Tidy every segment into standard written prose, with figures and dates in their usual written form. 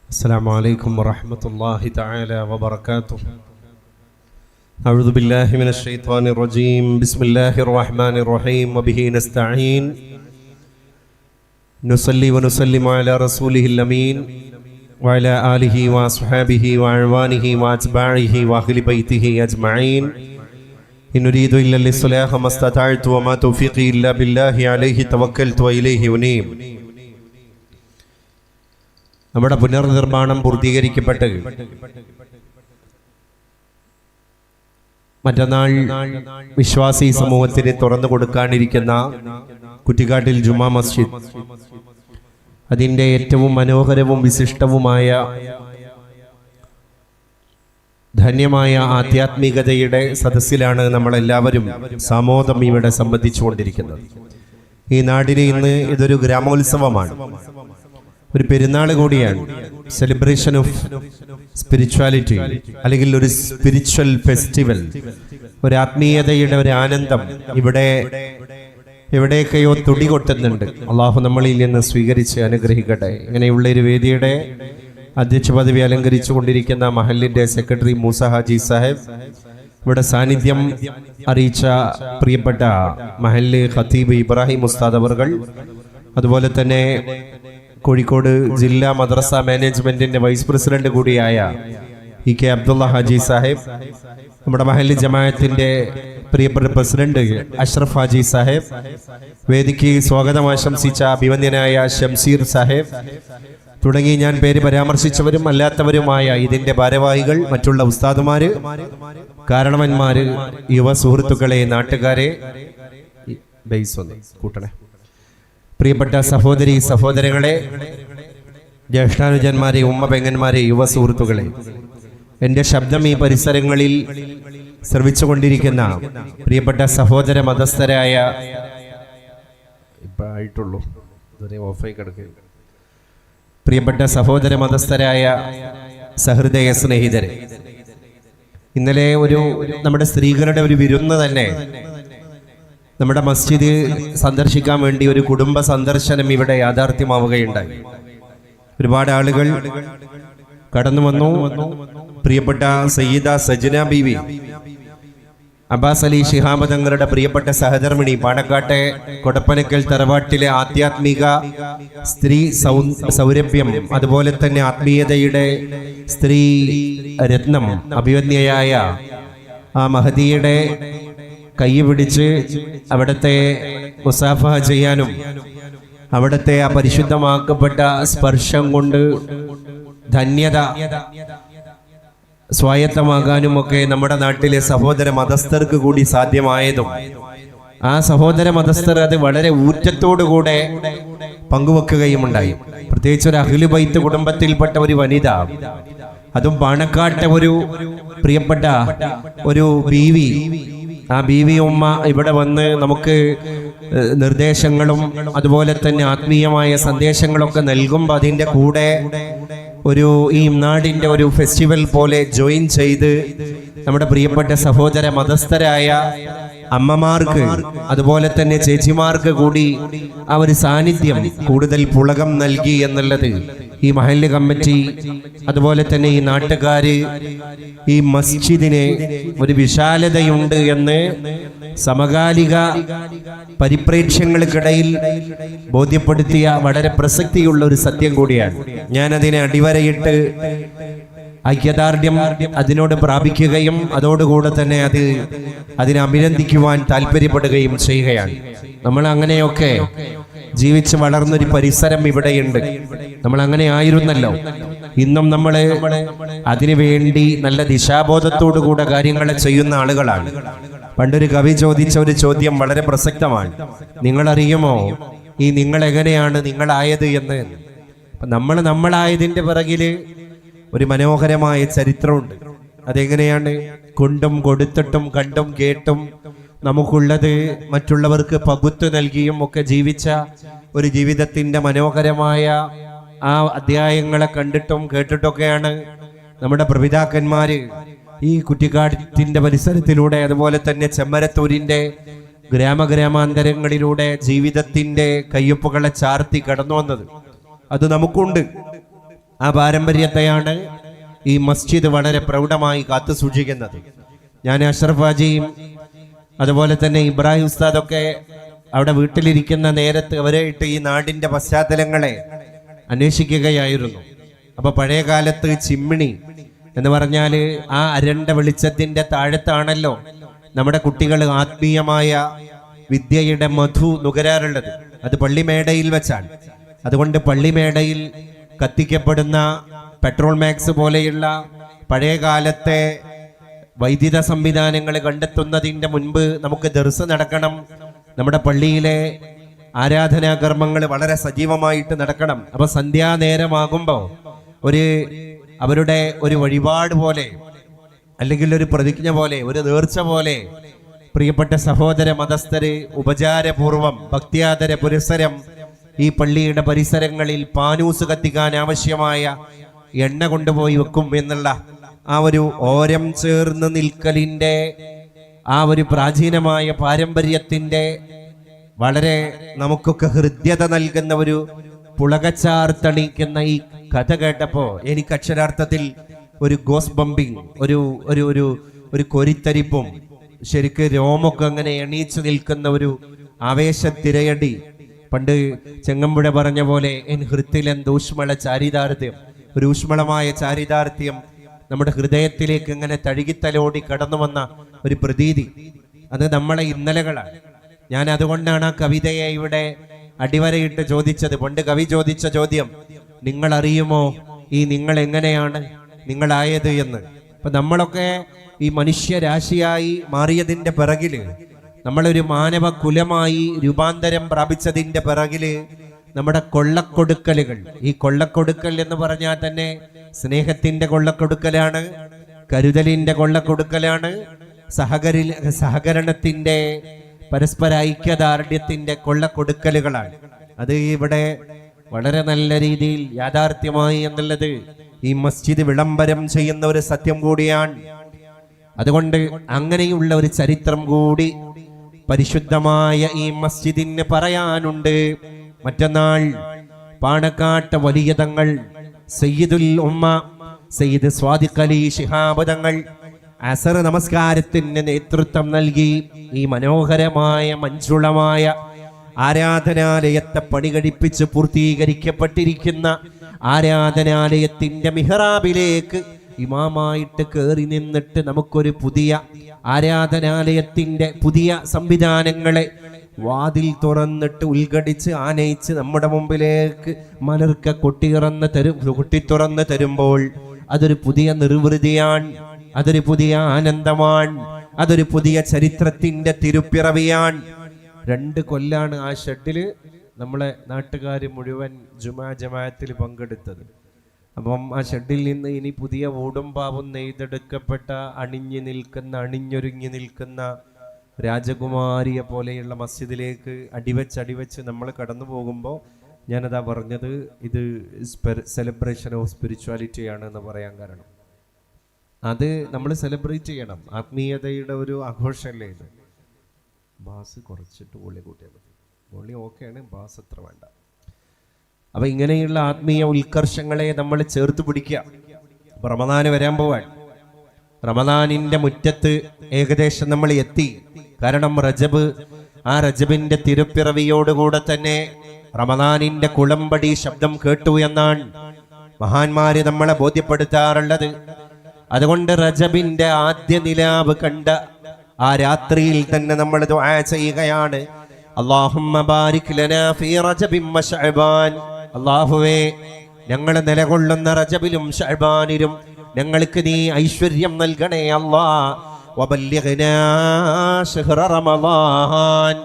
السلام عليكم ورحمة الله تعالى وبركاته. أعوذ بالله من الشيطان الرجيم. بسم الله الرحمن الرحيم وبه نستعين. نصلي ونسلم على رسوله الأمين وعلى آله وأصحابه وأعوانه وأتباعه وأهل بيته أجمعين. إن نريد إلا الإصلاح ما استطعت وما توفيقي إلا بالله عليه توكلت وإليه أنيب. നമ്മുടെ പുനർനിർമ്മാണം പൂർത്തീകരിക്കപ്പെട്ട് മറ്റന്നാൾ വിശ്വാസി സമൂഹത്തിന് തുറന്നു കൊടുക്കാനിരിക്കുന്ന കുറ്റിക്കാട്ടിൽ ജുമാ മസ്ജിദ്, അതിൻ്റെ ഏറ്റവും മനോഹരവും വിശിഷ്ടവുമായ ധന്യമായ ആധ്യാത്മികതയുടെ സദസ്സിലാണ് നമ്മളെല്ലാവരും സാമോദം ഇവിടെ സംബന്ധിച്ചുകൊണ്ടിരിക്കുന്നത്. ഈ നാടിന് ഇന്ന് ഇതൊരു ഗ്രാമോത്സവമാണ്, ഒരു പെരുന്നാൾ കൂടിയാണ്. സെലിബ്രേഷൻ ഓഫ് സ്പിരിച്വാലിറ്റി, അല്ലെങ്കിൽ ഒരു സ്പിരിച്വൽ ഫെസ്റ്റിവൽ, ഒരു ആത്മീയതയുടെ ഒരു ആനന്ദം ഇവിടെ എവിടെയൊക്കെയോ തുടികൊട്ടുന്നുണ്ട്. അള്ളാഹു നമ്മളിൽ നിന്ന് സ്വീകരിച്ച് അനുഗ്രഹിക്കട്ടെ. ഇങ്ങനെയുള്ള ഒരു വേദിയുടെ അധ്യക്ഷ പദവി അലങ്കരിച്ചു കൊണ്ടിരിക്കുന്ന മഹല്ലിന്റെ സെക്രട്ടറി മൂസ ഹാജി സാഹിബ്, ഇവിടെ സാന്നിധ്യം അറിയിച്ച പ്രിയപ്പെട്ട മഹല്ല് ഖത്തീബ് ഇബ്രാഹിം ഉസ്താദ് അവർകൾ, അതുപോലെ തന്നെ കോഴിക്കോട് ജില്ലാ മദ്രസ മാനേജ്മെന്റിന്റെ വൈസ് പ്രസിഡന്റ് കൂടിയായ ഇ കെ അബ്ദുള്ള ഹാജി സാഹിബ്, നമ്മുടെ മഹല്ലി ജമാഅത്തിന്റെ പ്രിയപ്പെട്ട പ്രസിഡന്റ് അഷ്റഫ് ഹാജി സാഹിബ്, വേദിക്ക് സ്വാഗതം ആശംസിച്ച അഭിവന്ദ്യനായ ഷംസീർ സാഹിബ് തുടങ്ങി ഞാൻ പേര് പരാമർശിച്ചവരും അല്ലാത്തവരുമായ ഇതിന്റെ ഭാരവാഹികൾ, മറ്റുള്ള ഉസ്താദുമാര്, കാരണവന്മാര്, യുവ സുഹൃത്തുക്കളെ, നാട്ടുകാരെ, കൂട്ടണേ, പ്രിയപ്പെട്ട സഹോദരി സഹോദരങ്ങളെ, ജ്യേഷ്ഠാനുജന്മാരെ, ഉമ്മ പെങ്ങന്മാരെ, യുവ സുഹൃത്തുക്കളെ, എൻ്റെ ശബ്ദം ഈ പരിസരങ്ങളിൽ ശ്രവിച്ചുകൊണ്ടിരിക്കുന്ന പ്രിയപ്പെട്ട സഹോദര മതസ്ഥരായ പ്രിയപ്പെട്ട സഹോദര മതസ്ഥരായ സഹൃദയ സ്നേഹിതരെ, ഇന്നലെ നമ്മുടെ സ്ത്രീകളുടെ ഒരു വിരുന്ന് തന്നെ നമ്മുടെ മസ്ജിദ് സന്ദർശിക്കാൻ വേണ്ടി ഒരു കുടുംബ സന്ദർശനം ഇവിടെ യാഥാർത്ഥ്യമാവുകയുണ്ടായി. ഒരുപാട് ആളുകൾ കടന്നു വന്നു. പ്രിയപ്പെട്ട സയ്യിദ സജ്ന ബീവി, അബ്ബാസ് അലി ശിഹാബ് തങ്ങളുടെ പ്രിയപ്പെട്ട സഹധർമ്മിണി, പാണക്കാട്ടെ കൊടപ്പനക്കൽ തറവാട്ടിലെ ആധ്യാത്മിക സ്ത്രീ സൗരഭ്യം, അതുപോലെ തന്നെ ആത്മീയതയുടെ സ്ത്രീ രത്നം, അഭിവന്യയായ ആ മഹദിയുടെ കൈ പിടിച്ച് അവിടത്തെ മുസാഫഹ ചെയ്യാനും അവിടത്തെ ആ പരിശുദ്ധമാക്കപ്പെട്ട സ്പർശം കൊണ്ട് ധന്യത സ്വായത്തമാകാനും ഒക്കെ നമ്മുടെ നാട്ടിലെ സഹോദര മതസ്ഥർക്ക് കൂടി സാധ്യമായതും, ആ സഹോദര മതസ്ഥർ അത് വളരെ ഊറ്റത്തോടുകൂടെ പങ്കുവെക്കുകയുമുണ്ടായി. പ്രത്യേകിച്ച് ഒരു അഹ്ലു ബൈത്ത് കുടുംബത്തിൽപ്പെട്ട ഒരു വനിത, അതും പാണക്കാട്ടെ ഒരു പ്രിയപ്പെട്ട ഒരു ബീവി, ആ ബീവി ഉമ്മ ഇവിടെ വന്ന് നമുക്ക് നിർദ്ദേശങ്ങളും അതുപോലെ തന്നെ ആത്മീയമായ സന്ദേശങ്ങളൊക്കെ നൽകുമ്പോൾ അതിൻ്റെ കൂടെ ഈ നാടിൻ്റെ ഒരു ഫെസ്റ്റിവൽ പോലെ ജോയിൻ ചെയ്ത് നമ്മുടെ പ്രിയപ്പെട്ട സഹോദര മതസ്ഥരായ അമ്മമാർക്ക് അതുപോലെ തന്നെ ചേച്ചിമാർക്ക് കൂടി ആ ഒരു സാന്നിധ്യം കൂടുതൽ പുളകം നൽകി എന്നുള്ളത് ഈ മഹല്ല് കമ്മിറ്റി, അതുപോലെ തന്നെ ഈ നാട്ടുകാര്, ഈ മസ്ജിദിന് ഒരു വിശാലതയുണ്ട് എന്ന് സമകാലിക പരിപ്രേക്ഷ്യങ്ങൾക്കിടയിൽ ബോധ്യപ്പെടുത്തിയ വളരെ പ്രസക്തിയുള്ള ഒരു സത്യം കൂടിയാണ്. ഞാൻ അതിനെ അടിവരയിട്ട് ഐക്യദാർഢ്യം അതിനോട് പ്രാപിക്കുകയും അതോടുകൂടെ തന്നെ അതിനെ അഭിനന്ദിക്കുവാൻ താല്പര്യപ്പെടുകയും ചെയ്യുകയാണ്. നമ്മൾ അങ്ങനെയൊക്കെ ജീവിച്ച് വളർന്നൊരു പരിസരം ഇവിടെയുണ്ട്. നമ്മൾ അങ്ങനെ ആയിരുന്നല്ലോ. ഇന്നും നമ്മൾ അതിനു വേണ്ടി നല്ല ദിശാബോധത്തോടു കൂടെ കാര്യങ്ങൾ ചെയ്യുന്ന ആളുകളാണ്. പണ്ടൊരു കവി ചോദിച്ച ഒരു ചോദ്യം വളരെ പ്രസക്തമാണ്. നിങ്ങളറിയുമോ നിങ്ങൾ എങ്ങനെയാണ് നിങ്ങളായത് എന്ന്? നമ്മളായതിൻ്റെ പിറകില് ഒരു മനോഹരമായ ചരിത്രമുണ്ട്. അതെങ്ങനെയാണ്? കൊണ്ടും കൊടുത്തിട്ടും കണ്ടും കേട്ടും നമുക്കുള്ളത് മറ്റുള്ളവർക്ക് പകുത്തു നൽകിയും ഒക്കെ ജീവിച്ച ഒരു ജീവിതത്തിന്റെ മനോഹരമായ ആ അധ്യായങ്ങളെ കണ്ടിട്ടും കേട്ടിട്ടൊക്കെയാണ് നമ്മുടെ പ്രപിതാക്കന്മാര് ഈ കുറ്റിക്കാട്ടിന്റെ പരിസരത്തിലൂടെ, അതുപോലെ തന്നെ ചെമ്മരത്തൂരിന്റെ ഗ്രാമഗ്രാമാന്തരങ്ങളിലൂടെ ജീവിതത്തിന്റെ കയ്യൊപ്പുകളെ ചാർത്തി കടന്നു വന്നത്. അത് നമുക്കുണ്ട്. ആ പാരമ്പര്യത്തെയാണ് ഈ മസ്ജിദ് വളരെ പ്രൗഢമായി കാത്തു സൂക്ഷിക്കുന്നത്. ഞാൻ അഷ്റഫ് ഹാജിയും അതുപോലെ തന്നെ ഇബ്രാഹിം ഉസ്താദൊക്കെ അവിടെ വീട്ടിലിരിക്കുന്ന നേരത്ത് അവരായിട്ട് ഈ നാടിന്റെ പശ്ചാത്തലങ്ങളെ അന്വേഷിക്കുകയായിരുന്നു. അപ്പൊ പഴയ കാലത്ത് ചിമ്മിണി എന്ന് പറഞ്ഞാൽ ആ അരണ്ട വെളിച്ചത്തിന്റെ താഴത്താണല്ലോ നമ്മുടെ കുട്ടികൾ ആത്മീയമായ വിദ്യയുടെ മധു നുകരാറുള്ളത്. അത് പള്ളിമേടയിൽ വെച്ചാണ്. അതുകൊണ്ട് പള്ളിമേടയിൽ കത്തിക്കപ്പെടുന്ന പെട്രോൾ മാക്സ് പോലെയുള്ള പഴയ കാലത്തെ വൈദ്യുത സംവിധാനങ്ങൾ കണ്ടെത്തുന്നതിൻ്റെ മുൻപ് നമുക്ക് ദർസ് നടക്കണം. നമ്മുടെ പള്ളിയിലെ ആരാധനാകർമ്മങ്ങൾ വളരെ സജീവമായിട്ട് നടക്കണം. അപ്പൊ സന്ധ്യാനേരമാകുമ്പോൾ അവരുടെ ഒരു വഴിപാട് പോലെ, അല്ലെങ്കിൽ ഒരു പ്രതിജ്ഞ പോലെ, ഒരു നേർച്ച പോലെ പ്രിയപ്പെട്ട സഹോദര മതസ്ഥര് ഉപചാരപൂർവം ഭക്തിയാദര പുരസ്സരം ഈ പള്ളിയുടെ പരിസരങ്ങളിൽ പാനൂസ് കത്തിക്കാൻ ആവശ്യമായ എണ്ണ കൊണ്ടുപോയി വെക്കും എന്നുള്ള ആ ഒരു ഓരം ചേർന്ന് നിൽക്കലിന്റെ ആ ഒരു പ്രാചീനമായ പാരമ്പര്യത്തിന്റെ വളരെ നമുക്കൊക്കെ ഹൃദ്യത നൽകുന്ന ഒരു പുളകച്ചാർത്തണിക്കുന്ന ഈ കഥ കേട്ടപ്പോ എനിക്ക് അക്ഷരാർത്ഥത്തിൽ ഒരു ഗോസ് ബംബിങ്, ഒരു കൊരിത്തരിപ്പും ശരിക്ക് രോമൊക്കെ അങ്ങനെ എണീച്ചു നിൽക്കുന്ന ഒരു ആവേശത്തിരയടി. പണ്ട് ചെങ്ങമ്പുഴ പറഞ്ഞ പോലെ എൻ ഹൃത്തിലെന്തൂഷ്മള ചാരിതാർത്ഥ്യം, ഒരു ഊഷ്മളമായ ചാരിതാർത്ഥ്യം നമ്മുടെ ഹൃദയത്തിലേക്ക് ഇങ്ങനെ തഴുകിത്തലോടി കടന്നു വന്ന ഒരു പ്രതീതി. അത് നമ്മളെ ഇന്നലകളാണ്. ഞാൻ അതുകൊണ്ടാണ് ആ കവിതയെ ഇവിടെ അടിവരയിട്ട് ചോദിച്ചത്. പണ്ട് കവി ചോദിച്ച ചോദ്യം, നിങ്ങൾ അറിയുമോ ഈ നിങ്ങൾ എങ്ങനെയാണ് നിങ്ങളായത് എന്ന്. അപ്പൊ നമ്മളൊക്കെ ഈ മനുഷ്യരാശിയായി മാറിയതിന്റെ പിറകില്, നമ്മളൊരു മാനവ കുലമായി രൂപാന്തരം പ്രാപിച്ചതിന്റെ പിറകില് നമ്മുടെ കൊള്ളക്കൊടുക്കലുകൾ, ഈ കൊള്ളക്കൊടുക്കൽ എന്ന് പറഞ്ഞാൽ തന്നെ സ്നേഹത്തിന്റെ കൊള്ളക്കൊടുക്കലാണ്, കരുതലിന്റെ കൊള്ളക്കൊടുക്കലാണ്, സഹകരണത്തിന്റെ പരസ്പര ഐക്യദാർഢ്യത്തിന്റെ കൊള്ളക്കൊടുക്കലുകളാണ്. അത് ഇവിടെ വളരെ നല്ല രീതിയിൽ യാഥാർത്ഥ്യമായി എന്നുള്ളത് ഈ മസ്ജിദ് വിളംബരം ചെയ്യുന്ന ഒരു സത്യം കൂടിയാണ്. അതുകൊണ്ട് അങ്ങനെയുള്ള ഒരു ചരിത്രം കൂടി പരിശുദ്ധമായ ഈ മസ്ജിദിന് പറയാനുണ്ട്. മറ്റന്നാൾ പാണക്കാട്ട് വലിയ തങ്ങൾ സയ്യിദുൽ ഉമ്മ സയ്യിദ് സ്വാദിഖ് അലി ശിഹാബ് തങ്ങൾ അസർ നമസ്കാരത്തിന് നേതൃത്വം നൽകി ഈ മനോഹരമായ മഞ്ജുളമായ ആരാധനാലയത്തെ പണി കഴിപ്പിച്ച് പൂർത്തീകരിക്കപ്പെട്ടിരിക്കുന്ന ആരാധനാലയത്തിന്റെ മിഹ്റാബിലേക്ക് ഇമാമായിട്ട് കയറി നിന്നിട്ട് നമുക്കൊരു പുതിയ ആരാധനാലയത്തിന്റെ പുതിയ സംവിധാനങ്ങളെ വാതിൽ തുറന്നിട്ട് ഉൾഘടിച്ച് ആനയിച്ച് നമ്മുടെ മുമ്പിലേക്ക് മലർക്ക കൊട്ടിത്തുറന്ന് തരുമ്പോൾ അതൊരു പുതിയ നിർവൃതിയാണ്, അതൊരു പുതിയ ആനന്ദമാണ്, അതൊരു പുതിയ ചരിത്രത്തിന്റെ തിരുപ്പിറവിയാണ്. 2 കൊല്ലാണ് ആ ഷെഡില് നമ്മളെ നാട്ടുകാർ മുഴുവൻ ജുമാ ജമാഅത്തിൽ പങ്കെടുത്തത്. അപ്പം ആ ഷെഡിൽ നിന്ന് ഇനി പുതിയ ഓടും പാവും നെയ്തെടുക്കപ്പെട്ട അണിഞ്ഞൊരുങ്ങി നിൽക്കുന്ന രാജകുമാരിയെ പോലെയുള്ള മസ്ജിദിലേക്ക് അടിവെച്ച് നമ്മൾ കടന്നു പോകുമ്പോൾ ഞാനതാ പറഞ്ഞത്, ഇത് സെലിബ്രേഷൻ ഓഫ് സ്പിരിച്വാലിറ്റി ആണ് എന്ന് പറയാൻ കാരണം അത് നമ്മൾ സെലിബ്രേറ്റ് ചെയ്യണം. ആത്മീയതയുടെ ഒരു ആഘോഷമല്ലേ ഇത്. ബാസ് കുറച്ചിട്ട് പൊള്ളി കൂട്ടിയാൽ മതി. പൊള്ളി ഓക്കെയാണ്, ബാസ് അത്ര വേണ്ട. അപ്പൊ ഇങ്ങനെയുള്ള ആത്മീയ ഉത്കർഷങ്ങളെ നമ്മൾ ചേർത്ത് പിടിക്കുക. അപ്പൊ റമദാന് വരാൻ പോവാൻ, റമദാനിന്റെ മുറ്റത്ത് ഏകദേശം നമ്മൾ എത്തി. കാരണം ആ റജബിന്റെ തിരുപ്പിറവിയോടുകൂടെ തന്നെ റമദാനിന്റെ കുളമ്പടി ശബ്ദം കേട്ടു എന്നാണ് മഹാന്മാര് നമ്മളെ ബോധ്യപ്പെടുത്താറുള്ളത്. അതുകൊണ്ട് റജബിന്റെ ആദ്യ നിലാവ് കണ്ട ആ രാത്രിയിൽ തന്നെ നമ്മൾ ദുആ ചെയ്യുകയാണ്, അല്ലാഹുമ്മ ബാരിക് ലനാ ഫീ റജബിൻ വ ശഅബാൻ. അല്ലാഹുവേ, ഞങ്ങൾ നിലകൊള്ളുന്ന റജബിലും ശഅബാനിലും ഞങ്ങൾക്ക് നീ ഐശ്വര്യം നൽകണേ അല്ലാഹ്. വബല്ലിഗ്നാ ശഹ്റ റമളാൻ.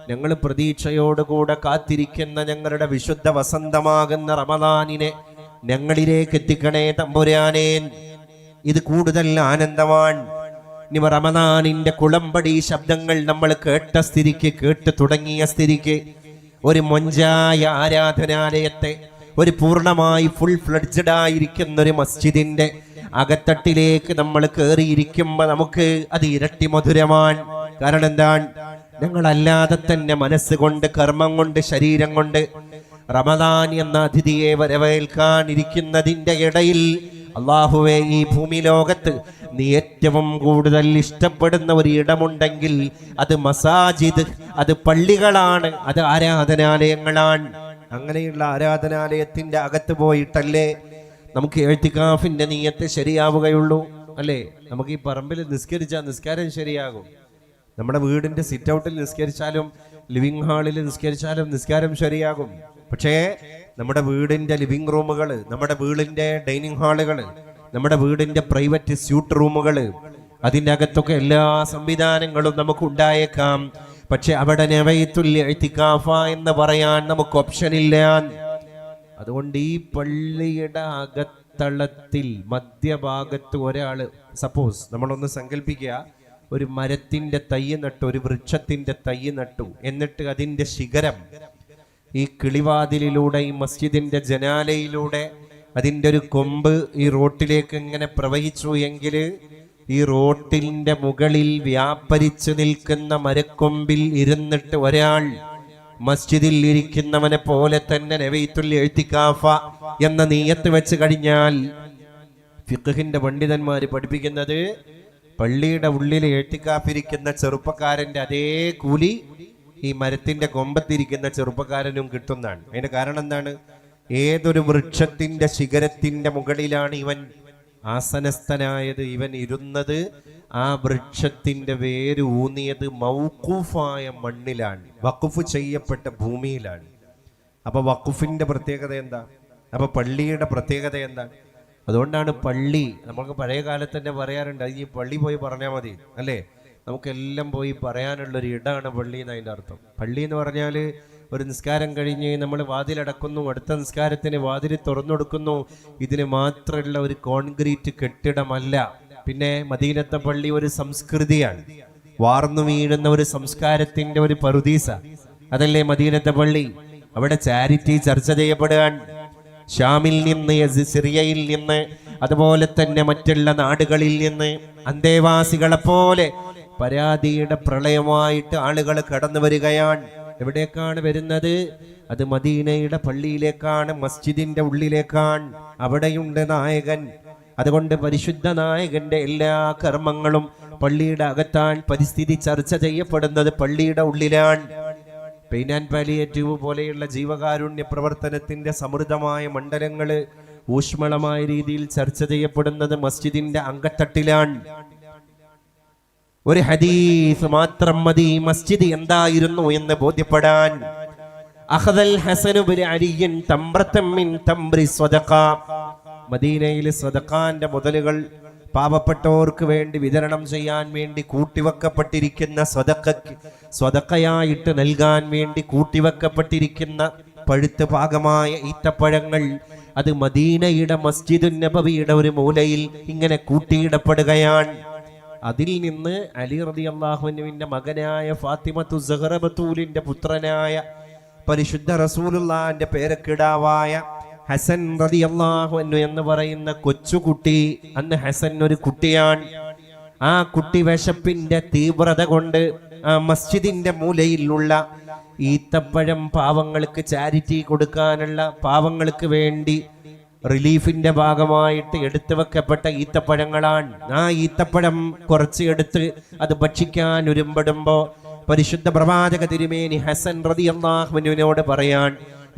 ഞങ്ങൾ പ്രതീക്ഷയോടുകൂടെ കാത്തിരിക്കുന്ന ഞങ്ങളുടെ വിശുദ്ധ വസന്തമാകുന്ന റമളാനിനെ ഞങ്ങളിലേക്ക് എത്തിക്കണേ തമ്പുരാനേ. ഇത് കൂടുതൽ ആനന്ദമാണ്. ഇനി റമദാനിന്റെ കുളമ്പടി ശബ്ദങ്ങൾ നമ്മൾ കേട്ട് തുടങ്ങിയ സ്ഥിതിക്ക് ഒരു മൊഞ്ചായ ആരാധനാലയത്തെ, ഒരു പൂർണ്ണമായി ഫുൾ ഫ്ലഡ്ജഡ് ആയിരിക്കുന്ന ഒരു മസ്ജിദിന്റെ അകത്തട്ടിലേക്ക് നമ്മൾ കയറിയിരിക്കുമ്പോൾ നമുക്ക് അത് ഇരട്ടി മധുരമാണ്. കാരണം എന്താണ്? ഞങ്ങളല്ലാതെ തന്നെ മനസ്സുകൊണ്ട്, കർമ്മം കൊണ്ട്, ശരീരം കൊണ്ട് റമദാൻ എന്ന അതിഥിയെ വരവേൽക്കാനിരിക്കുന്നതിൻ്റെ ഇടയിൽ അള്ളാഹുവേ, ഈ ഭൂമി ലോകത്ത് നീ ഏറ്റവും കൂടുതൽ ഇഷ്ടപ്പെടുന്ന ഒരു ഇടമുണ്ടെങ്കിൽ അത് മസാജിദ്, അത് പള്ളികളാണ്, അത് ആരാധനാലയങ്ങളാണ്. അങ്ങനെയുള്ള ആരാധനാലയത്തിന്റെ അകത്ത് പോയിട്ടല്ലേ നമുക്ക് ഇഅ്തികാഫിന്റെ നിയ്യത്ത് ശരിയാവുകയുള്ളൂ, അല്ലേ? നമുക്ക് ഈ പറമ്പിൽ നിസ്കരിച്ചാൽ നിസ്കാരം ശരിയാകും. നമ്മുടെ വീടിന്റെ സിറ്റ് ഔട്ടിൽ നിസ്കരിച്ചാലും ലിവിംഗ് ഹാളിൽ നിസ്കരിച്ചാലും നിസ്കാരം ശരിയാകും. പക്ഷേ നമ്മുടെ വീടിന്റെ ലിവിംഗ് റൂമുകൾ, നമ്മുടെ വീടിന്റെ ഡൈനിങ് ഹാളുകൾ, നമ്മുടെ വീടിന്റെ പ്രൈവറ്റ് സ്യൂട്ട് റൂമുകൾ, അതിൻ്റെ അകത്തൊക്കെ എല്ലാ സംവിധാനങ്ങളും നമുക്ക് ഉണ്ടായേക്കാം. പക്ഷെ അവിടെ നവൈത്തുൽ ഇഅ്തികാഫ എന്ന് പറയാൻ നമുക്ക് ഓപ്ഷൻ ഇല്ല. അതുകൊണ്ട് ഈ പള്ളിയുടെ അകത്തളത്തിൽ മധ്യഭാഗത്ത് ഒരാൾ, സപ്പോസ് നമ്മളൊന്ന് സങ്കല്പിക്കുക, ഒരു മരത്തിന്റെ തൈ നട്ടു, ഒരു വൃക്ഷത്തിന്റെ തൈ നട്ടു, എന്നിട്ട് അതിന്റെ ശിഖരം ഈ കിളിവാതിലിലൂടെ, ഈ മസ്ജിദിന്റെ ജനാലയിലൂടെ അതിൻ്റെ ഒരു കൊമ്പ് ഈ റോട്ടിലേക്ക് ഇങ്ങനെ പ്രവഹിച്ചു എങ്കിൽ ഈ റോട്ടിന്റെ മുകളിൽ വ്യാപരിച്ചു നിൽക്കുന്ന മരക്കൊമ്പിൽ ഇരുന്നിട്ട് ഒരാൾ മസ്ജിദിൽ ഇരിക്കുന്നവനെ പോലെ തന്നെ നവൈത്തുൽ ഇഅ്തികാഫ എന്ന നിയ്യത്ത് വെച്ച് കഴിഞ്ഞാൽ ഫിഖ്ഹിന്റെ പണ്ഡിതന്മാര് പഠിപ്പിക്കുന്നത് പള്ളിയുടെ ഉള്ളിൽ ഇഅ്തികാഫിരിക്കുന്ന ചെറുപ്പക്കാരന്റെ അതേ കൂലി ഈ മരത്തിന്റെ കൊമ്പത്തിരിക്കുന്ന ചെറുപ്പക്കാരനും കിട്ടുന്നതാണ്. അതിന്റെ കാരണം എന്താണ്? ഏതൊരു വൃക്ഷത്തിന്റെ ശിഖരത്തിന്റെ മുകളിലാണ് ഇവൻ ആസനസ്ഥനായത്, ഇവൻ ഇരുന്നത്, ആ വൃക്ഷത്തിന്റെ വേര് ഊന്നിയത് മൗഖൂഫായ മണ്ണിലാണ്, വഖഫ് ചെയ്യപ്പെട്ട ഭൂമിയിലാണ്. അപ്പൊ വഖഫിന്റെ പ്രത്യേകത എന്താ? അപ്പൊ പള്ളിയുടെ പ്രത്യേകത എന്താണ്? അതുകൊണ്ടാണ് പള്ളി, നമുക്ക് പഴയ കാലത്ത് തന്നെ പറയാറുണ്ട്, ഈ പള്ളി പോയി പറഞ്ഞാൽ മതി, അല്ലേ? നമുക്കെല്ലാം പോയി പറയാനുള്ളൊരു ഇടമാണ് പള്ളി എന്നതിൻ്റെ അർത്ഥം. പള്ളി എന്ന് പറഞ്ഞാൽ ഒരു നിസ്കാരം കഴിഞ്ഞ് നമ്മൾ വാതിലടക്കുന്നു, അടുത്ത നിസ്കാരത്തിന് വാതിൽ തുറന്നെടുക്കുന്നു, ഇതിന് മാത്രമുള്ള ഒരു കോൺക്രീറ്റ് കെട്ടിടമല്ല. പിന്നെ മദീനത്തെ പള്ളി ഒരു സംസ്കൃതിയാണ്, വാർന്നു വീഴുന്ന ഒരു സംസ്കാരത്തിന്റെ ഒരു പറുദീസ, അതല്ലേ മദീനത്തെ പള്ളി. അവിടെ ചാരിറ്റി ചർച്ച ചെയ്യപ്പെടുകയാൻ. ഷാമിൽ നിന്ന്, സിറിയയിൽ നിന്ന്, അതുപോലെ തന്നെ മറ്റുള്ള നാടുകളിൽ നിന്ന് അന്തേവാസികളെ പോലെ പരാതിയുടെ പ്രളയമായിട്ട് ആളുകൾ കടന്നു വരികയാണ്. എവിടേക്കാണ് വരുന്നത്? അത് മദീനയുടെ പള്ളിയിലേക്കാണ്, മസ്ജിദിന്റെ ഉള്ളിലേക്കാണ്. അവിടെയുണ്ട് നായകൻ. അതുകൊണ്ട് പരിശുദ്ധ നായകന്റെ എല്ലാ കർമ്മങ്ങളും പള്ളിയുടെ അകത്താണ്. പരിസ്ഥിതി ചർച്ച ചെയ്യപ്പെടുന്നത് പള്ളിയുടെ ഉള്ളിലാണ്. പെയിൻ ആൻഡ് പാലിയേറ്റീവ് പോലെയുള്ള ജീവകാരുണ്യ പ്രവർത്തനത്തിന്റെ സമൃദ്ധമായ മണ്ഡലങ്ങള് ഊഷ്മളമായ രീതിയിൽ ചർച്ച ചെയ്യപ്പെടുന്നത് മസ്ജിദിന്റെ അങ്കത്തട്ടിലാണ്. ഒരു ഹദീസ് മാത്രം മതി മസ്ജിദ് എന്തായിരുന്നു എന്ന് ബോധ്യപ്പെടാൻ. അഖദൽ ഹസനു ബിൻ അലിയൻ തംറതൻ മിൻ തംറി സ്വദഖ. മദീനയിലെ സ്വദഖാന്റെ മുതലുകൾ പാവപ്പെട്ടവർക്ക് വേണ്ടി വിതരണം ചെയ്യാൻ വേണ്ടി കൂട്ടിവെക്കപ്പെട്ടിരിക്കുന്ന സ്വദഖയായിട്ട് നൽകാൻ വേണ്ടി കൂട്ടിവെക്കപ്പെട്ടിരിക്കുന്ന പഴുത്ത് പാകമായ ഈത്തപ്പഴങ്ങൾ, അത് മദീനയുടെ മസ്ജിദുൻ നബവിയുടെ ഒരു മൂലയിൽ ഇങ്ങനെ കൂട്ടിയിടപ്പെടുകയാണ്. അതിൽ നിന്ന് അലി റളിയല്ലാഹു അൻഹുവിന്റെ മകനായ ഫാത്തിമത്തു സഹറ ബത്തൂലിന്റെ പുത്രനായ പരിശുദ്ധ റസൂലുള്ളാഹിന്റെ പേരക്കിടാവായ ഹസൻ റളിയല്ലാഹു അൻഹു എന്ന് പറയുന്ന കൊച്ചുകുട്ടി, അന്ന് ഹസൻ ഒരു കുട്ടിയാണ്. ആ കുട്ടി വിശപ്പിന്റെ തീവ്രത കൊണ്ട് ആ മസ്ജിദിന്റെ മൂലയിലുള്ള ഈത്തപ്പഴം പാവങ്ങൾക്ക് ചാരിറ്റി കൊടുക്കാനുള്ള, പാവങ്ങൾക്ക് വേണ്ടി റിലീഫിന്റെ ഭാഗമായിട്ട് എടുത്തു വെക്കപ്പെട്ട ഈത്തപ്പഴങ്ങളാണ്. ആ ഈത്തപ്പഴം കുറച്ച് എടുത്ത് അത് ഭക്ഷിക്കാൻ ഒരുമ്പെടുമ്പോ പരിശുദ്ധ പ്രവാചക തിരുമേനി ഹസൻ റളിയല്ലാഹു അൻഹുവിനോട് പറയാൻ,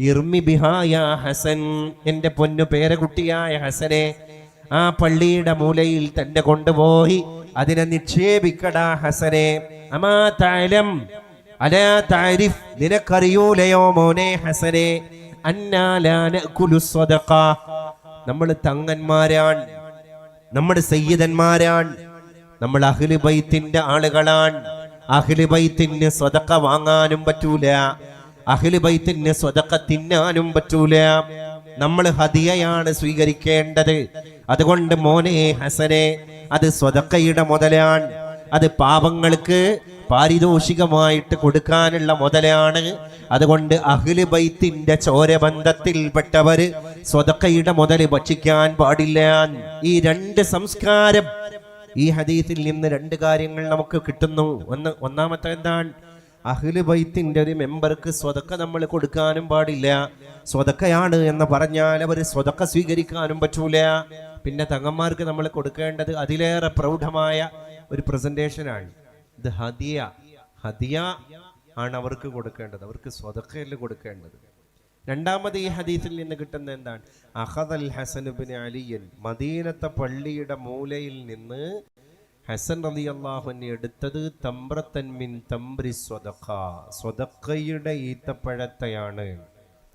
ഇർമി ബിഹാ യാ ഹസൻ, എന്റെ പൊന്നു പേരകുട്ടിയായ ഹസനെ, ആ പള്ളിയുടെ മൂലയിൽ തന്നെ കൊണ്ടുപോയി അതിനെ നിക്ഷേപിക്കടാ ഹസനെ. അമാ തഅലം അലാ തഅരിഫ്, നിനക്കറിയൂലയോ മോനെ ഹസനെ, അന്നാ ലാ നഅകുലു സ്വദഖ, നമ്മൾ തങ്ങന്മാരാണ്, നമ്മുടെ സയ്യിദന്മാരാണ്, നമ്മൾ അഹ്ലു ബൈത്തിന്റെ ആളുകളാണ്. അഹ്ലു ബൈത്തിന് സ്വദഖ വാങ്ങാനും പറ്റൂല, അഹ്ലു ബൈത്തിന് സ്വദഖ തിന്നാനും പറ്റൂല. നമ്മൾ ഹദിയയാണ് സ്വീകരിക്കേണ്ടത്. അതുകൊണ്ട് മോനെ ഹസനെ, അത് സ്വദഖയുടെ മുതലാണ്, അത് പാവങ്ങൾക്ക് പാരിതോഷികമായിട്ട് കൊടുക്കാനുള്ള മുതലാണ്. അതുകൊണ്ട് അഹ്ലു ബൈത്തിന്റെ ചോരബന്ധത്തിൽപ്പെട്ടവര് സ്വദഖയുടെ മുതൽ ഭക്ഷിക്കാൻ പാടില്ല. ഈ രണ്ട് സംസ്കാരം ഈ ഹദീസിൽ നിന്ന് രണ്ട് കാര്യങ്ങൾ നമുക്ക് കിട്ടുന്നു. ഒന്നാമത്തെ എന്താണ്? അഹ്ലു ബൈത്തിന്റെ ഒരു മെമ്പർക്ക് സ്വതക്ക നമ്മൾ കൊടുക്കാനും പാടില്ല. സ്വതക്കയാണ് എന്ന് പറഞ്ഞാൽ അവർ സ്വതക്ക സ്വീകരിക്കാനും പറ്റൂല. പിന്നെ തങ്ങന്മാർക്ക് നമ്മൾ കൊടുക്കേണ്ടത് അതിലേറെ പ്രൗഢമായ ഒരു പ്രസന്റേഷനാണ്. ഇത് ഹദിയ ആണ് അവർക്ക് കൊടുക്കേണ്ടത്, അവർക്ക് സ്വതക്കയല്ല കൊടുക്കേണ്ടത്. രണ്ടാമത് ഈ ഹദീസിൽ നിന്ന് കിട്ടുന്ന എന്താണ്? അഖദൽ ഹസൻ ഇബ്നു അലിയൻ, മദീനത്തെ പള്ളിയുടെ മൂലയിൽ നിന്ന് ഹസൻ റളിയല്ലാഹു അൻഹു എടുത്തത് തംറത്തൻ മിൻ തംറി സ്വദഖ, സ്വദഖയുടെ ഈത്തപ്പഴത്തെയാണ്.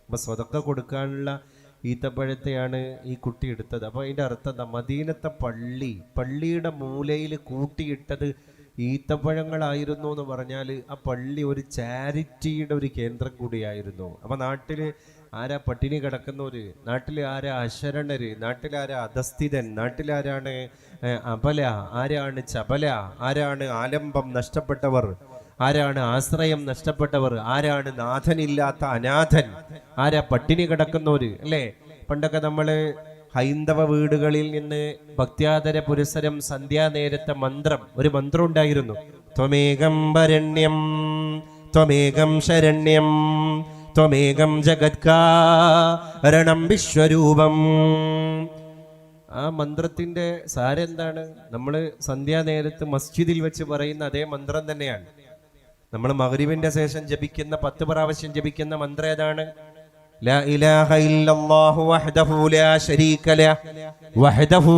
അപ്പൊ സ്വദഖ കൊടുക്കാനുള്ള ഈത്തപ്പഴത്തെയാണ് ഈ കുട്ടി എടുത്തത്. അപ്പൊ അതിന്റെ അർത്ഥം എന്താ? മദീനത്തെ പള്ളിയുടെ മൂലയിൽ കൂട്ടിയിട്ടത് ഈത്തപ്പഴങ്ങളായിരുന്നു എന്ന് പറഞ്ഞാൽ ആ പള്ളി ഒരു ചാരിറ്റിയുടെ ഒരു കേന്ദ്രം കൂടിയായിരുന്നു. അപ്പൊ നാട്ടില് ആരാ പട്ടിണി കിടക്കുന്നവര്, നാട്ടിൽ ആരാ അശരണര്, നാട്ടിലാരാ അധസ്ഥിതൻ, നാട്ടിലാരാണ് അബല, ആരാണ് ചപല, ആരാണ് ആലംബം നഷ്ടപ്പെട്ടവർ, ആരാണ് ആശ്രയം നഷ്ടപ്പെട്ടവർ, ആരാണ് നാഥനില്ലാത്ത അനാഥൻ, ആരാ പട്ടിണി കിടക്കുന്നവര് അല്ലേ? പണ്ടൊക്കെ നമ്മള് ഹൈന്ദവ വീടുകളിൽ നിന്ന് ഭക്ത്യാദര പുരസരം സന്ധ്യാനേരത്തെ ഒരു മന്ത്രം ഉണ്ടായിരുന്നു. ത്വമേകം വരണ്യം ത്വമേകം ശരണ്യം ത്വമേകം ജഗത്കാരണം വിശ്വരൂപം. ആ മന്ത്രത്തിന്റെ സാരം എന്താണ്? നമ്മൾ സന്ധ്യാനേരത്ത് മസ്ജിദിൽ വെച്ച് പറയുന്ന അതേ മന്ത്രം തന്നെയാണ്. നമ്മൾ മഗ്രിബിന്റെ ശേഷം ജപിക്കുന്ന 10 പ്രാവശ്യം ജപിക്കുന്ന മന്ത്രം ഏതാണ്? ലാ ഇലാഹ ഇല്ലല്ലാഹു വഹ്ദഹു ലാ ശരീക ലഹ് വഹ്ദഹു,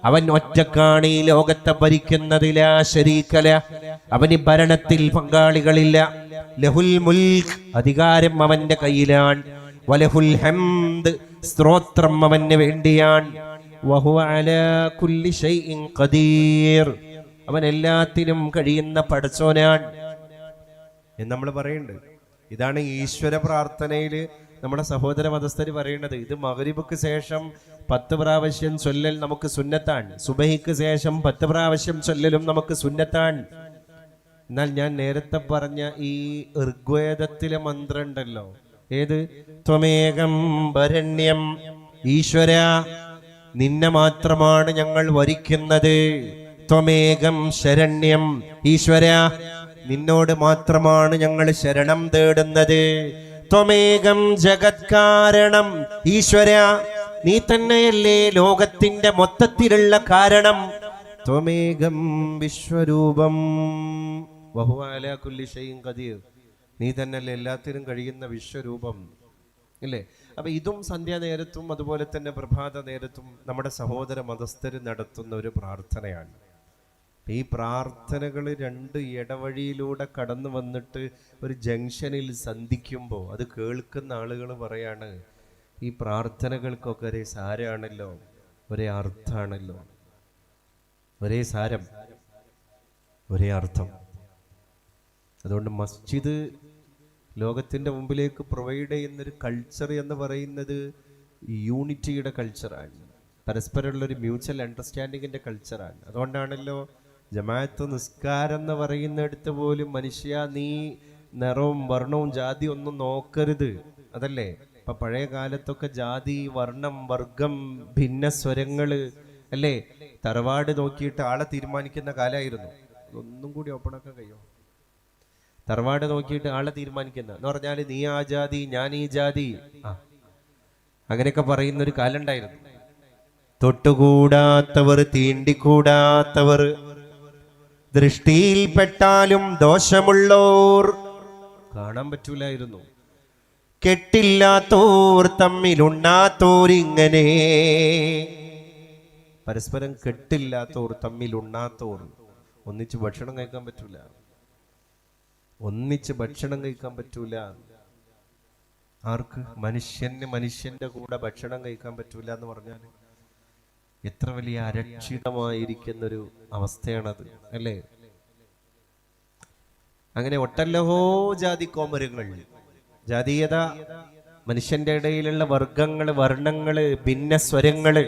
അവൻ ഒറ്റക്കാണ് ഈ ലോകത്തെ ഭരിക്കുന്നത്. ലാ ശരീക ലഹ്, അവന് ഭരണത്തിൽ പങ്കാളികളില്ല. ലഹുൽ മുൽക്ക്, അധികാരം അവന്റെ കയ്യിലാണ്. വലഹുൽ ഹംദ്, സ്തോത്രം അവന് വേണ്ടിയാണ്. വഹുവ അലാ കുല്ലി ഷൈഇൻ ഖദീർ, അവൻ എല്ലാത്തിനും കഴിയുന്ന പടച്ചോനാണ് എന്ന് നമ്മൾ പറയുന്നുണ്ട്. ഇതാണ് ഈശ്വര പ്രാർത്ഥനയില് നമ്മുടെ സഹോദര മതസ്ഥര് പറയുന്നത്. ഇത് മഗ്രിബിക്ക് ശേഷം 10 പ്രാവശ്യം ചൊല്ലൽ നമുക്ക് സുന്നത്താണ്. സുബഹിക്ക് ശേഷം 10 പ്രാവശ്യം ചൊല്ലലും നമുക്ക് സുന്നത്താണ്. എന്നാൽ ഞാൻ നേരത്തെ പറഞ്ഞ ഈ ഋഗ്വേദത്തിലെ മന്ത്രം ഉണ്ടല്ലോ, ഏത്? ത്വമേകം വരണ്യം, ഈശ്വര നിന്നെ മാത്രമാണ് ഞങ്ങൾ വരിക്കുന്നത്. ത്വമേകം ശരണ്യം, ഈശ്വര നിന്നോട് മാത്രമാണ് ഞങ്ങൾ ശരണം തേടുന്നത്. ത്വമേകം ജഗത്കാരണം, ഈശ്വര നീ തന്നെയല്ലേ ലോകത്തിന്റെ മൊത്തത്തിലുള്ള കാരണം. ത്വമേകം വിശ്വരൂപം വഹുവ അലാ കുല്ലി ഷൈഇൻ ഖദീർ, നീ തന്നെയല്ലേ എല്ലാത്തിനും കഴിയുന്ന വിശ്വരൂപം ഇല്ലേ? അപ്പൊ ഇതും സന്ധ്യാനേരത്തും അതുപോലെ തന്നെ പ്രഭാത നേരത്തും നമ്മുടെ സഹോദര മതസ്ഥര് നടത്തുന്ന ഒരു പ്രാർത്ഥനയാണ്. ഈ പ്രാർത്ഥനകൾ 2 ഇടവഴിയിലൂടെ കടന്നു വന്നിട്ട് ഒരു ജംഗ്ഷനിൽ സന്ധിക്കുമ്പോൾ അത് കേൾക്കുന്ന ആളുകൾ പറയാണ്, ഈ പ്രാർത്ഥനകൾക്കൊക്കെ ഒരേ സാരമാണല്ലോ, ഒരേ അർത്ഥമാണല്ലോ, ഒരേ സാരം, ഒരേ അർത്ഥം. അതുകൊണ്ട് മസ്ജിദ് ലോകത്തിൻ്റെ മുമ്പിലേക്ക് പ്രൊവൈഡ് ചെയ്യുന്നൊരു കൾച്ചർ എന്ന് പറയുന്നത് യൂണിറ്റിയുടെ കൾച്ചറാണ്, പരസ്പരമുള്ളൊരു മ്യൂച്വൽ അണ്ടർസ്റ്റാൻഡിങ്ങിൻ്റെ കൾച്ചറാണ്. അതുകൊണ്ടാണല്ലോ ജമാഅത്ത് നിസ്കാരം എന്ന് പറയുന്നിടത്ത് പോലും മനുഷ്യ നീ നിറവും വർണ്ണവും ജാതി ഒന്നും നോക്കരുത്, അതല്ലേ? ഇപ്പൊ പഴയ കാലത്തൊക്കെ ജാതി, വർണ്ണം, വർഗം, ഭിന്ന സ്വരങ്ങള് അല്ലേ, തറവാട് നോക്കിയിട്ട് ആളെ തീരുമാനിക്കുന്ന കാലമായിരുന്നു. ഒന്നും കൂടി ഓപ്പണാക്കാൻ കഴിയോ? തറവാട് നോക്കിയിട്ട് ആളെ തീരുമാനിക്കുന്ന എന്ന് പറഞ്ഞാൽ നീ ആ ജാതി ഞാൻ ഈ ജാതി, അങ്ങനെയൊക്കെ പറയുന്ന ഒരു കാലം ഉണ്ടായിരുന്നു. തൊട്ടുകൂടാത്തവർ, തീണ്ടിക്കൂടാത്തവർ, ദൃഷ്ടിയിൽപ്പെട്ടാലും ദോഷമുള്ളോർ കാണാൻ പറ്റൂലായിരുന്നു. കെട്ടില്ലാത്തോർ തമ്മിലുണ്ണാത്തോരിങ്ങനെ, പരസ്പരം കെട്ടില്ലാത്തോർ തമ്മിലുണ്ണാത്തോർ, ഒന്നിച്ച് ഭക്ഷണം കഴിക്കാൻ പറ്റൂല, ഒന്നിച്ച് ഭക്ഷണം കഴിക്കാൻ പറ്റൂല. ആർക്ക്? മനുഷ്യന്റെ കൂടെ ഭക്ഷണം കഴിക്കാൻ പറ്റൂല എന്ന് പറഞ്ഞാൽ എത്ര വലിയ അരക്ഷിതമായിരിക്കുന്നൊരു അവസ്ഥയാണത് അല്ലേ? അങ്ങനെ ഒട്ടല്ലഹോ ജാതി കോമരങ്ങൾ, ജാതീയത, മനുഷ്യന്റെ ഇടയിലുള്ള വർഗങ്ങള്, വർണ്ണങ്ങള്, ഭിന്ന സ്വരങ്ങള്,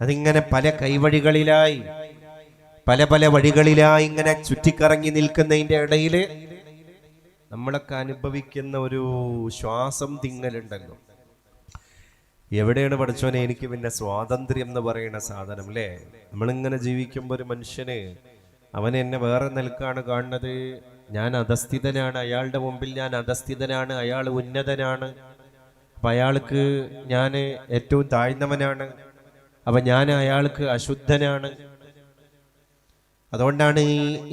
അതിങ്ങനെ പല കൈവഴികളിലായി പല വഴികളിലായി ഇങ്ങനെ ചുറ്റിക്കറങ്ങി നിൽക്കുന്നതിന്റെ ഇടയില് നമ്മളൊക്കെ അനുഭവിക്കുന്ന ഒരു ശ്വാസം തിങ്ങലുണ്ടല്ലോ. എവിടെയാണ് പഠിച്ചോനെ എനിക്ക് പിന്നെ സ്വാതന്ത്ര്യം എന്ന് പറയുന്ന സാധനം അല്ലേ? നമ്മളിങ്ങനെ ജീവിക്കുമ്പോൾ ഒരു മനുഷ്യന് അവൻ എന്നെ വേറെ നിൽക്കാണ് കാണുന്നത്, ഞാൻ അധസ്ഥിതനാണ്, അയാളുടെ മുമ്പിൽ ഞാൻ അധസ്ഥിതനാണ്, അയാൾ ഉന്നതനാണ്. അപ്പം അയാൾക്ക് ഞാൻ ഏറ്റവും താഴ്ന്നവനാണ്. അപ്പം ഞാൻ അയാൾക്ക് അശുദ്ധനാണ്. അതുകൊണ്ടാണ്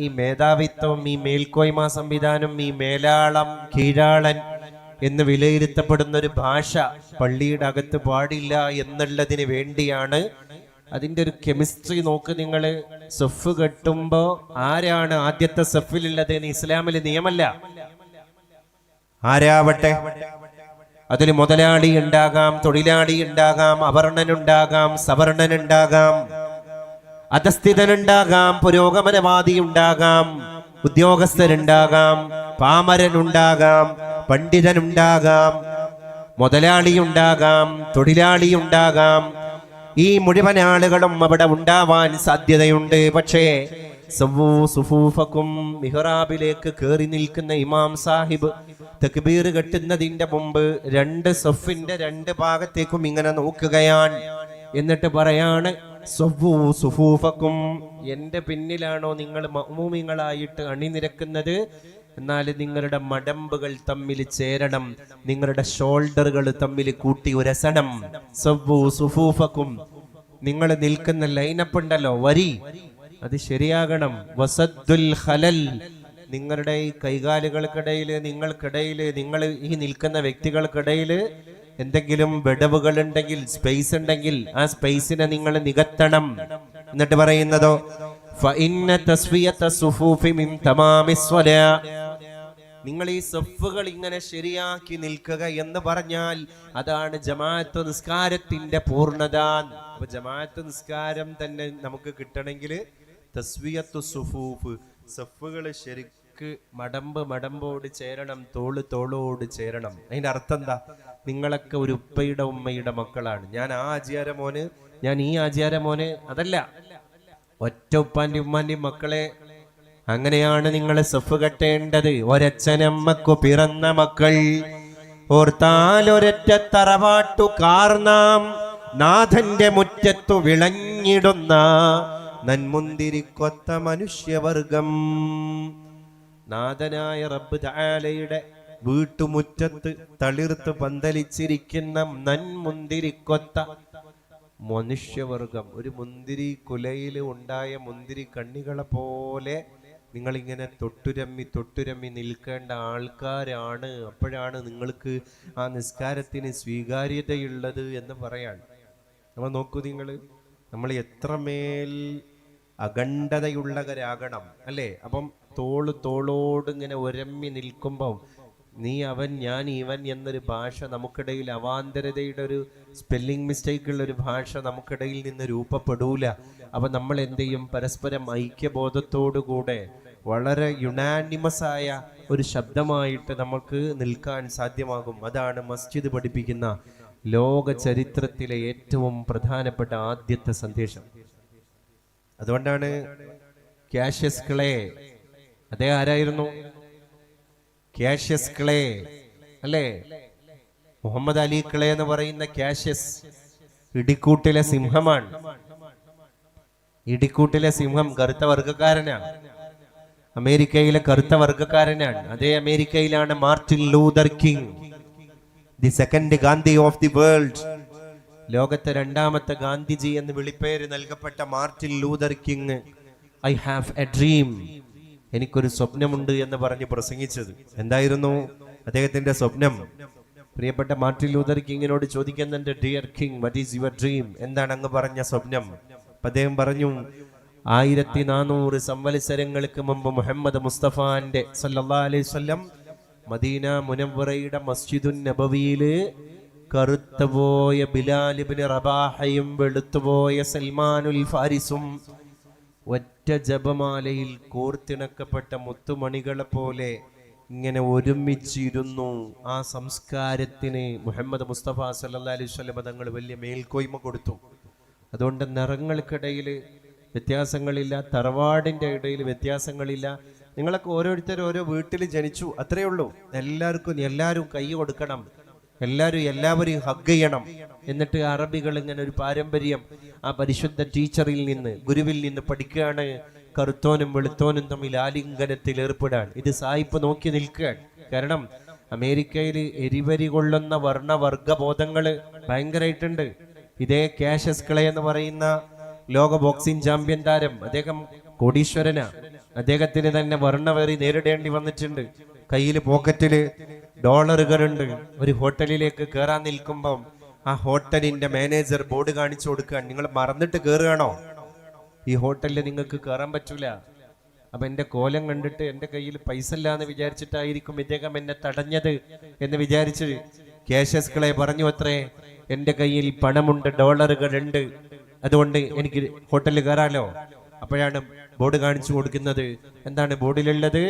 ഈ മേധാവിത്വം, ഈ മേൽക്കോയ്മ സംവിധാനം, ഈ മേലാളം, കീഴാളൻ എന്ന് വിലയിരുത്തപ്പെടുന്ന ഒരു ഭാഷ പള്ളിയുടെ അകത്ത് പാടില്ല എന്നുള്ളതിന് വേണ്ടിയാണ്. അതിൻ്റെ ഒരു കെമിസ്ട്രി നോക്ക് നിങ്ങൾ. സഫ് കെട്ടുമ്പോ ആരാണ് ആദ്യത്തെ സഫിലുള്ളത് എന്ന് ഇസ്ലാമിൽ നിയമല്ല. ആരാവട്ടെ, അതിൽ മുതലാളി ഉണ്ടാകാം, തൊഴിലാളി ഉണ്ടാകാം, അവർണനുണ്ടാകാം, സവർണനുണ്ടാകാം, അധസ്ഥിതനുണ്ടാകാം, പുരോഗമനവാദി ഉണ്ടാകാം, ഉദ്യോഗസ്ഥരുണ്ടാകാം, പാമരനുണ്ടാകാം, പണ്ഡിതനുണ്ടാകാം, മുതലാളിയുണ്ടാകാം, തൊഴിലാളിയുണ്ടാകാം. ഈ മുഴുവൻ ആളുകളും അവിടെ ഉണ്ടാവാൻ സാധ്യതയുണ്ട്. പക്ഷേ സവ്വൂ സുഫൂഫക്കും, മിഹ്റാബിലേക്ക് കയറി നിൽക്കുന്ന ഇമാം സാഹിബ് തക്ബീർ കെട്ടുന്നതിന്റെ മുമ്പ് രണ്ട് സഫിന്റെ രണ്ട് ഭാഗത്തേക്കും ഇങ്ങനെ നോക്കുകയാണ്. എന്നിട്ട് പറയാണ് സവ്വൂ സുഫൂഫക്കും, എന്റെ പിന്നിലാണോ നിങ്ങൾ മഅ്മൂമിങ്ങളായിട്ട് അണിനിരക്കുന്നത്? എന്നാൽ നിങ്ങളുടെ മടമ്പുകൾ തമ്മിൽ ചേരണം, നിങ്ങളുടെ ഷോൾഡറുകൾ തമ്മിൽ കൂട്ടി ഉരസണം. സവ്വൂ സുഫൂഫക്കും, നിങ്ങൾ നിൽക്കുന്ന ലൈനപ്പ് ഉണ്ടല്ലോ, വരി, അത് ശരിയാകണം. വസദ്ദുൽ ഖലൽ, നിങ്ങളുടെ ഈ കൈകാലുകൾക്കിടയിൽ, നിങ്ങൾക്കിടയിൽ, നിങ്ങൾ ഈ നിൽക്കുന്ന വ്യക്തികൾക്കിടയിൽ എന്തെങ്കിലും വിടവുകൾ ഉണ്ടെങ്കിൽ, സ്പേസ് ഉണ്ടെങ്കിൽ ആ സ്പേസിനെ നിങ്ങൾ നികത്തണം. എന്നിട്ട് പറയുന്നതോ ഫഇന്ന തസ്വിയത സുഫൂഫി മിൻ തമാമിസ് സ്വലാ, നിങ്ങൾ ഈ സഫുകൾ ഇങ്ങനെ ശരിയാക്കി നിൽക്കുക എന്ന് പറഞ്ഞാൽ അതാണ് ജമാഅത്ത് നിസ്കാരത്തിന്റെ പൂർണ്ണത. അപ്പൊ ജമാഅത്ത് നിസ്കാരം തന്നെ നമുക്ക് കിട്ടണമെങ്കിൽ തസ്വിയത്തു സുഫൂഫ്, സഫുകൾ ശരിക്ക് മടമ്പോട് ചേരണം, തോളോട് ചേരണം. അതിന്റെ അർത്ഥം എന്താ? നിങ്ങളൊക്കെ ഒരു ഉപ്പയുടെ ഉമ്മയുടെ മക്കളാണ്. ഞാൻ ആ ആചാരമോന്, ഞാൻ ഈ ആചാരമോന്, അതല്ല. ഒറ്റ ഉപ്പാന്റെ ഉമ്മാന്റെ മക്കളെ. അങ്ങനെയാണ് നിങ്ങൾ സഫ് കെട്ടേണ്ടത്. ഒരച്ഛനമ്മക്കു പിറന്ന മക്കൾ, ഓർത്താൽ ഒരൊറ്റ തറവാട്ടു കാർന്നാം, നാഥന്റെ മുറ്റത്തു വിളഞ്ഞിടുന്ന നന്മുന്തിരിക്കൊത്ത മനുഷ്യവർഗം. നാഥനായ റബ്ബ് തആലയുടെ വീട്ടുമുറ്റത്ത് തളിർത്ത് പന്തലിച്ചിരിക്കുന്ന നന്മുന്തിരിക്കൊത്ത മനുഷ്യവർഗം. ഒരു മുന്തിരി കുലയിൽ ഉണ്ടായ മുന്തിരി കണ്ണികളെ പോലെ നിങ്ങളിങ്ങനെ തൊട്ടുരമ്മി നിൽക്കേണ്ട ആൾക്കാരാണ്. അപ്പോഴാണ് നിങ്ങൾക്ക് ആ നിസ്കാരത്തിന് സ്വീകാര്യതയുള്ളത് എന്ന് പറയാൻ. നമ്മൾ നോക്കൂ, നമ്മൾ എത്രമേൽ അഖണ്ഡതയുള്ളവരാകണം അല്ലേ? അപ്പം തോളോട് ഇങ്ങനെ ഉരമ്മി നിൽക്കുമ്പം നീ അവൻ ഞാൻ ഇവൻ എന്നൊരു ഭാഷ നമുക്കിടയിൽ, അവാന്തരതയുടെ ഒരു സ്പെല്ലിംഗ് മിസ്റ്റേക്കുള്ള ഒരു ഭാഷ നമുക്കിടയിൽ നിന്ന് രൂപപ്പെടൂല. അപ്പം നമ്മൾ എന്ത് ചെയ്യും? പരസ്പരം ഐക്യബോധത്തോടുകൂടെ വളരെ യുനാനിമസ് ആയ ഒരു ശബ്ദമായിട്ട് നമുക്ക് നിൽക്കാൻ സാധ്യമാകും. അതാണ് മസ്ജിദ് പഠിപ്പിക്കുന്ന ലോക ചരിത്രത്തിലെ ഏറ്റവും പ്രധാനപ്പെട്ട ആദ്യത്തെ സന്ദേശം. അതുകൊണ്ടാണ് കാഷ്യസ് ക്ലേ, അദ്ദേഹം ആരായിരുന്നു? കാഷ്യസ് ക്ലേ അല്ലേ? മുഹമ്മദ് അലി ക്ലേ എന്ന് പറയുന്ന കാഷ്യസ് ഇടിക്കൂട്ടിലെ സിംഹമാണ്. ഇടിക്കൂട്ടിലെ സിംഹം കറുത്ത വർഗക്കാരനാണ്, അമേരിക്കയിലെ കറുത്ത വർഗക്കാരനാണ്. അതേ അമേരിക്കയിലാണ് Martin Luther king, the second Gandhi of the world, ലോകത്തെ രണ്ടാമത്തെ ഗാന്ധിജി എന്ന് വിളിപ്പേര് നൽകപ്പെട്ട Martin Luther king I have A dream, എനിക്കൊരു സ്വപ്നമുണ്ട് എന്ന് പറഞ്ഞ് പ്രസംഗിച്ചത്. എന്തായിരുന്നു അദ്ദേഹത്തിന്റെ സ്വപ്നം? പ്രിയപ്പെട്ട മാർട്ടിൻ ലൂതർ കിങ്ങിനോട് ചോദിക്കുന്നുണ്ട്, dear king, what is your dream? എന്താണ് അങ്ങ് പറഞ്ഞ സ്വപ്നം? അദ്ദേഹം പറഞ്ഞു, 1400 സംവത്സരങ്ങൾക്ക് മുമ്പ് മുഹമ്മദ് മുസ്തഫാന്റെ സല്ലല്ലാഹു അലൈഹി വസല്ലം മദീന മുനവ്വറയുടെ മസ്ജിദുൻ നബവിയില് കറുത്തുപോയ ബിലാൽ ഇബ്നു റബാഹയും വെളുത്തുപോയ സൽമാനുൽ ഫാരിസും ഒറ്റ ജപമാലയിൽ കോർത്തിണക്കപ്പെട്ട മുത്തുമണികളെ പോലെ ഇങ്ങനെ ഒരുമിച്ചിരുന്നു. ആ സംസ്കാരത്തിന് മുഹമ്മദ് മുസ്തഫ സല്ലല്ലാഹു അലൈഹി വസല്ലം തങ്ങൾ വലിയ മേൽക്കോയ്മ കൊടുത്തു. അതുകൊണ്ട് നിറങ്ങൾക്കിടയിൽ വ്യത്യാസങ്ങളില്ല, തറവാടിൻ്റെ ഇടയിൽ വ്യത്യാസങ്ങളില്ല. നിങ്ങളൊക്കെ ഓരോരുത്തരും ഓരോ വീട്ടിൽ ജനിച്ചു, അത്രയേ ഉള്ളൂ. എല്ലാവരും കൈ കൊടുക്കണം, എല്ലാവരും ഹഗ് ചെയ്യണം. എന്നിട്ട് അറബികൾ ഇങ്ങനെ ഒരു പാരമ്പര്യം ആ പരിശുദ്ധ ടീച്ചറിൽ നിന്ന്, ഗുരുവിൽ നിന്ന് പഠിക്കുകയാണ്. കറുത്തോനും വെളുത്തോനും തമ്മിൽ ആലിംഗനത്തിൽ ഏർപ്പെടാൻ. ഇത് സായിപ്പ് നോക്കി നിൽക്കുകയാണ്. കാരണം അമേരിക്കയിൽ എരിവരി കൊള്ളുന്ന വർണ്ണവർഗബോധങ്ങള് ഭയങ്കരമായിട്ടുണ്ട്. ഇതേ കാഷ്യസ് ക്ലേ എന്ന് പറയുന്ന ലോക ബോക്സിംഗ് ചാമ്പ്യൻ താരം, അദ്ദേഹം കോടീശ്വരനാ. അദ്ദേഹത്തിന് തന്നെ വർണ്ണവെറി നേരിടേണ്ടി വന്നിട്ടുണ്ട്. കയ്യിൽ പോക്കറ്റില് ഡോളറുകളുണ്ട്. ഒരു ഹോട്ടലിലേക്ക് കയറാൻ നിൽക്കുമ്പം ആ ഹോട്ടലിന്റെ മാനേജർ ബോർഡ് കാണിച്ചു കൊടുക്കാൻ, നിങ്ങൾ മറന്നിട്ട് കയറുകയാണോ, ഈ ഹോട്ടലിൽ നിങ്ങൾക്ക് കയറാൻ പറ്റൂല. അപ്പൊ എന്റെ കോലം കണ്ടിട്ട് എന്റെ കയ്യിൽ പൈസ ഇല്ല എന്ന് വിചാരിച്ചിട്ടായിരിക്കും ഇദ്ദേഹം എന്നെ തടഞ്ഞത് എന്ന് വിചാരിച്ച് കാഷ്യസ് ക്ലേ പറഞ്ഞു അത്രേ, എന്റെ കയ്യിൽ പണമുണ്ട്, ഡോളറുകളുണ്ട്, അതുകൊണ്ട് എനിക്ക് ഹോട്ടലിൽ കയറാലോ. അപ്പോഴാണ് ബോർഡ് കാണിച്ചു കൊടുക്കുന്നത്. എന്താണ് ബോർഡിലുള്ളത്?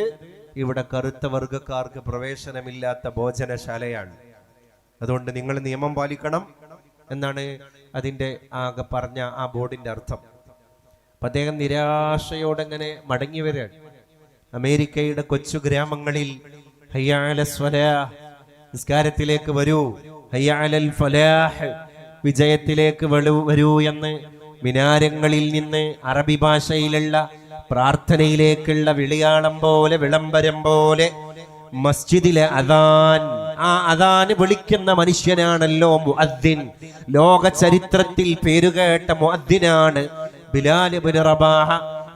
ഇവിടെ കറുത്ത വർഗക്കാർക്ക് പ്രവേശനമില്ലാത്ത ഭോജനശാലയാണ്, അതുകൊണ്ട് നിങ്ങൾ നിയമം പാലിക്കണം എന്നാണ് അതിന്റെ ആകെ പറഞ്ഞ ആ ബോർഡിന്റെ അർത്ഥം. അപ്പൊ അദ്ദേഹം നിരാശയോടെങ്ങനെ മടങ്ങി വരികയാണ്. അമേരിക്കയുടെ കൊച്ചു ഗ്രാമങ്ങളിൽ ഹയ്യ അലൽ സ്വലാഹ്, നിസ്കാരത്തിലേക്ക് വരൂ, ഹയ്യ അലൽ ഫലാഹ്, വിജയത്തിലേക്ക് വരൂ എന്ന് മിനാരങ്ങളിൽ നിന്ന് അറബി ഭാഷയിലുള്ള പ്രാർത്ഥനയിലേക്കുള്ള വിളിയാളം പോലെ, വിളംബരം പോലെ മസ്ജിദിലെ അദാൻ, ആ അദാന് വിളിക്കുന്ന മനുഷ്യനാണല്ലോ മുഅദ്ദിൻ. ലോക ചരിത്രത്തിൽ പേരുകേട്ട മുഅദ്ദിനാണ് ബിലാൽ ഇബ്നു റബാഹ.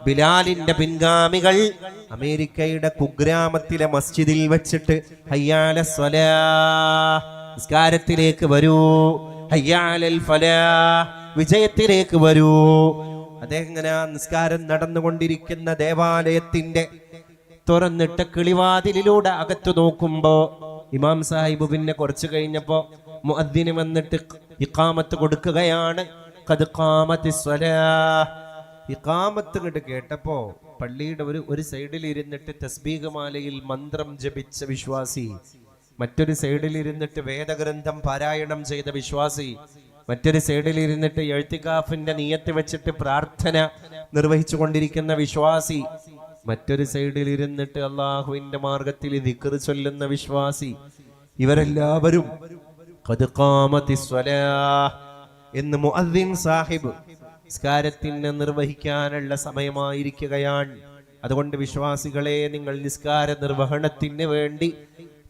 ബിലാലിന്റെ പിൻഗാമികൾ അമേരിക്കയുടെ കുഗ്രാമത്തിലെ മസ്ജിദിൽ വെച്ചിട്ട് ഹയ്യ അലൽ സ്വലാഹ്, നിസ്കാരത്തിലേക്ക് വരൂ, ഹയ്യ അലൽ ഫലാഹ്, വിജയത്തിലേക്ക് വരൂ. അദ്ദേഹം ഇങ്ങനെ നിസ്കാരം നടന്നുകൊണ്ടിരിക്കുന്ന ദേവാലയത്തിന്റെ തുറന്നിട്ട കിളിവാതിലിലൂടെ അകത്തു നോക്കുമ്പോ ഇമാം സാഹിബ് പിന്നെ കുറച്ചു കഴിഞ്ഞപ്പോ മുഅദ്ദിന് വന്നിട്ട് ഇഖാമത്ത് കൊടുക്കുകയാണ്. ഖദ് ഖാമത്തിസ് സ്വലാഹ്. ഇഖാമത്ത് ഇങ്ങോട്ട് കേട്ടപ്പോ പള്ളിയുടെ ഒരു സൈഡിൽ ഇരുന്നിട്ട് തസ്ബീഹ് മാലയിൽ മന്ത്രം ജപിച്ച വിശ്വാസി, മറ്റൊരു സൈഡിൽ ഇരുന്നിട്ട് വേദഗ്രന്ഥം പാരായണം ചെയ്ത വിശ്വാസി, മറ്റൊരു സൈഡിൽ ഇരുന്നിട്ട് എഴുത്തികാഫിന്റെ നിയത്ത് വെച്ചിട്ട് പ്രാർത്ഥന നിർവഹിച്ചു കൊണ്ടിരിക്കുന്ന വിശ്വാസി, മറ്റൊരു സൈഡിൽ ഇരുന്നിട്ട് അള്ളാഹുവിന്റെ മാർഗത്തിൽ ദിക്ർ ചൊല്ലുന്ന വിശ്വാസി, ഇവരെല്ലാവരും ഖദ് ഖാമത്തിസ് സ്വലാഹ് എന്ന് മുഅദ്ദിൻ സാഹിബ് നിസ്കാരത്തിന് നിർവഹിക്കാനുള്ള സമയമായിരിക്കുകയാണ്. അതുകൊണ്ട് വിശ്വാസികളെ, നിങ്ങൾ നിസ്കാര നിർവഹണത്തിന് വേണ്ടി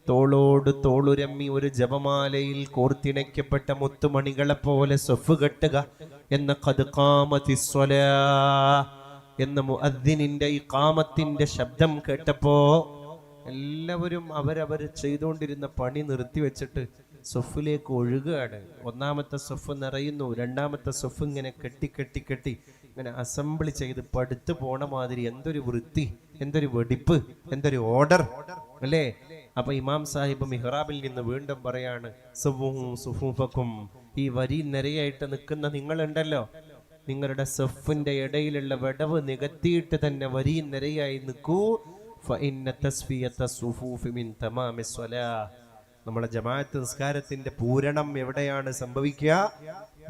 തോളോട് തോളുരമ്മി ഒരു ജപമാലയിൽ കോർത്തിണയ്ക്കപ്പെട്ട മുത്തുമണികളെ പോലെ സ്വഫ് കെട്ടുക എന്ന ഖദ് ഖാമത്തിസ് സ്വലാഹ് എന്ന മുഅദ്ദിനിന്റെ ഇഖാമത്തിന്റെ ശബ്ദം കേട്ടപ്പോ എല്ലാവരും അവരവർ ചെയ്തുകൊണ്ടിരുന്ന പണി നിർത്തിവെച്ചിട്ട് സ്വഫിലേക്ക് ഒഴുകുകയാണ്. ഒന്നാമത്തെ സ്വഫ് നിറയുന്നു, രണ്ടാമത്തെ സ്വഫ് ഇങ്ങനെ കെട്ടി കെട്ടി കെട്ടി ഇങ്ങനെ അസംബ്ലി ചെയ്ത് പടുത്തു പോണ മാതിരി. എന്തൊരു വൃത്തി, എന്തൊരു വെടിപ്പ്, എന്തൊരു ഓർഡർ അല്ലേ. അപ്പൊ ഇമാം സാഹിബ് മിഹ്റാബിൽ നിന്ന് വീണ്ടും പറയാണ്, സുഫൂഫക്കും, ഈ വരി നിരയായിട്ട് നിൽക്കുന്ന നിങ്ങളുണ്ടല്ലോ, നിങ്ങളുടെ സഫിന്റെ ഇടയിലുള്ള വിടവ് നികത്തിയിട്ട് തന്നെ വരി നിരയായി നിൽക്കൂ. ഫഇന്ന തസ്ഫിയത സുഫൂഫി മിൻ തമാമിസ് സ്വലാഹ്. നമ്മളെ ജമാഅത്ത് നിസ്കാരത്തിന്റെ പൂരണം എവിടെയാണ് സംഭവിക്കുക?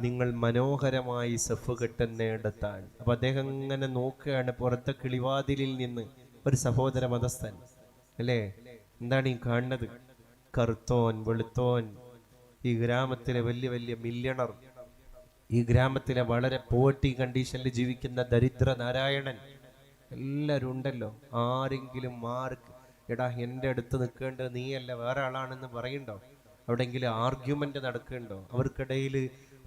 നിങ്ങൾ മനോഹരമായി സഫ് കെട്ടുന്നിടത്താണ്. അപ്പൊ അദ്ദേഹം ഇങ്ങനെ നോക്കുകയാണ് പുറത്തെ കിളിവാതിലിൽ നിന്ന്. ഒരു സഹോദര മതസ്ഥൻ അല്ലേ, എന്താണ് ഈ കാണുന്നത്? കറുത്തോൻ വെളുത്തോൻ, ഈ ഗ്രാമത്തിലെ വലിയ വലിയ മില്യണർ, ഈ ഗ്രാമത്തിലെ വളരെ പോവർട്ടി കണ്ടീഷനിൽ ജീവിക്കുന്ന ദരിദ്ര നാരായണൻ, എല്ലാവരും ഉണ്ടല്ലോ. ആരെങ്കിലും എടാ എൻ്റെ അടുത്ത് നിൽക്കേണ്ടത് നീയല്ല വേറെ ആളാണെന്ന് പറയണ്ടോ? അവിടെയെങ്കിലും ആർഗ്യുമെന്റ് നടക്കുന്നുണ്ടോ? അവർക്കിടയിൽ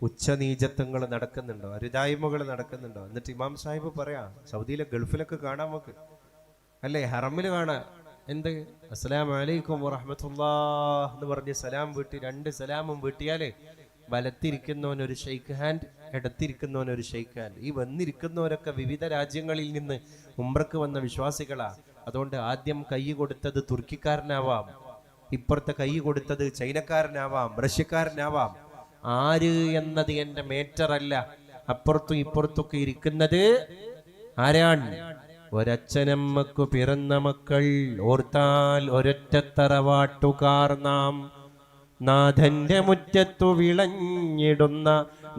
ഉച്ചനീചത്വങ്ങൾ നടക്കുന്നുണ്ടോ? അരുതായ്മകൾ നടക്കുന്നുണ്ടോ? എന്നിട്ട് ഇമാം സാഹിബ് പറയാ, സൗദിയിലെ ഗൾഫിലൊക്കെ കാണാൻ നമുക്ക് അല്ലേ, ഹറമിൽ കാണാം. എന്ത് അസ്സലാമു അലൈക്കും വറഹ്മത്തുള്ളാഹ് എന്ന് പറഞ്ഞ് സലാം വീട്ടി, രണ്ട് സലാമും വീട്ടിയാല് വലത്തിരിക്കുന്നവനൊരു ഷെയ്ക്ക് ഹാൻഡ്, ഇടത്തിരിക്കുന്നവനൊരു ഷെയ്ക്ക് ഹാൻഡ്. ഈ വന്നിരിക്കുന്നവരൊക്കെ വിവിധ രാജ്യങ്ങളിൽ നിന്ന് ഉംറക്ക് വന്ന വിശ്വാസികളാ. അതുകൊണ്ട് ആദ്യം കൈ കൊടുത്തത് തുർക്കിക്കാരനാവാം, ഇപ്പുറത്തെ കൈ കൊടുത്തത് ചൈനക്കാരനാവാം, റഷ്യക്കാരനാവാം. ആര് എന്നത് എന്റെ മേറ്ററല്ല. അപ്പുറത്തും ഇപ്പുറത്തൊക്കെ ഇരിക്കുന്നത് ആരാണ്? ഒരച്ഛനമ്മക്കു പിറന്ന മക്കൾ, ഓർത്താൽ ഒരൊറ്റ തറവാട്ടുകാർ നാം. നാഥന്റെ മുറ്റത്തു വിളഞ്ഞിടുന്ന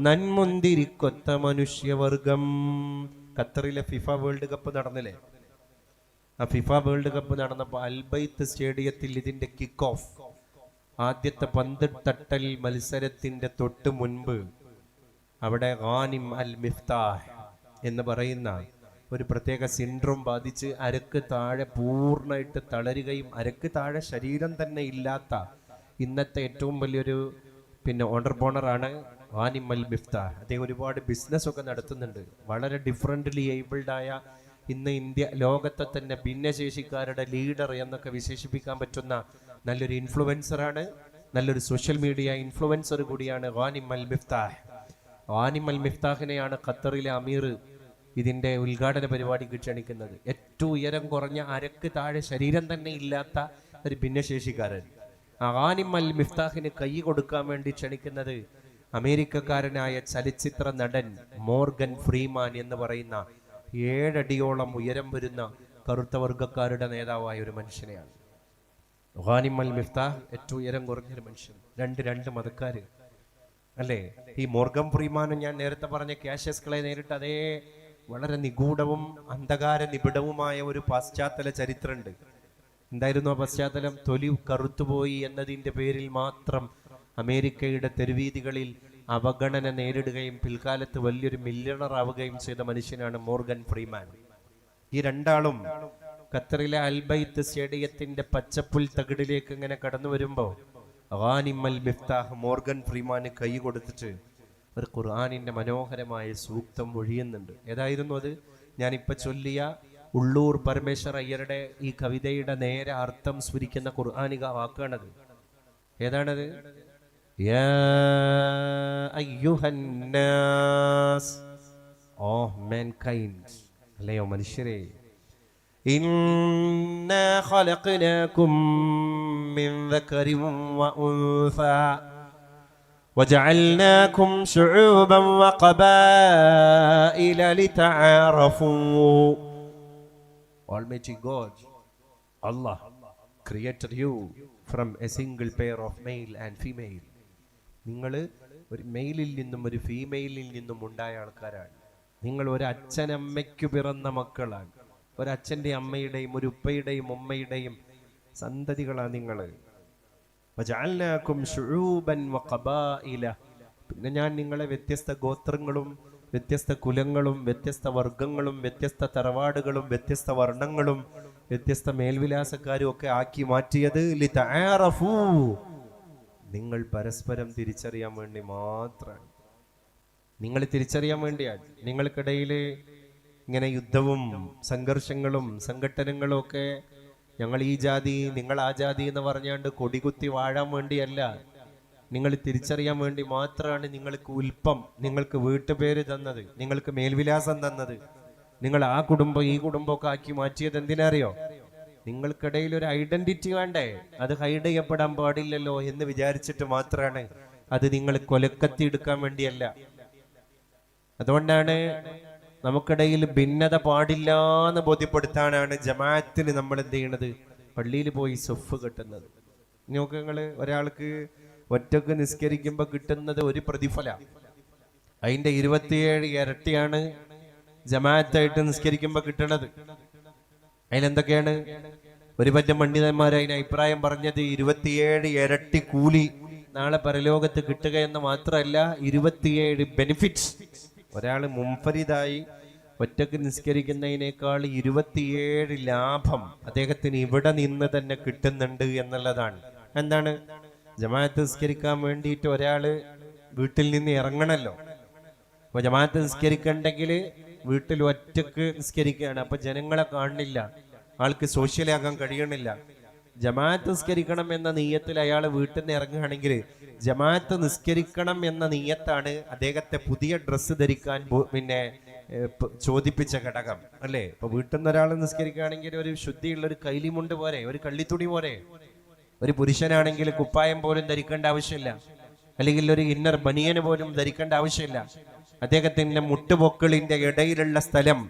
നന്മുന്തിരിക്കൊത്ത മനുഷ്യവർഗം. ഖത്തറിലെ ഫിഫ വേൾഡ് കപ്പ് നടന്നില്ലേ? ആ ഫിഫ വേൾഡ് കപ്പ് നടന്നപ്പോൾ അൽബൈത്ത് സ്റ്റേഡിയത്തിൽ ഇതിന്റെ കിക്ക് ഓഫ്, ആദ്യത്തെ പന്ത് തട്ടൽ മത്സരത്തിന്റെ തൊട്ട് മുൻപ് അവിടെ ഗാനിം അൽ മിഫ്താഹ് എന്ന് പറയുന്ന ഒരു പ്രത്യേക സിൻഡ്രോം ബാധിച്ച് അരക്ക് താഴെ പൂർണ്ണമായിട്ട് തളരുകയും അരക്ക് താഴെ ശരീരം തന്നെ ഇല്ലാത്ത ഇന്നത്തെ ഏറ്റവും വലിയൊരു ഓണ്ടർപ്രണറാണ് ഗാനിം അൽ മിഫ്താഹ്. അദ്ദേഹം ഒരുപാട് ബിസിനസ്സൊക്കെ നടത്തുന്നുണ്ട്. വളരെ ഡിഫറൻ്റ്ലി ഏബിൾഡായ ഇന്ന് ഇന്ത്യ ലോകത്തെ തന്നെ ഭിന്നശേഷിക്കാരുടെ ലീഡർ എന്നൊക്കെ വിശേഷിപ്പിക്കാൻ പറ്റുന്ന നല്ലൊരു ഇൻഫ്ലുവൻസറാണ്, നല്ലൊരു സോഷ്യൽ മീഡിയ ഇൻഫ്ലുവൻസർ കൂടിയാണ് ഗാനിം അൽ മിഫ്താഹ്. ഗാനിം അൽ മിഫ്താഹിനെയാണ് ഖത്തറിലെ അമീർ ഇതിൻ്റെ ഉദ്ഘാടന പരിപാടിക്ക് ക്ഷണിക്കുന്നത്. ഏറ്റവും ഉയരം കുറഞ്ഞ അരക്ക് താഴെ ശരീരം തന്നെ ഇല്ലാത്ത ഒരു ഭിന്നശേഷിക്കാരൻ. ഗാനിം അൽ മിഫ്താഹിന് കൈ കൊടുക്കാൻ വേണ്ടി ക്ഷണിക്കുന്നത് അമേരിക്കക്കാരനായ ചലച്ചിത്ര നടൻ മോർഗൻ ഫ്രീമാൻ എന്ന് പറയുന്ന 7 അടിയോളം ഉയരം വരുന്ന കറുത്ത വർഗക്കാരുടെ നേതാവായ ഒരു മനുഷ്യനെയാണ്. ഗാനിം അൽ മിഫ്താഹ് ഏറ്റവും ഉയരം കുറഞ്ഞൊരു മനുഷ്യൻ. രണ്ട് മതക്കാര് അല്ലേ? ഈ മോർഗൻ ഫ്രീമാനും ഞാൻ നേരത്തെ പറഞ്ഞ കാഷ്യസ് ക്ലേ നേരിട്ട് അതേ വളരെ നിഗൂഢവും അന്ധകാര നിബിഡവുമായ ഒരു പാശ്ചാത്തല ചരിത്രമുണ്ട്. എന്തായിരുന്നു ആ പശ്ചാത്തലം? തൊലി കറുത്തുപോയി എന്നതിൻ്റെ പേരിൽ മാത്രം അമേരിക്കയുടെ തെരുവീതികളിൽ അവഗണന നേരിടുകയും പിൽക്കാലത്ത് വലിയൊരു മില്യണർ ആവുകയും ചെയ്ത മനുഷ്യനാണ് മോർഗൻ ഫ്രീമാൻ. ഈ രണ്ടാളും ഖത്തറിലെ അൽബൈത്ത് സ്റ്റേഡിയത്തിന്റെ പച്ചപ്പുൽ തകിടിലേക്ക് ഇങ്ങനെ കടന്നു വരുമ്പോൾ ഗാനിം അൽ മിഫ്താഹ് മോർഗൻ ഫ്രീമാന് കൈ കൊടുത്തിട്ട് ഒരു ഖുർആനിന്റെ മനോഹരമായ സൂക്തം ഒഴിയുന്നുണ്ട്. ഏതായിരുന്നു അത്? ഞാനിപ്പോൾ ചൊല്ലിയ ഉള്ളൂർ പരമേശ്വർ അയ്യരുടെ ഈ കവിതയുടെ നേരെ അർത്ഥം സ്ഫുരിക്കുന്ന ഖുർആനിക വാക്കാണത്. ഏതാണത്? യാ അയ്യുഹന്നാസ്, ഓ മാൻകൈൻഡ്, അല്ലയോ മനുഷ്യരെ, ഇന്നാ ഖലഖനാകും മിൻ ദക്കരിൻ വഉൻസാ وجعلناكم شعوبا وقبائل لتعارفوا. Almighty God, Allah created you from a single pair of male and female. നിങ്ങൾ ഒരു മെയിലിൽ നിന്നും ഒരു ഫീമെയിലിൽ നിന്നും ഉണ്ടായ ആൾക്കാരാണ്. നിങ്ങൾ ഒരു അച്ഛനമ്മയ്ക്ക് പിറന്ന മക്കളാണ്. ഒരച്ഛൻ്റെ അമ്മയുടെയും ഒരു ഉപ്പയുടെയും ഉമ്മയുടെയും സന്തതികളാണ് നിങ്ങൾ. പിന്നെ ഞാൻ നിങ്ങളെ വ്യത്യസ്ത ഗോത്രങ്ങളും വ്യത്യസ്ത കുലങ്ങളും വ്യത്യസ്ത വർഗങ്ങളും വ്യത്യസ്ത തറവാടുകളും വ്യത്യസ്ത വർണ്ണങ്ങളും വ്യത്യസ്ത മേൽവിലാസക്കാരും ഒക്കെ ആക്കി മാറ്റിയത് ലിതആറഫൂ, നിങ്ങൾ പരസ്പരം തിരിച്ചറിയാൻ വേണ്ടി മാത്രമാണ്. നിങ്ങൾ തിരിച്ചറിയാൻ വേണ്ടിയാണ്. നിങ്ങൾക്കിടയിൽ ഇങ്ങനെ യുദ്ധവും സംഘർഷങ്ങളും സംഘട്ടനങ്ങളും ഒക്കെ ഞങ്ങൾ ഈ ജാതി നിങ്ങൾ ആ ജാതി എന്ന് പറഞ്ഞാണ്ട് കൊടികുത്തി വാഴാൻ വേണ്ടിയല്ല, നിങ്ങൾ തിരിച്ചറിയാൻ വേണ്ടി മാത്രമാണ്. നിങ്ങൾക്ക് ഉൽപ്പം, നിങ്ങൾക്ക് വീട്ടുപേര് തന്നത്, നിങ്ങൾക്ക് മേൽവിലാസം തന്നത്, നിങ്ങൾ ആ കുടുംബം ഈ കുടുംബമൊക്കെ ആക്കി മാറ്റിയത് എന്തിനറിയോ? നിങ്ങൾക്കിടയിൽ ഒരു ഐഡന്റിറ്റി വേണ്ടേ? അത് ഹൈഡ് ചെയ്യപ്പെടാൻ പാടില്ലല്ലോ എന്ന് വിചാരിച്ചിട്ട് മാത്രമാണ്. അത് നിങ്ങൾ കൊലക്കത്തി എടുക്കാൻ വേണ്ടിയല്ല. അതുകൊണ്ടാണ് നമുക്കിടയിൽ ഭിന്നത പാടില്ല എന്ന് ബോധ്യപ്പെടുത്താനാണ് ജമാഅത്തിന് നമ്മൾ എന്ത് ചെയ്യണത്? പള്ളിയിൽ പോയി സൊഫ് കെട്ടുന്നത്. നോക്ക് നിങ്ങള്, ഒരാൾക്ക് ഒറ്റക്ക് നിസ്കരിക്കുമ്പോൾ കിട്ടുന്നത് ഒരു പ്രതിഫല, അതിന്റെ 27 ഇരട്ടിയാണ് ജമാഅത്തായിട്ട് നിസ്കരിക്കുമ്പോൾ കിട്ടണത്. അതിലെന്തൊക്കെയാണ്? ഒരു പറ്റം പണ്ഡിതന്മാർ അതിന് അഭിപ്രായം പറഞ്ഞത് 27 ഇരട്ടി കൂലി നാളെ പരലോകത്ത് കിട്ടുക എന്ന് മാത്രമല്ല 27 ബെനിഫിറ്റ്സ്. ഒരാൾ മുൻഫരിദായി ഒറ്റക്ക് നിസ്കരിക്കുന്നതിനേക്കാൾ 27 ലാഭം അദ്ദേഹത്തിന് ഇവിടെ നിന്ന് തന്നെ കിട്ടുന്നുണ്ട് എന്നുള്ളതാണ്. എന്താണ്? ജമാഅത്ത് നിസ്കരിക്കാൻ വേണ്ടിയിട്ട് ഒരാള് വീട്ടിൽ നിന്ന് ഇറങ്ങണല്ലോ. അപ്പൊ ജമാഅത്ത് നിസ്കരിക്കണ്ടെങ്കിൽ വീട്ടിൽ ഒറ്റക്ക് നിസ്കരിക്കുകയാണ്. അപ്പൊ ജനങ്ങളെ കാണുന്നില്ല, ആൾക്ക് സോഷ്യലാകാൻ കഴിയണില്ല. ജമാഅത്ത് നിസ്കരിക്കണം എന്ന നീയത്തിൽ അയാൾ വീട്ടിൽ നിന്ന് ഇറങ്ങുകയാണെങ്കിൽ ജമാഅത്ത് നിസ്കരിക്കണം എന്ന നീയത്താണ് അദ്ദേഹത്തെ പുതിയ ഡ്രസ്സ് ധരിക്കാൻ ചോദിപ്പിച്ച ഘടകം അല്ലേ? ഇപ്പൊ വീട്ടിൽ നിന്ന് ഒരാൾ നിസ്കരിക്കുകയാണെങ്കിൽ ഒരു ശുദ്ധിയുള്ള ഒരു കൈലിമുണ്ട് പോരെ, ഒരു കള്ളിത്തുണി പോരെ. ഒരു പുരുഷനാണെങ്കിൽ കുപ്പായം പോലും ധരിക്കേണ്ട ആവശ്യമില്ല, അല്ലെങ്കിൽ ഒരു ഇന്നർ ബനിയന് പോലും ധരിക്കേണ്ട ആവശ്യമില്ല. അദ്ദേഹത്തിന്റെ മുട്ടുപൊക്കളിന്റെ ഇടയിലുള്ള സ്ഥലം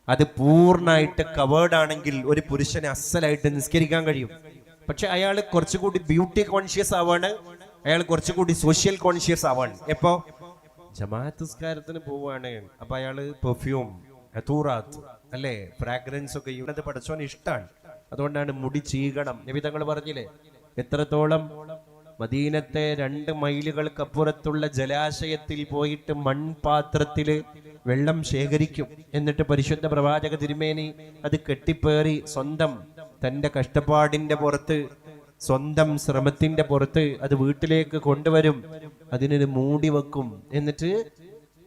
അത് പൂർണ്ണമായിട്ട് കവേർഡ് ആണെങ്കിൽ ഒരു പുരുഷന് അസലായിട്ട് നിസ്കരിക്കാൻ കഴിയും. പക്ഷെ അയാൾ കുറച്ചുകൂടി ബ്യൂട്ടി കോൺഷ്യസ് ആവാണ്, അയാൾ കുറച്ചുകൂടി സോഷ്യൽ കോൺഷ്യസ് ആവാണ്. എപ്പോ ജമാഅത്ത് നിസ്കാരത്തിന് പോവാണ്, അപ്പൊ അയാള് പെർഫ്യൂം, അത്തൂറാത്ത് അല്ലേ, ഫ്രാഗ്രൻസ് ഒക്കെ ഇവിടുത്തെ പഠിച്ചോന് ഇഷ്ടമാണ്. അതുകൊണ്ടാണ് മുടി ചീകണം. നബി തങ്ങൾ പറഞ്ഞില്ലേ എത്രത്തോളം മദീനത്തെ 2 മൈലുകൾക്കപ്പുറത്തുള്ള ജലാശയത്തിൽ പോയിട്ട് മൺപാത്രത്തില് വെള്ളം ശേഖരിക്കും. എന്നിട്ട് പരിശുദ്ധ പ്രവാചക തിരുമേനി അത് കെട്ടിപ്പേറി സ്വന്തം തൻ്റെ കഷ്ടപ്പാടിന്റെ പുറത്ത്, സ്വന്തം ശ്രമത്തിന്റെ പുറത്ത് അത് വീട്ടിലേക്ക് കൊണ്ടുവരും. അതിനൊരു മൂടി വെക്കും. എന്നിട്ട്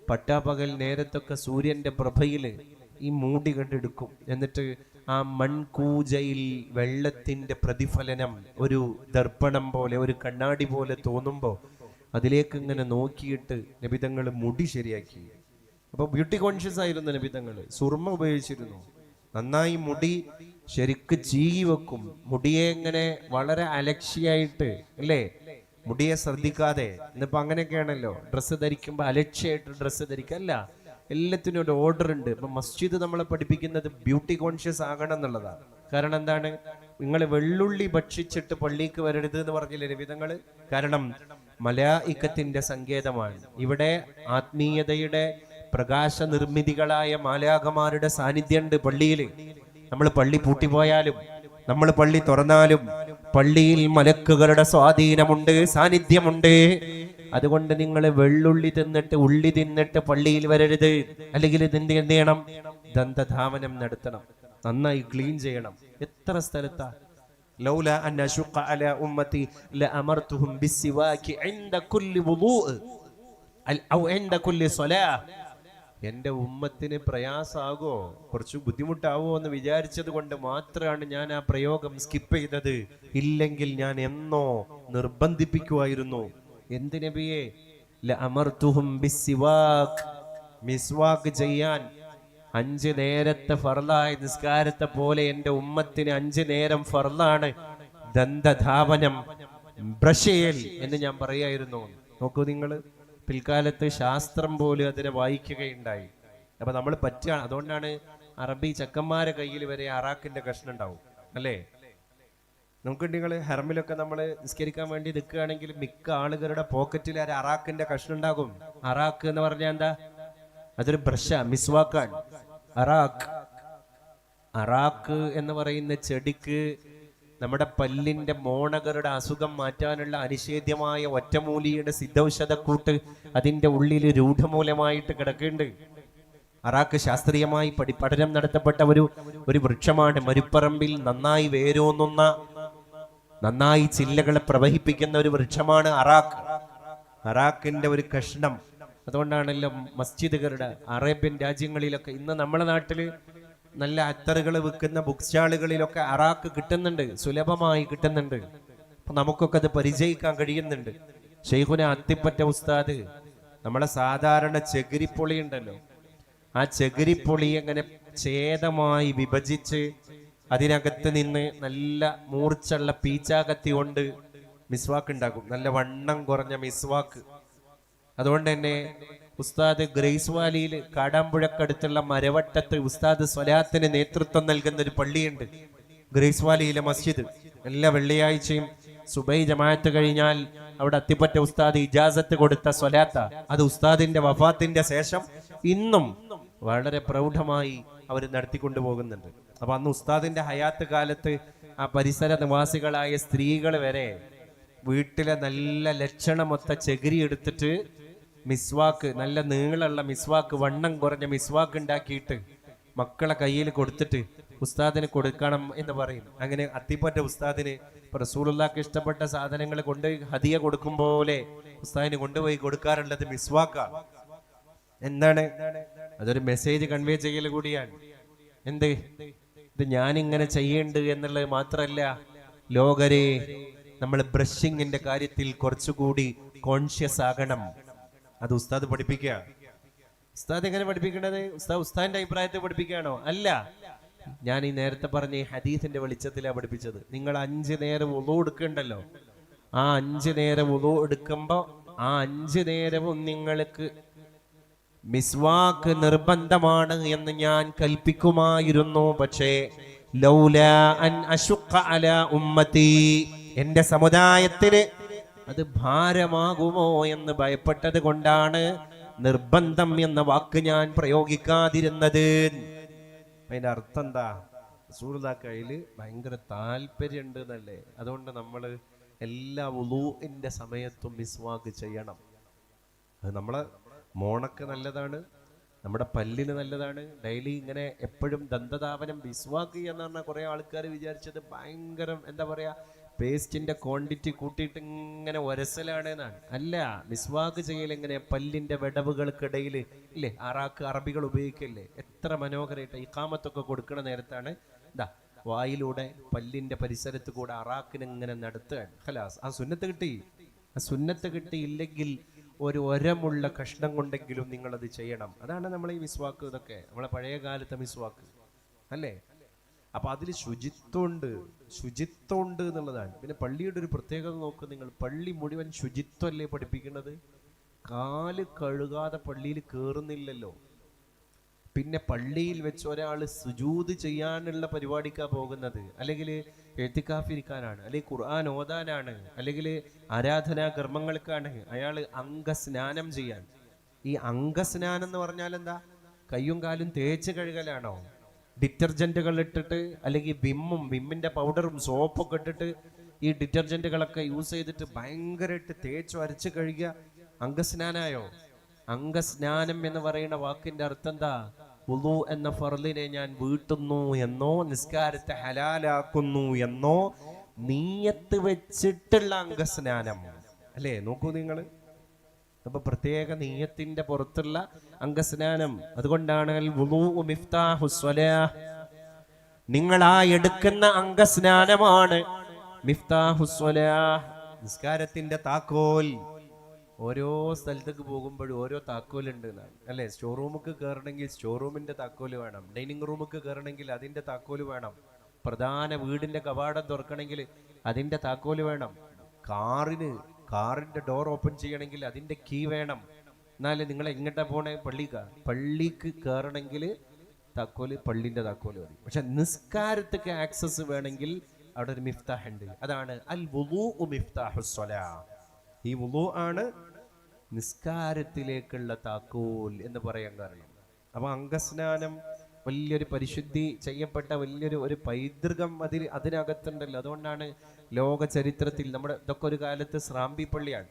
പട്ടാപ്പകൽ നേരത്തൊക്കെ സൂര്യന്റെ പ്രഭയില് ഈ മൂടി കണ്ടെടുക്കും. എന്നിട്ട് ആ മൺകൂജയിൽ വെള്ളത്തിന്റെ പ്രതിഫലനം ഒരു ദർപ്പണം പോലെ, ഒരു കണ്ണാടി പോലെ തോന്നുമ്പോൾ അതിലേക്ക് ഇങ്ങനെ നോക്കിയിട്ട് നബിതങ്ങൾ മുടി ശരിയാക്കി. അപ്പൊ ബ്യൂട്ടി കോൺഷ്യസ് ആയിരുന്നു നബിതങ്ങൾ. സുർമ ഉപയോഗിച്ചിരുന്നു. നന്നായി മുടി ശരിക്ക് ചീകി വെക്കും. മുടിയെ ഇങ്ങനെ വളരെ അലക്ഷ്യായിട്ട്, അല്ലേ, മുടിയെ ശ്രദ്ധിക്കാതെ. ഇന്നിപ്പോ അങ്ങനെയൊക്കെയാണല്ലോ, ഡ്രസ്സ് ധരിക്കുമ്പോൾ അലക്ഷ്യമായിട്ട് ഡ്രസ്സ് ധരിക്കല്ല, എല്ലാത്തിനും ഒരു ഓർഡർ ഉണ്ട്. ഇപ്പൊ മസ്ജിദ് നമ്മളെ പഠിപ്പിക്കുന്നത് ബ്യൂട്ടി കോൺഷ്യസ് ആകണം എന്നുള്ളതാണ്. കാരണം എന്താണ്? നിങ്ങൾ വെള്ളുള്ളി ഭക്ഷിച്ചിട്ട് പള്ളിക്ക് വരരുത് എന്ന് പറഞ്ഞില്ലേ നബിതങ്ങള്? കാരണം മലായിക്കത്തിന്റെ സങ്കേതമാണ്. ഇവിടെ ആത്മീയതയുടെ പ്രകാശ നിർമ്മിതികളായ മാലാഖമാരുടെ സാന്നിധ്യമുണ്ട് പള്ളിയിൽ. നമ്മൾ പള്ളി പൂട്ടിപ്പോയാലും നമ്മൾ പള്ളി തുറന്നാലും പള്ളിയിൽ മലക്കുകളുടെ സ്വാധീനമുണ്ട്, സാന്നിധ്യമുണ്ട്. അതുകൊണ്ട് നിങ്ങൾ വെള്ളുള്ളി തിന്നിട്ട്, ഉള്ളി തിന്നിട്ട് പള്ളിയിൽ വരരുത്. അല്ലെങ്കിൽ എന്ത് ചെയ്യണം? ദന്തധാവനം നടത്തണം, നന്നായി ക്ലീൻ ചെയ്യണം. എത്ര സ്ഥലത്താ ലൗല അൻ അശുഖ അലാ ഉമ്മത്തി ലഅമർതുഹും ബിസ്സിവാകി ഇൻദ കുല്ലി വുളൂഅ് ഔ ഇൻദ കുല്ലി സ്വലാഹ്. എൻ്റെ ഉമ്മത്തിന് പ്രയാസാകോ, കുറച്ച് ബുദ്ധിമുട്ടാവോ എന്ന് വിചാരിച്ചത് കൊണ്ട് മാത്രമാണ് ഞാൻ ആ പ്രയോഗം സ്കിപ്പ് ചെയ്തത്. ഇല്ലെങ്കിൽ ഞാൻ എന്നോ നിർബന്ധിപ്പിക്കുമായിരുന്നു. എന്ത് നബിയെ? ലഅമർതുഹും ബിസ്സിവാക്, മിസ്വാക്ക് ചെയ്യാൻ. 5 നേരത്തെ ഫർളായ നിസ്കാരത്തെ പോലെ എൻ്റെ ഉമ്മത്തിന് 5 നേരം ഫർളാണ് ദന്തധാവനം, ബ്രഷ് ചെയ്യൽ എന്ന് ഞാൻ പറയായിരുന്നു. നോക്കൂ നിങ്ങൾ, പിൽക്കാലത്ത് ശാസ്ത്രം പോലും അതിനെ വായിക്കുകയുണ്ടായി. അപ്പൊ നമ്മൾ പറ്റുകയാണ്. അതുകൊണ്ടാണ് അറബി ചെക്കന്മാരെ കയ്യിൽ വരെ അറാക്കിന്റെ കഷ്ണം ഉണ്ടാവും, അല്ലേ? നമുക്ക് നിങ്ങൾ ഹെറമിലൊക്കെ നമ്മൾ നിസ്കരിക്കാൻ വേണ്ടി നിൽക്കുകയാണെങ്കിൽ മിക്ക ആളുകളുടെ പോക്കറ്റിൽ ഒരു അറാക്കിന്റെ കഷ്ണം ഉണ്ടാകും. അറാക്ക് എന്ന് പറഞ്ഞാൽ എന്താ? അതൊരു ബ്രഷ, മിസ്വാക്കാൻ. അറാക്ക് എന്ന് പറയുന്ന ചെടിക്ക് നമ്മുടെ പല്ലിന്റെ മോണകളുടെ അസുഖം മാറ്റാനുള്ള അനിഷേധ്യമായ ഒറ്റമൂലിയുടെ സിദ്ധൌഷധക്കൂട്ട് അതിന്റെ ഉള്ളിൽ രൂഢമൂലമായിട്ട് കിടക്കുന്നുണ്ട്. അറാക്ക് ശാസ്ത്രീയമായി പഠനം നടത്തപ്പെട്ട ഒരു വൃക്ഷമാണ്. മരുപ്പറമ്പിൽ നന്നായി വേരൂന്നുന്ന, നന്നായി ചില്ലകളെ പ്രവഹിപ്പിക്കുന്ന ഒരു വൃക്ഷമാണ് അറാക്ക്. അറാക്കിന്റെ ഒരു കഷ്ണം. അതുകൊണ്ടാണല്ലോ മസ്ജിദുകളുടെ അറേബ്യൻ രാജ്യങ്ങളിലൊക്കെ, ഇന്ന് നമ്മുടെ നാട്ടില് നല്ല അത്തറുകൾ വിൽക്കുന്ന ബുക്ക് സ്റ്റാളുകളിലൊക്കെ അറാക്ക് കിട്ടുന്നുണ്ട്, സുലഭമായി കിട്ടുന്നുണ്ട്. അപ്പൊ നമുക്കൊക്കെ അത് പരിചയിക്കാൻ കഴിയുന്നുണ്ട്. ശൈഖുന അത്തിപ്പറ്റ ഉസ്താദ് നമ്മളെ സാധാരണ ചകിരിപ്പൊളി ഉണ്ടല്ലോ, ആ ചകിരിപ്പൊളി അങ്ങനെ ഛേദമായി വിഭജിച്ച് അതിനകത്ത് നിന്ന് നല്ല മൂർച്ചുള്ള പീച്ചാകത്തി കൊണ്ട് മിസ്വാക്ക് ഉണ്ടാക്കും. നല്ല വണ്ണം കുറഞ്ഞ മിസ്വാക്ക്. അതുകൊണ്ട് തന്നെ ഉസ്താദ് ഗ്രേസ് വാലിയിൽ കാടാമ്പുഴക്കടുത്തുള്ള മരവട്ടത്ത് ഉസ്താദ് സ്വലാത്തിന് നേതൃത്വം നൽകുന്ന ഒരു പള്ളിയുണ്ട്, ഗ്രേസ് വാലിയിലെ മസ്ജിദ്. എല്ലാ വെള്ളിയാഴ്ചയും സുബൈ ജമാഅത്ത് കഴിഞ്ഞാൽ അവിടെ അത്തിപ്പറ്റ ഉസ്താദ് ഇജാസത്ത് കൊടുത്ത സ്വലാത്ത, അത് ഉസ്താദിന്റെ വഫാത്തിന്റെ ശേഷം ഇന്നും വളരെ പ്രൗഢമായി അവർ നടത്തിക്കൊണ്ടു പോകുന്നുണ്ട്. അപ്പൊ അന്ന് ഉസ്താദിന്റെ ഹയാത്ത് കാലത്ത് ആ പരിസര നിവാസികളായ സ്ത്രീകൾ വരെ വീട്ടിലെ നല്ല ലക്ഷണമൊത്ത ചകിരി എടുത്തിട്ട് മിസ്വാക്ക്, നല്ല നീളമുള്ള മിസ്വാക്ക്, വണ്ണം കുറഞ്ഞ മിസ്വാക്ക് ഉണ്ടാക്കിയിട്ട് മക്കളെ കയ്യിൽ കൊടുത്തിട്ട് ഉസ്താദിന് കൊടുക്കണം എന്ന് പറയും. അങ്ങനെ അത്തിപ്പറ്റ ഉസ്താദിന് റസൂലുള്ളാഹിക്ക് ഇഷ്ടപ്പെട്ട സാധനങ്ങൾ കൊണ്ട് ഹദിയ കൊടുക്കും പോലെ ഉസ്താദിന് കൊണ്ടുപോയി കൊടുക്കാറുള്ളത് മിസ്വാക്കാണ്. എന്താണ്? അതൊരു മെസ്സേജ് കൺവേ ചെയ്യൽ കൂടിയാണ്. എന്ത്? ഇത് ഞാനിങ്ങനെ ചെയ്യേണ്ടത് എന്നുള്ളത് മാത്രമല്ല, ലോകരെ നമ്മൾ ബ്രഷിങ്ങിന്റെ കാര്യത്തിൽ കുറച്ചുകൂടി കോൺഷ്യസ് ആകണം. അത് ഉസ്താദ് പഠിപ്പിക്കുക. ഉസ്താദ് എങ്ങനെ പഠിപ്പിക്കേണ്ടത്? ഉസ്താദിന്റെ അഭിപ്രായത്തെ പഠിപ്പിക്കുകയാണോ? അല്ല. ഞാൻ ഈ നേരത്തെ പറഞ്ഞ ഈ ഹദീസിന്റെ വെളിച്ചത്തിലാണ് പഠിപ്പിച്ചത്. നിങ്ങൾ 5 നേരം വുളു എടുക്കണ്ടല്ലോ, ആ 5 നേരം വുളു എടുക്കുമ്പോ ആ 5 നേരവും നിങ്ങൾക്ക് മിസ്വാക്ക് നിർബന്ധമാണ് എന്ന് ഞാൻ കൽപ്പിക്കുമായിരുന്നു. പക്ഷേ ലൗലാ അൻ അശുഖ അലാ ഉമ്മത്തി, എന്റെ സമുദായത്തിന് അത് ഭാരമാകുമോ എന്ന് ഭയപ്പെട്ടത് കൊണ്ടാണ് നിർബന്ധം എന്ന വാക്ക് ഞാൻ പ്രയോഗിക്കാതിരുന്നത്. അതിന്റെ അർത്ഥം എന്താ? റസൂലുള്ളാഹിക്ക് ഭയങ്കര താല്പര്യമുണ്ട് എന്നല്ലേ? അതുകൊണ്ട് നമ്മൾ എല്ലാ വുളൂഇന്റെ സമയത്തും മിസ്വാക്ക് ചെയ്യണം. അത് നമ്മളെ മോണക്ക് നല്ലതാണ്, നമ്മുടെ പല്ലിന് നല്ലതാണ്. ഡെയിലി ഇങ്ങനെ എപ്പോഴും ദന്തധാവനം മിസ്വാക്ക് എന്ന് പറഞ്ഞാൽ കുറെ ആൾക്കാർ വിചാരിച്ചത് ഭയങ്കര എന്താ പറയാ പേസ്റ്റിന്റെ ക്വാണ്ടിറ്റി കൂട്ടിയിട്ട് ഇങ്ങനെ ഒരസലാണ് എന്നാണ്. അല്ല, മിസ്വാക്ക് ചെയ്യൽ എങ്ങനെ പല്ലിന്റെ വിടവുകൾക്കിടയിൽ ഇല്ലേ അറബികൾ ഉപയോഗിക്കല്ലേ, എത്ര മനോഹരമായിട്ട് ഇഖാമത്തൊക്കെ കൊടുക്കണ നേരത്താണ് എന്താ വായിലൂടെ പല്ലിന്റെ പരിസരത്ത് കൂടെ അറാക്കിന് ഇങ്ങനെ നടത്തുകയാണ്. ഖലാസ്, ആ സുന്നത്ത് കിട്ടി. ആ സുന്നത്ത് കിട്ടിയില്ലെങ്കിൽ ഒരു ഒരമുള്ള കഷ്ണം കൊണ്ടെങ്കിലും നിങ്ങളത് ചെയ്യണം. അതാണ് നമ്മൾ ഈ മിസ്വാക്ക്, ഇതൊക്കെ നമ്മളെ പഴയ കാലത്തെ മിസ്വാക്ക് അല്ലേ. അപ്പൊ അതിൽ ശുചിത്വമുണ്ട് എന്നുള്ളതാണ്. പിന്നെ പള്ളിയുടെ ഒരു പ്രത്യേകത നോക്ക് നിങ്ങൾ, പള്ളി മുഴുവൻ ശുചിത്വമല്ലേ പഠിപ്പിക്കുന്നത്. കാല് കഴുകാതെ പള്ളിയിൽ കയറുന്നില്ലല്ലോ. പിന്നെ പള്ളിയിൽ വെച്ച് ഒരാൾ സുജൂദ് ചെയ്യാനുള്ള പരിപാടിക്കാ പോകുന്നത്, അല്ലെങ്കിൽ എത്തിക്കാഫിരിക്കാനാണ്, അല്ലെങ്കിൽ ഖുർആൻ ഓതാനാണ്, അല്ലെങ്കിൽ ആരാധനാ കർമ്മങ്ങൾക്കാണ് അയാൾ അംഗസ്നാനം ചെയ്യാൻ. ഈ അംഗസ്നാനം എന്ന് പറഞ്ഞാൽ എന്താ? കയ്യും കാലും തേച്ച് കഴുകലാണോ? ഡിറ്റർജന്റുകൾ ഇട്ടിട്ട്, അല്ലെങ്കിൽ വിമ്മിന്റെ പൗഡറും സോപ്പൊക്കെ ഇട്ടിട്ട് ഈ ഡിറ്റർജന്റുകളൊക്കെ യൂസ് ചെയ്തിട്ട് ഭയങ്കരമായിട്ട് തേച്ച് അരച്ച് കഴുകുക അംഗസ്നാനായോ? അംഗസ്നാനം എന്ന് പറയുന്ന വാക്കിന്റെ അർത്ഥം എന്താ? വുളു എന്ന ഫർളിനെ ഞാൻ വീട്ടുന്നു എന്നോ നിസ്കാരത്തെ ഹലാലാക്കുന്നു എന്നോ നീയത്ത് വെച്ചിട്ടുള്ള അംഗസ്നാനം അല്ലേ. നോക്കൂ നിങ്ങൾ, അപ്പൊ പ്രത്യേക നീയത്തിന്റെ പുറത്തുള്ള അംഗസ്നാനം. അതുകൊണ്ടാണ് നിങ്ങൾ ആ എടുക്കുന്ന അംഗസ്നാനമാണ് നിസ്കാരത്തിന്റെ താക്കോൽ. ഓരോ സ്ഥലത്തേക്ക് പോകുമ്പോഴും ഓരോ താക്കോലുണ്ട് എന്നാണ് അല്ലെ. സ്റ്റോർ റൂമിക്ക് കയറണമെങ്കിൽ സ്റ്റോർ റൂമിന്റെ താക്കോല് വേണം, ഡൈനിങ് റൂമിക്ക് കയറണമെങ്കിൽ അതിന്റെ താക്കോല് വേണം, പ്രധാന വീടിന്റെ കവാടം തുറക്കണമെങ്കിൽ അതിന്റെ താക്കോല് വേണം, കാറിന്റെ ഡോർ ഓപ്പൺ ചെയ്യണമെങ്കിൽ അതിന്റെ കീ വേണം. എന്നാലും നിങ്ങൾ എങ്ങോട്ടാ പോണേ? പള്ളിക്ക് കയറണമെങ്കിൽ താക്കോല്, പള്ളിന്റെ താക്കോല് മതി. പക്ഷെ നിസ്കാരത്തേക്ക് ആക്സസ് വേണമെങ്കിൽ അവിടെ ഒരു മിഫ്താഹ് ഉണ്ട്. അതാണ് അൽ വുളൂഉ മിഫ്താഹുസ് സ്വലാഹ്. ഈ വുളൂ ആണ് നിസ്കാരത്തിലേക്കുള്ള താക്കോൽ എന്ന് പറയാൻ കാരണം. അപ്പൊ അംഗസ്നാനം വലിയൊരു പരിശുദ്ധി ചെയ്യപ്പെട്ട വലിയൊരു പൈതൃകം അതിനകത്തുണ്ടല്ലോ. അതുകൊണ്ടാണ് ലോക ചരിത്രത്തിൽ നമ്മുടെ ഇതൊക്കെ ഒരു കാലത്ത് സ്രാമ്പി പള്ളിയാണ്.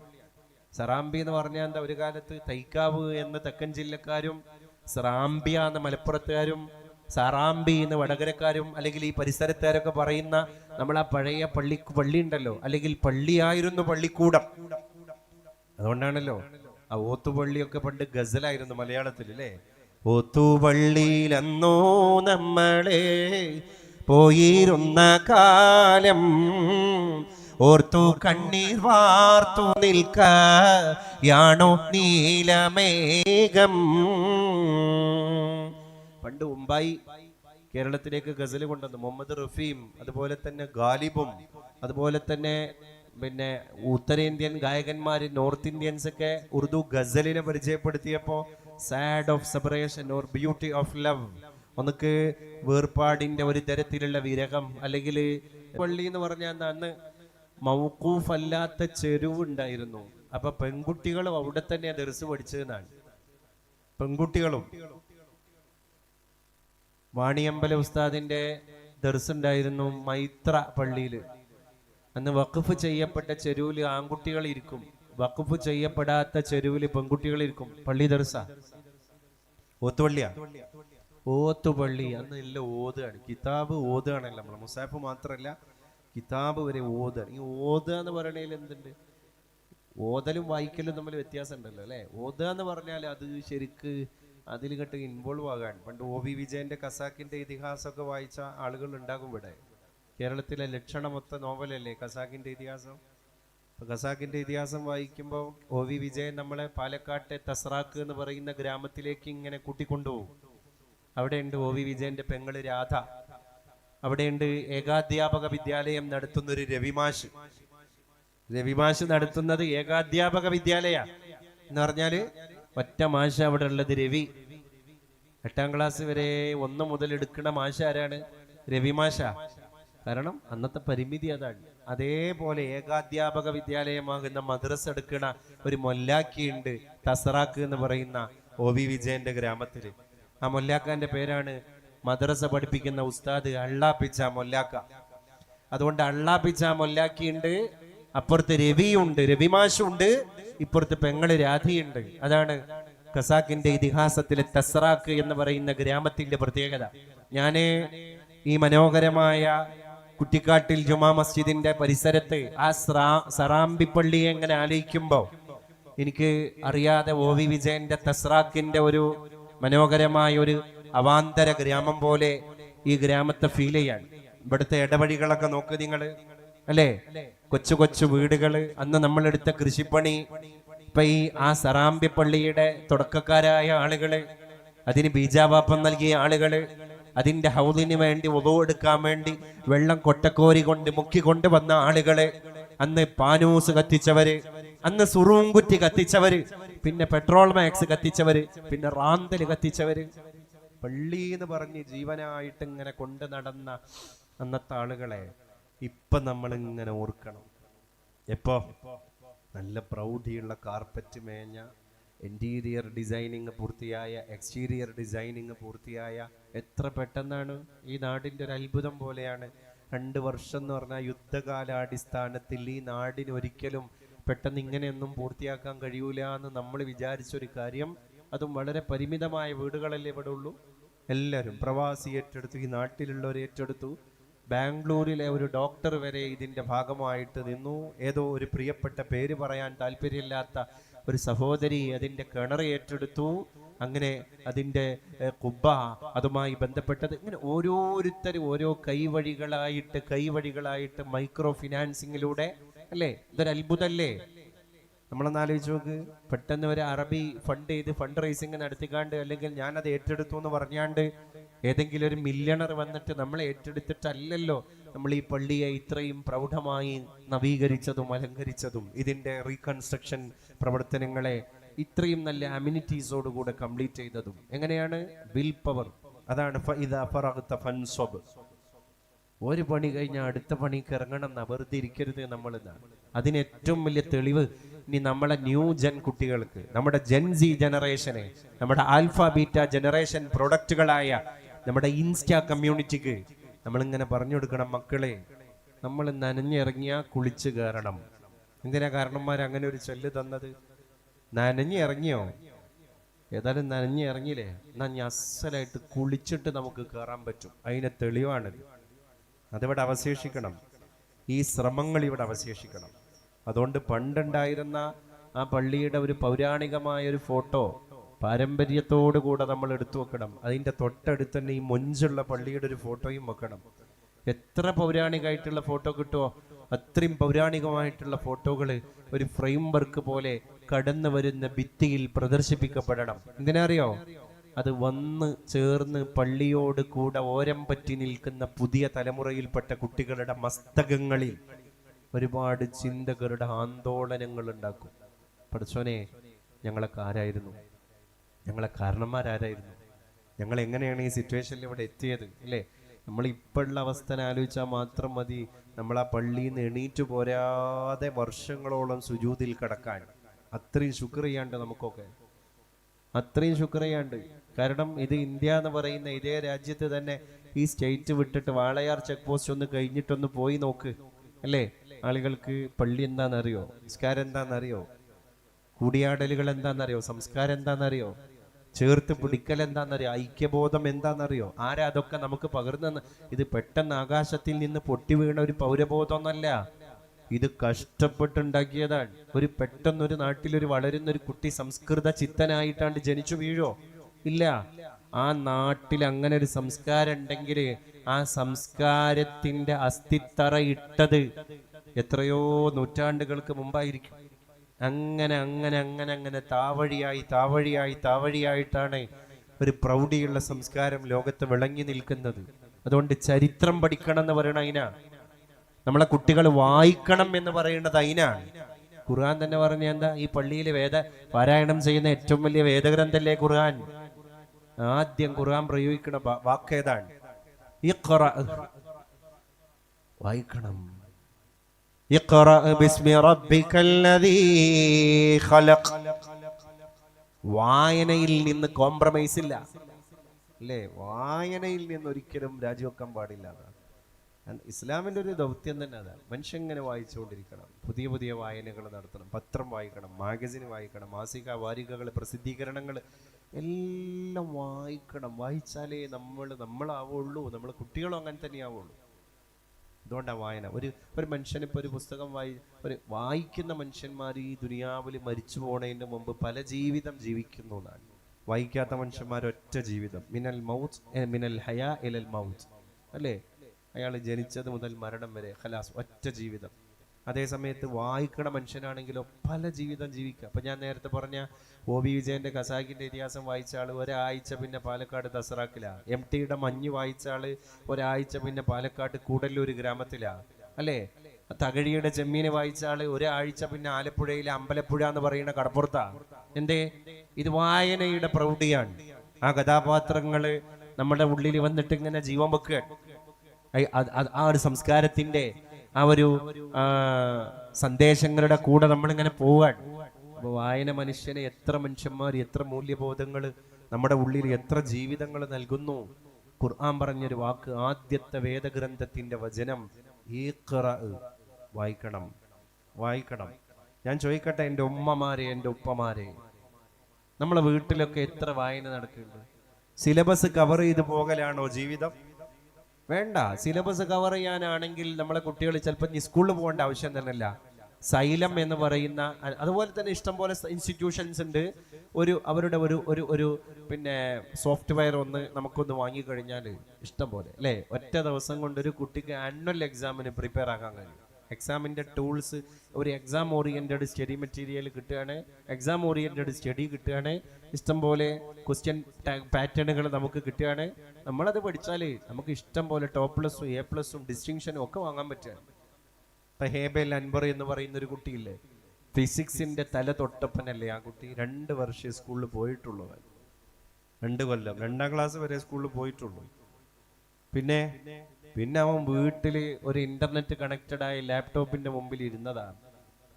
സറാമ്പി എന്ന് പറഞ്ഞാൽ എന്താ? ഒരു കാലത്ത് തൈക്കാവ് എന്ന തെക്കൻ ജില്ലക്കാരും സ്രാമ്പ്യ എന്ന മലപ്പുറത്തുകാരും സറാമ്പി എന്ന് വടകരക്കാരും അല്ലെങ്കിൽ ഈ പരിസരത്തുകാരൊക്കെ പറയുന്ന നമ്മൾ ആ പഴയ പള്ളി ഉണ്ടല്ലോ, അല്ലെങ്കിൽ പള്ളിയായിരുന്നു പള്ളിക്കൂടം. അതുകൊണ്ടാണല്ലോ ആ ഓത്തുപള്ളിയൊക്കെ പണ്ട് ഗസലായിരുന്നു മലയാളത്തിൽ അല്ലേ. ഓത്തുപള്ളിയിലെന്നോ നമ്മളെ പോയിരുന്ന കാലം ഓർത്തു കണ്ണീർ വാർത്തു നിൽക്കാണോ നീലമേഘം. പണ്ട് മുംബൈ കേരളത്തിലേക്ക് ഗസൽ കൊണ്ടുവന്നു മുഹമ്മദ് റഫീം, അതുപോലെ തന്നെ ഗാലിബും, അതുപോലെ തന്നെ പിന്നെ ഉത്തരേന്ത്യൻ ഗായകന്മാര് നോർത്ത് ഇന്ത്യൻസ് ഒക്കെ ഉറുദു ഗസലിനെ പരിചയപ്പെടുത്തിയപ്പോ sad of separation or beauty of love, ഒന്നക്ക് വേർപാടിന്റെ ഒരു തരത്തിലുള്ള വിരഹം, അല്ലെങ്കിൽ പള്ളി എന്ന് പറഞ്ഞാൽ എന്താ? അന്ന് മൗഖൂഫ് അല്ലാത്ത ചെരുവുണ്ടായിരുന്നു. അപ്പൊ പെൺകുട്ടികളും അവിടെ തന്നെ ദർസ് പഠിച്ചതെന്നാണ്. പെൺകുട്ടികളും വാണിയമ്പല ഉസ്താദിന്റെ ദർസ് ഉണ്ടായിരുന്നു മൈത്ര പള്ളിയില്. അന്ന് വഖഫ് ചെയ്യപ്പെട്ട ചെരുവില് ആൺകുട്ടികൾ ഇരിക്കും, വഖഫ് ചെയ്യപ്പെടാത്ത ചെരുവില് പെൺകുട്ടികൾ ഇരിക്കും. പള്ളി ദർസ ഓത്തുപള്ളിയാ. ഓത്തുപള്ളി അന്ന് എല്ലാം ഓതാണ്, കിതാബ് ഓതാണല്ലോ. നമ്മളെ മുസാഫ് മാത്രല്ല കിതാബ് വരെ ഓതാണ്. ഈ ഓത എന്ന് പറയണതിൽ എന്തുണ്ട്? ഓതലും വായിക്കലും തമ്മിൽ വ്യത്യാസം ഉണ്ടല്ലോ അല്ലെ. ഓത എന്ന് പറഞ്ഞാൽ അത് ശരിക്ക് അതിൽ കേട്ട് ഇൻവോൾവ് ആകാൻ. പണ്ട് OV വിജയന്റെ ഖസാക്കിന്റെ ഇതിഹാസമൊക്കെ വായിച്ച ആളുകൾ ഉണ്ടാകും ഇവിടെ. കേരളത്തിലെ ലക്ഷണമൊത്ത നോവലല്ലേ ഖസാക്കിന്റെ ഇതിഹാസം. ഖസാക്കിന്റെ ഇതിഹാസം വായിക്കുമ്പോൾ OV വിജയൻ നമ്മളെ പാലക്കാട്ടെ തസ്രാക്ക് എന്ന് പറയുന്ന ഗ്രാമത്തിലേക്ക് ഇങ്ങനെ കൂട്ടിക്കൊണ്ടുപോകും. അവിടെയുണ്ട് OV വിജയന്റെ പെങ്ങള് രാധ, അവിടെയുണ്ട് ഏകാധ്യാപക വിദ്യാലയം നടത്തുന്നൊരു രവിമാഷ് നടത്തുന്നത് ഏകാധ്യാപക വിദ്യാലയ എന്ന് പറഞ്ഞാല് ഒറ്റ മാഷ അവിടെ ഉള്ളത് രവി. 8ാം ക്ലാസ് വരെ 1 മുതൽ എടുക്കുന്ന മാഷ ആരാണ്? രവിമാഷ. കാരണം അന്നത്തെ പരിമിതി അതാണ്. അതേപോലെ ഏകാധ്യാപക വിദ്യാലയമാകുന്ന മദ്രസ എടുക്കുന്ന ഒരു മൊല്ലാക്കിയുണ്ട് തസറാക്ക് എന്ന് പറയുന്ന OV വിജയന്റെ ഗ്രാമത്തില്. ആ മൊല്ലാക്കാന്റെ പേരാണ് മദ്രസ പഠിപ്പിക്കുന്ന ഉസ്താദ് അള്ളാപ്പിച്ച മൊല്ലാക്ക. അതുകൊണ്ട് അള്ളാപ്പിച്ച മൊല്ലാക്കിയുണ്ട്, അപ്പുറത്ത് രവിയുണ്ട്, രവിമാഷുണ്ട്, ഇപ്പുറത്ത് പെങ്ങള് രാധിയുണ്ട്. അതാണ് ഖസാക്കിന്റെ ഇതിഹാസത്തിലെ തസ്രാക്ക് എന്ന് പറയുന്ന ഗ്രാമത്തിന്റെ പ്രത്യേകത. ഞാന് ഈ മനോഹരമായ കുറ്റിക്കാട്ടിൽ ജുമാ മസ്ജിദിന്റെ പരിസരത്ത് ആ സറാമ്പിപ്പള്ളിയെ എങ്ങനെ ആലോചിക്കുമ്പോ എനിക്ക് അറിയാതെ OV വിജയന്റെ തസ്രാക്കിന്റെ ഒരു മനോഹരമായ ഒരു അവാന്തര ഗ്രാമം പോലെ ഈ ഗ്രാമത്തെ ഫീൽ ചെയ്യാണ്. ഇവിടുത്തെ ഇടവഴികളൊക്കെ നോക്ക് നിങ്ങള്, അല്ലേ? കൊച്ചു കൊച്ചു വീടുകള്, അന്ന് നമ്മളെടുത്ത കൃഷിപ്പണി. ഇപ്പൊ ഈ ആ സറാമ്പിപ്പള്ളിയുടെ തുടക്കക്കാരായ ആളുകള്, അതിന് ബീജാവാപ്പം നൽകിയ ആളുകള്, അതിന്റെ ഹൗദിന് വേണ്ടി ഉദു എടുക്കാൻ വേണ്ടി വെള്ളം കൊട്ടക്കോരി കൊണ്ട് മുക്കിക്കൊണ്ട് വന്ന ആളുകള്, അന്ന് പാനൂസ് കത്തിച്ചവര്, അന്ന് സുറൂങ്കുറ്റി കത്തിച്ചവര്, പിന്നെ പെട്രോൾ മാക്സ് കത്തിച്ചവര്, പിന്നെ റാന്തല് കത്തിച്ചവര്, പള്ളി എന്ന് പറഞ്ഞ് ജീവനായിട്ട് ഇങ്ങനെ കൊണ്ട് നടന്ന അന്നത്തെ ആളുകളെ ഇപ്പൊ നമ്മൾ ഇങ്ങനെ ഓർക്കണം. എപ്പോ? നല്ല പ്രൗഢിയുള്ള കാർപ്പറ്റ് മേഞ്ഞ, ഇന്റീരിയർ ഡിസൈനിങ് പൂർത്തിയായ, എക്സ്റ്റീരിയർ ഡിസൈനിങ് പൂർത്തിയായ, എത്ര പെട്ടെന്നാണ്! ഈ നാടിൻ്റെ ഒരു അത്ഭുതം പോലെയാണ്. 2 വർഷം എന്ന് പറഞ്ഞാൽ യുദ്ധകാലാടിസ്ഥാനത്തിൽ ഈ നാടിന് ഒരിക്കലും പെട്ടെന്ന് ഇങ്ങനെയൊന്നും പൂർത്തിയാക്കാൻ കഴിയൂല എന്ന് നമ്മൾ വിചാരിച്ചൊരു കാര്യം. അതും വളരെ പരിമിതമായ വീടുകളല്ലേ ഇവിടെ ഉള്ളൂ. എല്ലാവരും പ്രവാസി ഏറ്റെടുത്തു, ഈ നാട്ടിലുള്ളവർ ഏറ്റെടുത്തു. ബാംഗ്ലൂരിലെ ഒരു ഡോക്ടർ വരെ ഇതിൻ്റെ ഭാഗമായിട്ട് നിന്നു. ഏതോ ഒരു പ്രിയപ്പെട്ട പേര് പറയാൻ താല്പര്യമില്ലാത്ത ഒരു സഹോദരി അതിൻ്റെ കിണർ ഏറ്റെടുത്തു. അങ്ങനെ അതിൻ്റെ കുബ്ബ, അതുമായി ബന്ധപ്പെട്ടത്, ഇങ്ങനെ ഓരോരുത്തരും ഓരോ കൈവഴികളായിട്ട് മൈക്രോ ഫിനാൻസിങ്ങിലൂടെ, അല്ലേ? ഇതൊരു അത്ഭുതമല്ലേ? നമ്മളൊന്ന് ആലോചിച്ച് നോക്ക്. പെട്ടെന്ന് ഒരു അറബി ഫണ്ട് ചെയ്ത് ഫണ്ട് റൈസിങ് നടത്തിക്കാണ്ട്, അല്ലെങ്കിൽ ഞാനത് ഏറ്റെടുത്തു എന്ന് പറഞ്ഞാണ്ട് ഏതെങ്കിലും ഒരു മില്യണർ വന്നിട്ട് നമ്മളെ ഏറ്റെടുത്തിട്ടല്ലല്ലോ നമ്മൾ ഈ പള്ളിയെ ഇത്രയും പ്രൗഢമായി നവീകരിച്ചതും അലങ്കരിച്ചതും, ഇതിൻ്റെ റീകൺസ്ട്രക്ഷൻ പ്രവർത്തനങ്ങളെ ഇത്രയും നല്ല അമ്യൂണിറ്റീസോടുകൂടെ കംപ്ലീറ്റ് ചെയ്തതും. എങ്ങനെയാണ്? Will power. അതാണ് ഒരു പണി കഴിഞ്ഞാൽ അടുത്ത പണിക്ക് ഇറങ്ങണം, വെറുതെ ഇരിക്കരുത് നമ്മളെന്നാണ്. അതിന് ഏറ്റവും വലിയ തെളിവ് ഇനി നമ്മളെ ന്യൂ ജൻ കുട്ടികൾക്ക്, നമ്മുടെ ജെൻസി ജനറേഷന്, നമ്മുടെ ആൽഫ ബീറ്റ ജനറേഷൻ പ്രൊഡക്റ്റുകളായ നമ്മുടെ ഇൻസ്റ്റാ കമ്മ്യൂണിറ്റിക്ക് നമ്മളിങ്ങനെ പറഞ്ഞു കൊടുക്കണം, മക്കളെ, നമ്മൾ നനഞ്ഞിറങ്ങിയാൽ കുളിച്ച് കയറണം. എന്തിനാ കാരണന്മാർ അങ്ങനെ ഒരു ചൊല്ല് തന്നത്? നനഞ്ഞിറങ്ങിയോ? ഏതായാലും നനഞ്ഞിറങ്ങിയില്ലേ, എന്നാൽ അസലായിട്ട് കുളിച്ചിട്ട് നമുക്ക് കയറാൻ പറ്റും. അതിന് തെളിവാണിത്. അതിവിടെ അവശേഷിക്കണം. ഈ ശ്രമങ്ങൾ ഇവിടെ അവശേഷിക്കണം. അതുകൊണ്ട് പണ്ടുണ്ടായിരുന്ന ആ പള്ളിയുടെ ഒരു പൗരാണികമായ ഒരു ഫോട്ടോ പാരമ്പര്യത്തോടു കൂടെ നമ്മൾ എടുത്തു വെക്കണം. അതിൻ്റെ തൊട്ടടുത്ത് തന്നെ ഈ മൊഞ്ചുള്ള പള്ളിയുടെ ഒരു ഫോട്ടോയും വെക്കണം. എത്ര പൗരാണികമായിട്ടുള്ള ഫോട്ടോ കിട്ടുമോ അത്രയും പൗരാണികമായിട്ടുള്ള ഫോട്ടോകൾ ഒരു ഫ്രെയിം വർക്ക് പോലെ കടന്നു വരുന്ന ഭിത്തിയിൽ പ്രദർശിപ്പിക്കപ്പെടണം. എന്തിനറിയോ? അത് വന്ന് ചേർന്ന് പള്ളിയോട് കൂടെ ഓരം പറ്റി നിൽക്കുന്ന പുതിയ തലമുറയിൽപ്പെട്ട കുട്ടികളുടെ മസ്തകങ്ങളിൽ ഒരുപാട് ചിന്തകളുടെ ആന്തോളനങ്ങൾ ഉണ്ടാക്കും. പഠിച്ചോനെ, ഞങ്ങളൊക്കെ ആരായിരുന്നു? ഞങ്ങളെ കാരണന്മാരാരായിരുന്നു? ഞങ്ങൾ എങ്ങനെയാണ് ഈ സിറ്റുവേഷനിൽ ഇവിടെ എത്തിയത്? അല്ലേ? നമ്മൾ ഇപ്പോഴുള്ള അവസ്ഥ ആലോചിച്ചാൽ മാത്രം മതി നമ്മൾ ആ പള്ളിയിൽ നിന്ന് എണീറ്റ് പോരാതെ വർഷങ്ങളോളം സുജൂദിൽ കിടക്കാൻ. അത്രയും ശുക്ർ ചെയ്യാണ്ട് നമുക്കൊക്കെ, അത്രയും ശുക്ർ ചെയ്യാണ്ട്. കാരണം ഇത് ഇന്ത്യ എന്ന് പറയുന്ന ഇതേ രാജ്യത്ത് തന്നെ ഈ സ്റ്റേറ്റ് വിട്ടിട്ട് വാളയാർ ചെക്ക് പോസ്റ്റ് ഒന്ന് കഴിഞ്ഞിട്ടൊന്ന് പോയി നോക്ക്, അല്ലേ? ആളുകൾക്ക് പള്ളി എന്താണെന്നറിയോ? സംസ്കാരം എന്താണെന്നറിയോ? കൂടിയാടലുകൾ എന്താണെന്നറിയോ? സംസ്കാരം എന്താണെന്നറിയോ? ചേർത്ത് പിടിക്കൽ എന്താണെന്നറിയോ? ഐക്യബോധം എന്താണെന്നറിയോ? ആരാ അതൊക്കെ നമുക്ക് പകർന്നു? ഇത് പെട്ടെന്ന് ആകാശത്തിൽ നിന്ന് പൊട്ടി വീണ ഒരു പൗരബോധമൊന്നല്ല, ഇത് കഷ്ടപ്പെട്ടുണ്ടാക്കിയതാണ്. ഒരു പെട്ടെന്നൊരു നാട്ടിലൊരു വളരുന്നൊരു കുട്ടി സംസ്കൃത ചിത്തനായിട്ടാണ്ട് ജനിച്ചു വീഴോ? ഇല്ല. ആ നാട്ടിൽ അങ്ങനെ ഒരു സംസ്കാരം ഉണ്ടെങ്കിൽ ആ സംസ്കാരത്തിന്റെ അസ്ഥിത്തറ ഇട്ടത് എത്രയോ നൂറ്റാണ്ടുകൾക്ക് മുമ്പായിരിക്കും. അങ്ങനെ അങ്ങനെ അങ്ങനെ അങ്ങനെ താവഴിയായിട്ടാണ് ഒരു പ്രൗഢിയുള്ള സംസ്കാരം ലോകത്ത് വിളങ്ങി നിൽക്കുന്നത്. അതുകൊണ്ട് ചരിത്രം പഠിക്കണം എന്ന് പറയണ അതിനാ. നമ്മളെ കുട്ടികൾ വായിക്കണം എന്ന് പറയുന്നത് അതിനാണ്. ഖുർആൻ തന്നെ പറഞ്ഞ എന്താ? ഈ പള്ളിയിൽ പാരായണം ചെയ്യുന്ന ഏറ്റവും വലിയ വേദഗ്രന്ഥല്ലേ ഖുർആൻ. ആദ്യം ഖുർആൻ പ്രയോഗിക്കണ വാക്കേതാണ്? വായിക്കണം. വായനയിൽ നിന്ന് കോംപ്രമൈസ് ഇല്ല, അല്ലേ? വായനയിൽ നിന്ന് ഒരിക്കലും രാജിവെക്കാൻ പാടില്ല. ഇസ്ലാമിൻ്റെ ഒരു ദൗത്യം തന്നെ അതാണ്. മനുഷ്യൻ ഇങ്ങനെ വായിച്ചുകൊണ്ടിരിക്കണം, പുതിയ പുതിയ വായനകൾ നടത്തണം, പത്രം വായിക്കണം, മാഗസിൻ വായിക്കണം, മാസിക വാരികകൾ, പ്രസിദ്ധീകരണങ്ങൾ എല്ലാം വായിക്കണം. വായിച്ചാലേ നമ്മളാവുള്ളൂ, നമ്മൾ കുട്ടികളും അങ്ങനെ തന്നെ ആവുള്ളൂ. അതുകൊണ്ടാണ് വായന. ഒരു മനുഷ്യനിപ്പോൾ ഒരു പുസ്തകം വായിക്കുന്ന മനുഷ്യന്മാർ ഈ ദുനിയാവിൽ മരിച്ചു പോണതിന് മുമ്പ് പല ജീവിതം ജീവിക്കുന്നു എന്നാണ്. വായിക്കാത്ത മനുഷ്യന്മാർ ഒറ്റ ജീവിതം, മിനൽ ഹയാ ഇലൽ മൗത്ത് അല്ലേ? അയാൾ ജനിച്ചത് മുതൽ മരണം വരെ ഖലാസ് ഒറ്റ ജീവിതം. അതേ സമയത്ത് വായിക്കണ മനുഷ്യനാണെങ്കിലോ പല ജീവിതം ജീവിക്കുക. അപ്പം ഞാൻ നേരത്തെ പറഞ്ഞ OB വിജയന്റെ ഖസാക്കിന്റെ ഇതിഹാസം വായിച്ച ആൾ ഒരാഴ്ച പിന്നെ പാലക്കാട് ദസറാക്കിലാ. MTയുടെ മഞ്ഞ് വായിച്ച ആള് ഒരാഴ്ച പിന്നെ പാലക്കാട് കൂടല്ലൂർ ഗ്രാമത്തിലാ അല്ലേ? തകഴിയുടെ ചെമ്മീനെ വായിച്ച ആള് ഒരാഴ്ച പിന്നെ ആലപ്പുഴയിലെ അമ്പലപ്പുഴ എന്ന് പറയുന്ന കടപ്പുറത്താ. എന്തേ? ഇത് വായനയുടെ പ്രൗഢിയാണ്. ആ കഥാപാത്രങ്ങള് നമ്മുടെ ഉള്ളിൽ വന്നിട്ട് ഇങ്ങനെ ജീവൻ വെക്കുക. ആ ഒരു സംസ്കാരത്തിന്റെ ആ ഒരു സന്ദേശങ്ങളുടെ കൂടെ നമ്മളിങ്ങനെ പോവാൻ. അപ്പൊ വായന മനുഷ്യനെ എത്ര മനുഷ്യന്മാർ, എത്ര മൂല്യബോധങ്ങൾ നമ്മുടെ ഉള്ളിൽ, എത്ര ജീവിതങ്ങൾ നൽകുന്നു. ഖുർആൻ പറഞ്ഞൊരു വാക്ക്, ആദ്യത്തെ വേദഗ്രന്ഥത്തിന്റെ വചനം വായിക്കണം. ഞാൻ ചോദിക്കട്ടെ, എൻ്റെ ഉമ്മമാരെ, എൻ്റെ ഉപ്പമാരെ, നമ്മളെ വീട്ടിലൊക്കെ എത്ര വായന നടക്കുന്നുണ്ട്? സിലബസ് കവർ ചെയ്ത് പോകലാണോ ജീവിതം? വേണ്ട. സിലബസ് കവർ ചെയ്യാനാണെങ്കിൽ നമ്മളെ കുട്ടികൾ ചിലപ്പോൾ സ്കൂളിൽ പോകേണ്ട ആവശ്യം തന്നെയല്ല. സൈലം എന്ന് പറയുന്ന, അതുപോലെ തന്നെ ഇഷ്ടംപോലെ ഇൻസ്റ്റിറ്റ്യൂഷൻസ് ഉണ്ട്. അവരുടെ ഒരു പിന്നെ സോഫ്റ്റ്വെയർ നമുക്കൊന്ന് വാങ്ങിക്കഴിഞ്ഞാൽ ഇഷ്ടം പോലെ അല്ലേ? ഒറ്റ ദിവസം കൊണ്ട് ഒരു കുട്ടിക്ക് ആനുവൽ എക്സാമിന് പ്രിപ്പയർ ആക്കാൻ കഴിയും. എക്സാമിൻ്റെ ടൂൾസ്, ഒരു എക്സാം ഓറിയൻറ്റഡ് സ്റ്റഡി മെറ്റീരിയൽ കിട്ടുകയാണ്, എക്സാം ഓറിയൻറ്റഡ് സ്റ്റഡി കിട്ടുകയാണ്, ഇഷ്ടംപോലെ ക്വസ്റ്റ്യൻ പാറ്റേണുകൾ നമുക്ക് കിട്ടുകയാണ്. നമ്മളത് പഠിച്ചാൽ നമുക്ക് ഇഷ്ടം പോലെ A+, A+, ഡിസ്റ്റിങ്ഷനും ഒക്കെ വാങ്ങാൻ പറ്റുകയാണ്. ഇപ്പം ഹേബൽ അൻവർ എന്ന് പറയുന്ന ഒരു കുട്ടിയില്ലേ, ഫിസിക്സിന്റെ തല തൊട്ടപ്പനല്ലേ ആ കുട്ടി. 2 വർഷം സ്കൂളിൽ പോയിട്ടുള്ളൂ. 2 കൊല്ലം, 2ാം ക്ലാസ് വരെ സ്കൂളിൽ പോയിട്ടുള്ളൂ. പിന്നെ അവൻ വീട്ടിൽ ഒരു ഇന്റർനെറ്റ് കണക്റ്റഡ് ആയ ലാപ്ടോപ്പിന്റെ മുമ്പിൽ ഇരുന്നതാണ്.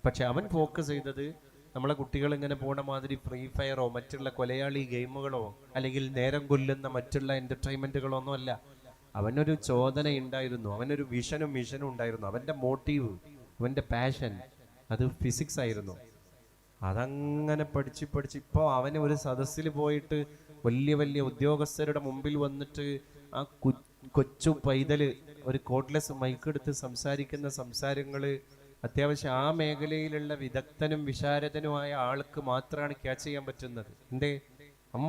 പക്ഷെ അവൻ ഫോക്കസ് ചെയ്തത് നമ്മളെ കുട്ടികൾ ഇങ്ങനെ പോണ മാതിരി ഫ്രീ ഫയറോ മറ്റുള്ള കൊലയാളി ഗെയിമുകളോ അല്ലെങ്കിൽ നേരം കൊല്ലുന്ന മറ്റുള്ള എന്റർടൈൻമെന്റുകളോ ഒന്നും അല്ല. അവനൊരു ചോദന ഉണ്ടായിരുന്നു, അവനൊരു വിഷനും മിഷനും ഉണ്ടായിരുന്നു. അവന്റെ മോട്ടീവ്, അവന്റെ പാഷൻ അത് ഫിസിക്സ് ആയിരുന്നു. അതങ്ങനെ പഠിച്ച് ഇപ്പോൾ അവന് ഒരു സദസ്സിൽ പോയിട്ട് വലിയ വലിയ ഉദ്യോഗസ്ഥരുടെ മുമ്പിൽ വന്നിട്ട് ആ കൊച്ചു പൈതല് ഒരു കോഡ്ലെസ് മൈക്കെടുത്ത് സംസാരിക്കുന്ന സംസാരങ്ങള് അത്യാവശ്യം ആ മേഖലയിലുള്ള വിദഗ്ധനും വിശാരദനുമായ ആൾക്ക് മാത്രമാണ് ക്യാച്ച് ചെയ്യാൻ പറ്റുന്നത്. എന്തേ? അവൻ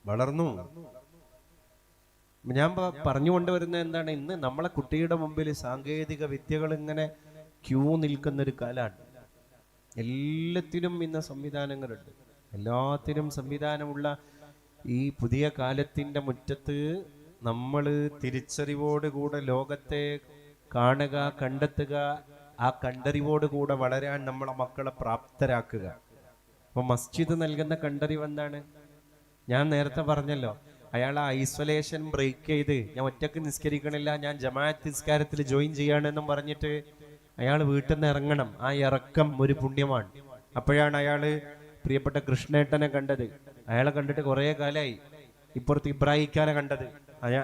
വളർന്നു. ഞാൻ പറഞ്ഞുകൊണ്ടുവരുന്നത് എന്താണ്? ഇന്ന് നമ്മളെ കുട്ടിയുടെ മുമ്പിൽ സാങ്കേതിക വിദ്യകൾ ഇങ്ങനെ ക്യൂ നിൽക്കുന്ന ഒരു കാലാണ്. എല്ലാത്തിനും ഇന്ന് സംവിധാനങ്ങളുണ്ട്. എല്ലാത്തിനും സംവിധാനമുള്ള ഈ പുതിയ കാലത്തിന്റെ മുറ്റത്ത് നമ്മൾ തിരിച്ചറിവോടുകൂടെ ലോകത്തെ കാണുക, കണ്ടെത്തുക, ആ കണ്ടറിവോടുകൂടെ വളരാൻ നമ്മളെ മക്കളെ പ്രാപ്തരാക്കുക. അപ്പൊ മസ്ജിദ് നൽകുന്ന കണ്ടറിവ് എന്താണ്? ഞാൻ നേരത്തെ പറഞ്ഞല്ലോ, അയാൾ ആ ഐസൊലേഷൻ ബ്രേക്ക് ചെയ്ത് ഞാൻ ഒറ്റക്ക് നിസ്കരിക്കണില്ല, ഞാൻ ജമാഅത്ത് നിസ്കാരത്തിൽ ജോയിൻ ചെയ്യാണെന്നും പറഞ്ഞിട്ട് അയാൾ വീട്ടിൽ നിന്ന് ഇറങ്ങണം. ആ ഇറക്കം ഒരു പുണ്യമാണ്. അപ്പോഴാണ് അയാള് പ്രിയപ്പെട്ട കൃഷ്ണേട്ടനെ കണ്ടത്. അയാളെ കണ്ടിട്ട് കുറെ കാലമായി. ഇപ്പുറത്ത് ഇബ്രാഹിക്കാനെ കണ്ടത്,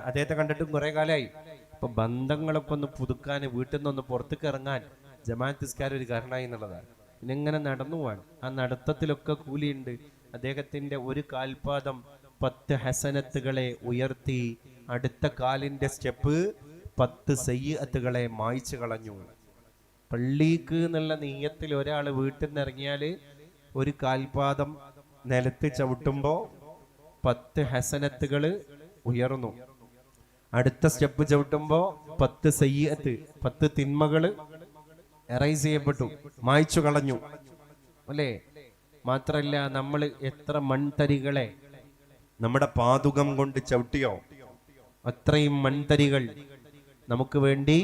അദ്ദേഹത്തെ കണ്ടിട്ടും കുറെ കാലമായി. അപ്പൊ ബന്ധങ്ങളൊക്കെ ഒന്ന് പുതുക്കാൻ, വീട്ടിൽ നിന്നൊന്ന് പുറത്തേക്ക് ഇറങ്ങാൻ ജമാഅത്ത് നിസ്കാരം ഒരു കാരണമായി എന്നുള്ളതാണ്. ഇങ്ങനെ നടന്നു പോവാൻ. ആ നടത്തത്തിലൊക്കെ കൂലിയുണ്ട്. അദ്ദേഹത്തിന്റെ ഒരു കാൽപാദം 10 ഹസനത്തുകളെ ഉയർത്തി, അടുത്ത കാലിന്റെ സ്റ്റെപ്പ് 10 സയ്യിഅത്തുകളെ മായ്ച്ചു കളഞ്ഞു. പള്ളിക്ക് എന്നുള്ള നീയത്തിൽ ഒരാൾ വീട്ടിൽ നിന്ന് ഇറങ്ങിയാൽ ഒരു കാൽപാദം നിലത്ത് ചവിട്ടുമ്പോ 10 ഹസനത്തുകൾ ഉയർന്നു. അടുത്ത സ്റ്റെപ്പ് ചവിട്ടുമ്പോ 10 സയ്യിഅത്ത്, 10 തിന്മകള് എറൈസ് ചെയ്യപ്പെട്ടു, മായ്ച്ചു കളഞ്ഞു അല്ലേ? മാത്രല്ല, നമ്മൾ എത്ര മൺതരികളെ നമ്മുടെ പാതുകം കൊണ്ട് ചവിട്ടിയോ അത്രയും മൺതരികൾ നമുക്ക് വേണ്ടി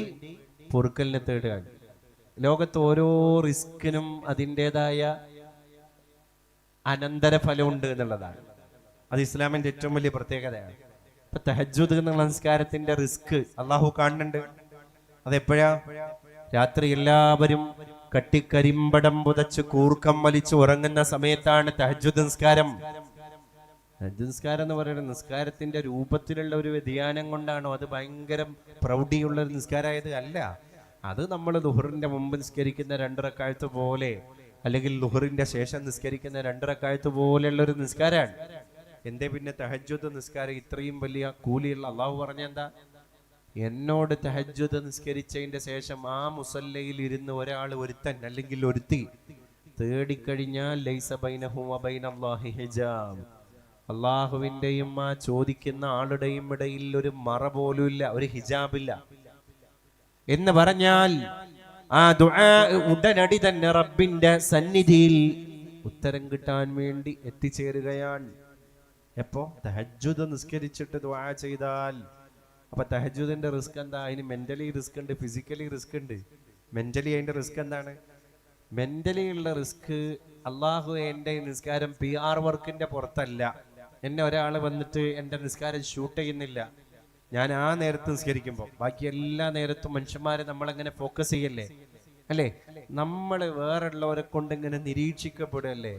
പൊറുക്കലിനെ തേടുകയാണ്. ലോകത്ത് ഓരോ റിസ്കിനും അതിൻ്റെതായ അനന്തരഫലമുണ്ട് എന്നുള്ളതാണ്. അത് ഇസ്ലാമിന്റെ ഏറ്റവും വലിയ പ്രത്യേകതയാണ്. ഇപ്പൊ തഹജ്ജുദ് എന്ന നമസ്കാരത്തിന്റെ റിസ്ക് അള്ളാഹു കാണുന്നുണ്ട്. അതെപ്പോഴാ? രാത്രി എല്ലാവരും കട്ടിക്കരിമ്പടം പുതച്ച് കൂർക്കം വലിച്ച് ഉറങ്ങുന്ന സമയത്താണ് തഹജ്ജുദ് നിസ്കാരം. തഹജ്ജുദ് നിസ്കാരം എന്ന് പറയുന്നത് നിസ്കാരത്തിന്റെ രൂപത്തിലുള്ള ഒരു വ്യതിയാനം കൊണ്ടാണോ അത് ഭയങ്കര പ്രൗഢിയുള്ള ഒരു നിസ്കാരമായത്? അല്ല, അത് നമ്മൾ ളുഹറിന്റെ മുമ്പ് നിസ്കരിക്കുന്ന 2 റക്അത്ത് പോലെ, അല്ലെങ്കിൽ ളുഹറിന്റെ ശേഷം നിസ്കരിക്കുന്ന 2 റക്അത്ത് പോലെയുള്ള ഒരു നിസ്കാരമാണ്. എന്തേ പിന്നെ തഹജ്ജുദ് നിസ്കാരം ഇത്രയും വലിയ കൂലിയുള്ള? അള്ളാഹു പറഞ്ഞെന്താ? എന്നോട് തഹജ്ജുദ് നിസ്കരിച്ചതിന്റെ ശേഷം ആ മുസല്ലയിൽ ഇരുന്ന് ഒരുത്തൻ അല്ലെങ്കിൽ ഒരുത്തി തേടിക്കഴിഞ്ഞാൽ ലൈസ ബൈനഹു വ ബൈനല്ലാഹി ഹിജാബ്, അള്ളാഹുവിന്റെയും ആ ചോദിക്കുന്ന ആളുടെയും ഇടയിൽ ഒരു മറ പോലും ഇല്ല, ഒരു ഹിജാബില്ല എന്ന് പറഞ്ഞാൽ ആ ദുആ ഉടനടി തന്നെ റബ്ബിന്റെ സന്നിധിയിൽ ഉത്തരം കിട്ടാൻ വേണ്ടി എത്തിച്ചേരുകയാണ്. എപ്പോ? തഹജ്ജുദ് നിസ്കരിച്ചിട്ട് ദുആ ചെയ്താൽ. അപ്പൊ തഹജ്ജുദിന്റെ റിസ്ക് എന്താ? അതിന് മെന്റലി റിസ്ക് ഉണ്ട്, ഫിസിക്കലി റിസ്ക് ഉണ്ട്. മെന്റലി അതിന്റെ റിസ്ക് എന്താണ്? മെന്റലി ഉള്ള റിസ്ക്, അള്ളാഹു എന്റെ നിസ്കാരം PR വർക്കിന്റെ പുറത്തല്ല. എന്നെ ഒരാൾ വന്നിട്ട് എന്റെ നിസ്കാരം ഷൂട്ട് ചെയ്യുന്നില്ല. ഞാൻ ആ നേരത്ത് നിസ്കരിക്കുമ്പോൾ ബാക്കി എല്ലാ നേരത്തും മനുഷ്യന്മാരെ നമ്മളെങ്ങനെ ഫോക്കസ് ചെയ്യല്ലേ, അല്ലേ? നമ്മൾ വേറുള്ളവരെ കൊണ്ട് ഇങ്ങനെ നിരീക്ഷിക്കപ്പെടുകയല്ലേ.